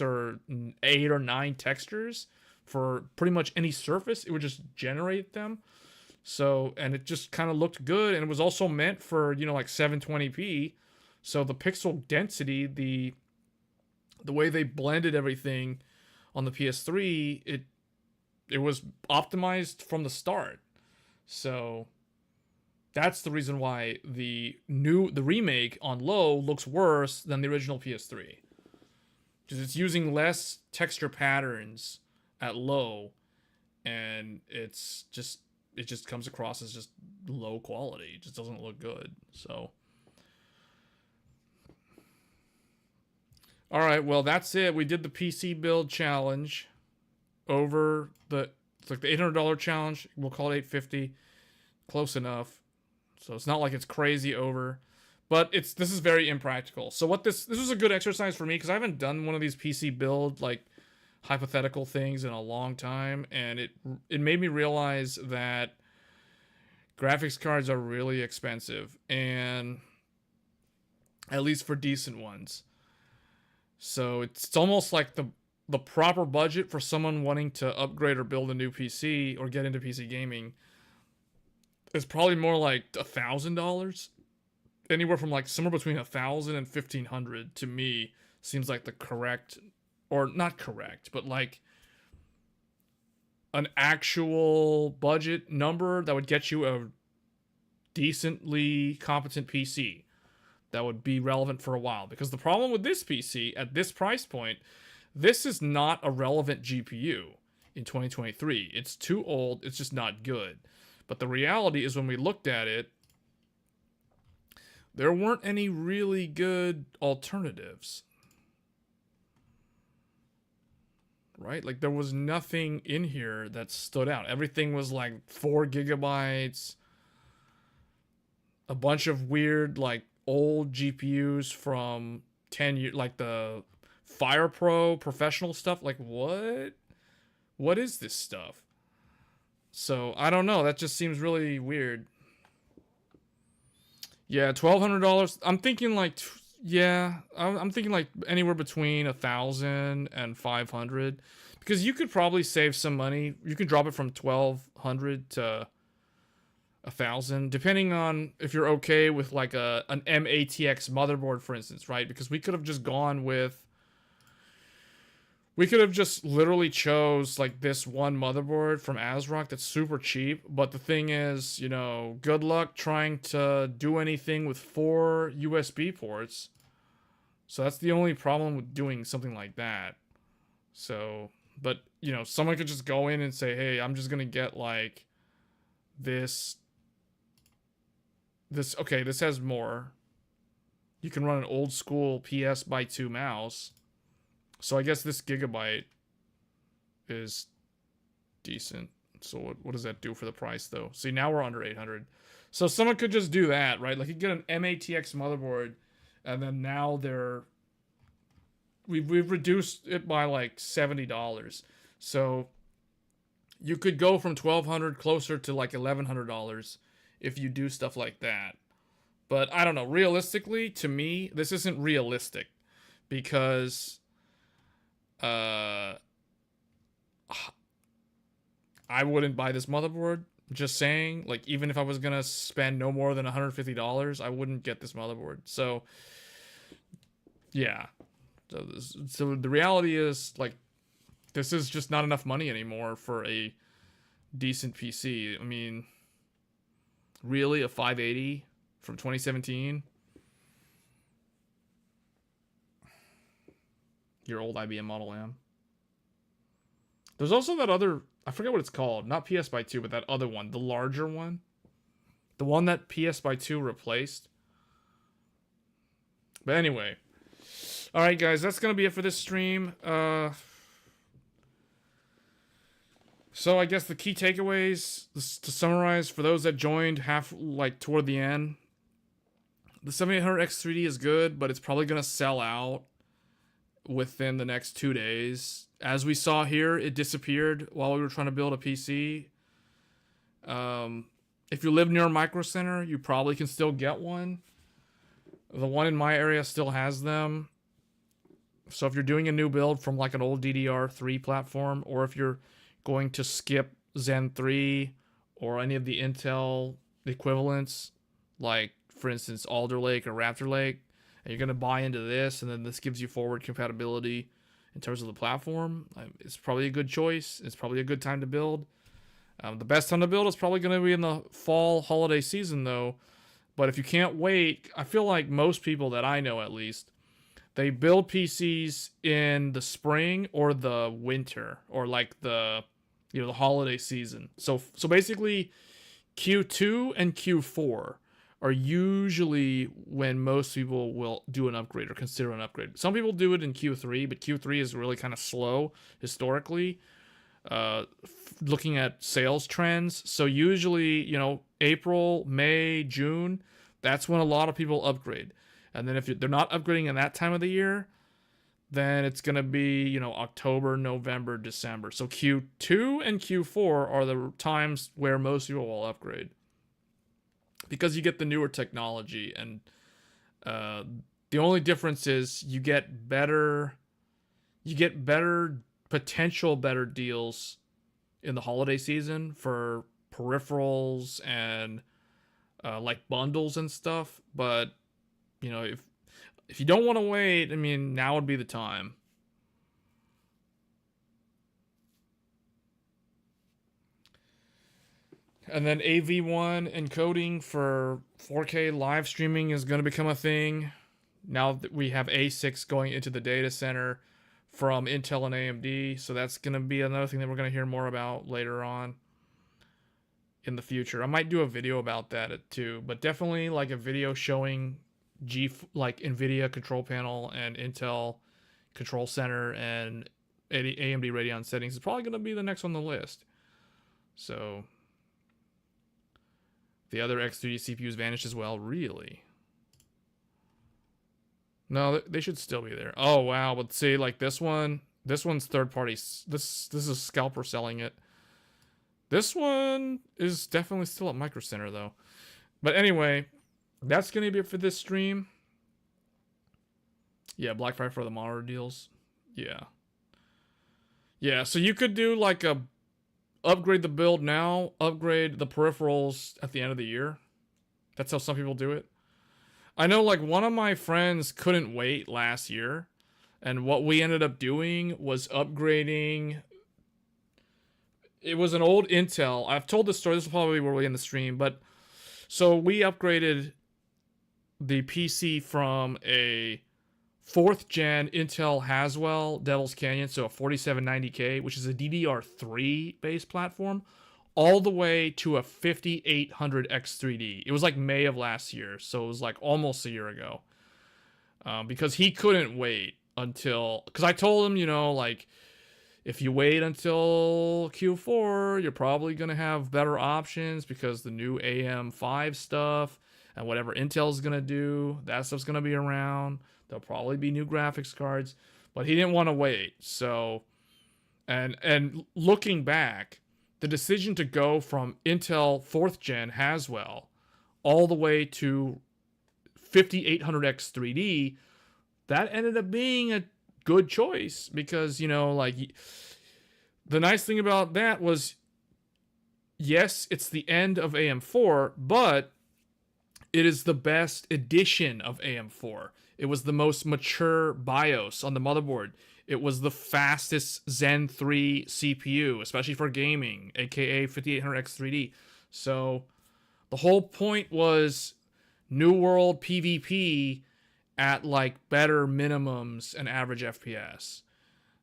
or 8 or 9 textures for pretty much any surface. It would just generate them. So, and it just kind of looked good, and it was also meant for, you know, like 720p. So the pixel density, the way they blended everything on the PS3, it was optimized from the start. So that's the reason why the remake on low looks worse than the original PS3. Because it's using less texture patterns at low, and it just comes across as just low quality. It just doesn't look good. So, all right, well, that's it. We did the PC build challenge over it's like the $800 challenge. We'll call it $850. Close enough. So it's not like it's crazy over, but this is very impractical. So what this was a good exercise for me, because I haven't done one of these PC build like hypothetical things in a long time, and it made me realize that graphics cards are really expensive, and at least for decent ones. So it's almost like the proper budget for someone wanting to upgrade or build a new PC or get into PC gaming is probably more like $1,000. Anywhere from like somewhere between 1,000 and 1,500 to me seems like the correct, or not correct, but like an actual budget number that would get you a decently competent PC that would be relevant for a while. Because the problem with this PC at this price point, this is not a relevant GPU in 2023. It's too old, it's just not good. But the reality is when we looked at it, there weren't any really good alternatives. Right? Like there was nothing in here that stood out. Everything was like 4 gigabytes, a bunch of weird like old GPUs from 10 years, like the Fire Pro professional stuff. Like what is this stuff? So I don't know, that just seems really weird. Yeah, $1,200. I'm thinking like, yeah, I'm thinking like anywhere between 1,000 and 500, because you could probably save some money. You can drop it from 1,200 to 1,000, depending on if you're okay with like an MATX motherboard, for instance, right? Because we could have just gone with, we could have just literally chose like this one motherboard from ASRock that's super cheap. But the thing is, you know, good luck trying to do anything with 4 USB ports. So that's the only problem with doing something like that. So, but you know, someone could just go in and say, hey, I'm just going to get like this, okay, this has more. You can run an old school PS by 2 mouse. So I guess this gigabyte is decent. So what does that do for the price though? See, now we're under 800. So someone could just do that, right? Like you get an MATX motherboard, and then now we've reduced it by like $70. So you could go from $1,200 closer to like $1,100 if you do stuff like that. But I don't know. Realistically, to me, this isn't realistic because I wouldn't buy this motherboard. Just saying, like, even if I was gonna spend no more than $150, I wouldn't get this motherboard. So, yeah. So the reality is, like, this is just not enough money anymore for a decent PC. I mean, really, a 580 from 2017? Your old IBM Model M. There's also that other, I forget what it's called, not PS by 2, but that other one, the larger one, the one that PS by 2 replaced. But anyway, all right, guys, that's gonna be it for this stream. So I guess the key takeaways to summarize for those that joined toward the end, the 7800X3D is good, but it's probably gonna sell out within the next 2 days. As we saw here, it disappeared while we were trying to build a PC. If you live near a micro center, you probably can still get one. The one in my area still has them. So if you're doing a new build from like an old DDR3 platform, or if you're going to skip Zen 3 or any of the Intel equivalents, like for instance Alder Lake or Raptor Lake, and you're going to buy into this, and then this gives you forward compatibility in terms of the platform, it's probably a good choice. It's probably a good time to build. The best time to build is probably going to be in the fall holiday season, though. But if you can't wait, I feel like most people that I know, at least, they build PCs in the spring or the winter, or like the holiday season. So basically, Q2 and Q4 are usually when most people will do an upgrade or consider an upgrade. Some people do it in Q3, but Q3 is really kind of slow historically, looking at sales trends. So usually, April, May, June, that's when a lot of people upgrade. And then if they're not upgrading in that time of the year, then it's going to be, October, November, December. So Q2 and Q4 are the times where most people will upgrade, because you get the newer technology, and The only difference is you get better potential better deals in the holiday season for peripherals and like bundles and stuff. But you know, if you don't want to wait, I mean, now would be the time. And then AV1 encoding for 4K live streaming is going to become a thing. Now that we have ASICs going into the data center from Intel and AMD. So that's going to be another thing that we're going to hear more about later on in the future. I might do a video about that too, but definitely like a video showing like NVIDIA control panel and Intel control center and AMD Radeon settings is probably going to be the next on the list. So the other X3D CPUs vanished as well, really? No, they should still be there. Oh wow, but see, like this one's third party. This is Scalper selling it. This one is definitely still at Micro Center though. But anyway, that's gonna be it for this stream. Yeah, Black Friday for the monitor deals. Yeah. Yeah, so you could do like a upgrade the build now, upgrade the peripherals at the end of the year. That's how some people do it. I know like one of my friends couldn't wait last year, and what we ended up doing was upgrading. It was an old Intel. I've told this story. This is probably where we end the stream, but so we upgraded the PC from a 4th gen Intel Haswell Devil's Canyon, so a 4790K, which is a DDR3 based platform, all the way to a 5800 X3D. It was like May of last year, so it was like almost a year ago. Because he couldn't wait until, because I told him, you know, like if you wait until Q4, you're probably gonna have better options because the new AM5 stuff and whatever Intel's gonna do, that stuff's gonna be around. There'll probably be new graphics cards, but he didn't want to wait. So, and looking back, the decision to go from Intel 4th gen Haswell all the way to 5800X3D, that ended up being a good choice because, you know, like the nice thing about that was, yes, it's the end of AM4, but it is the best edition of AM4. It was the most mature BIOS on the motherboard. It was the fastest Zen 3 CPU, especially for gaming, aka 5800X3D. So the whole point was New World PvP at like better minimums and average FPS,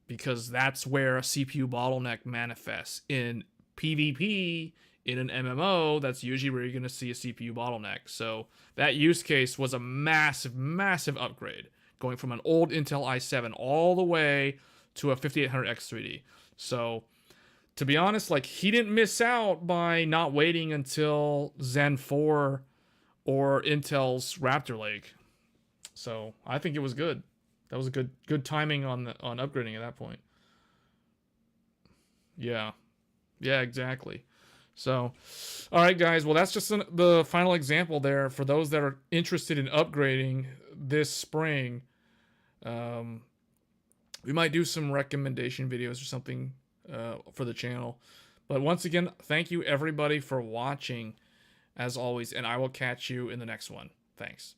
because that's where a CPU bottleneck manifests. In PvP, in an MMO, that's usually where you're going to see a CPU bottleneck. So that use case was a massive, massive upgrade, going from an old Intel i7 all the way to a 5800X3D. So to be honest, like he didn't miss out by not waiting until Zen 4 or Intel's Raptor Lake. So I think it was good. That was a good timing on upgrading at that point. Yeah. Yeah, exactly. So, all right, guys. Well, that's just the final example there for those that are interested in upgrading this spring. We might do some recommendation videos or something for the channel. But once again, thank you everybody for watching, as always, and I will catch you in the next one. Thanks.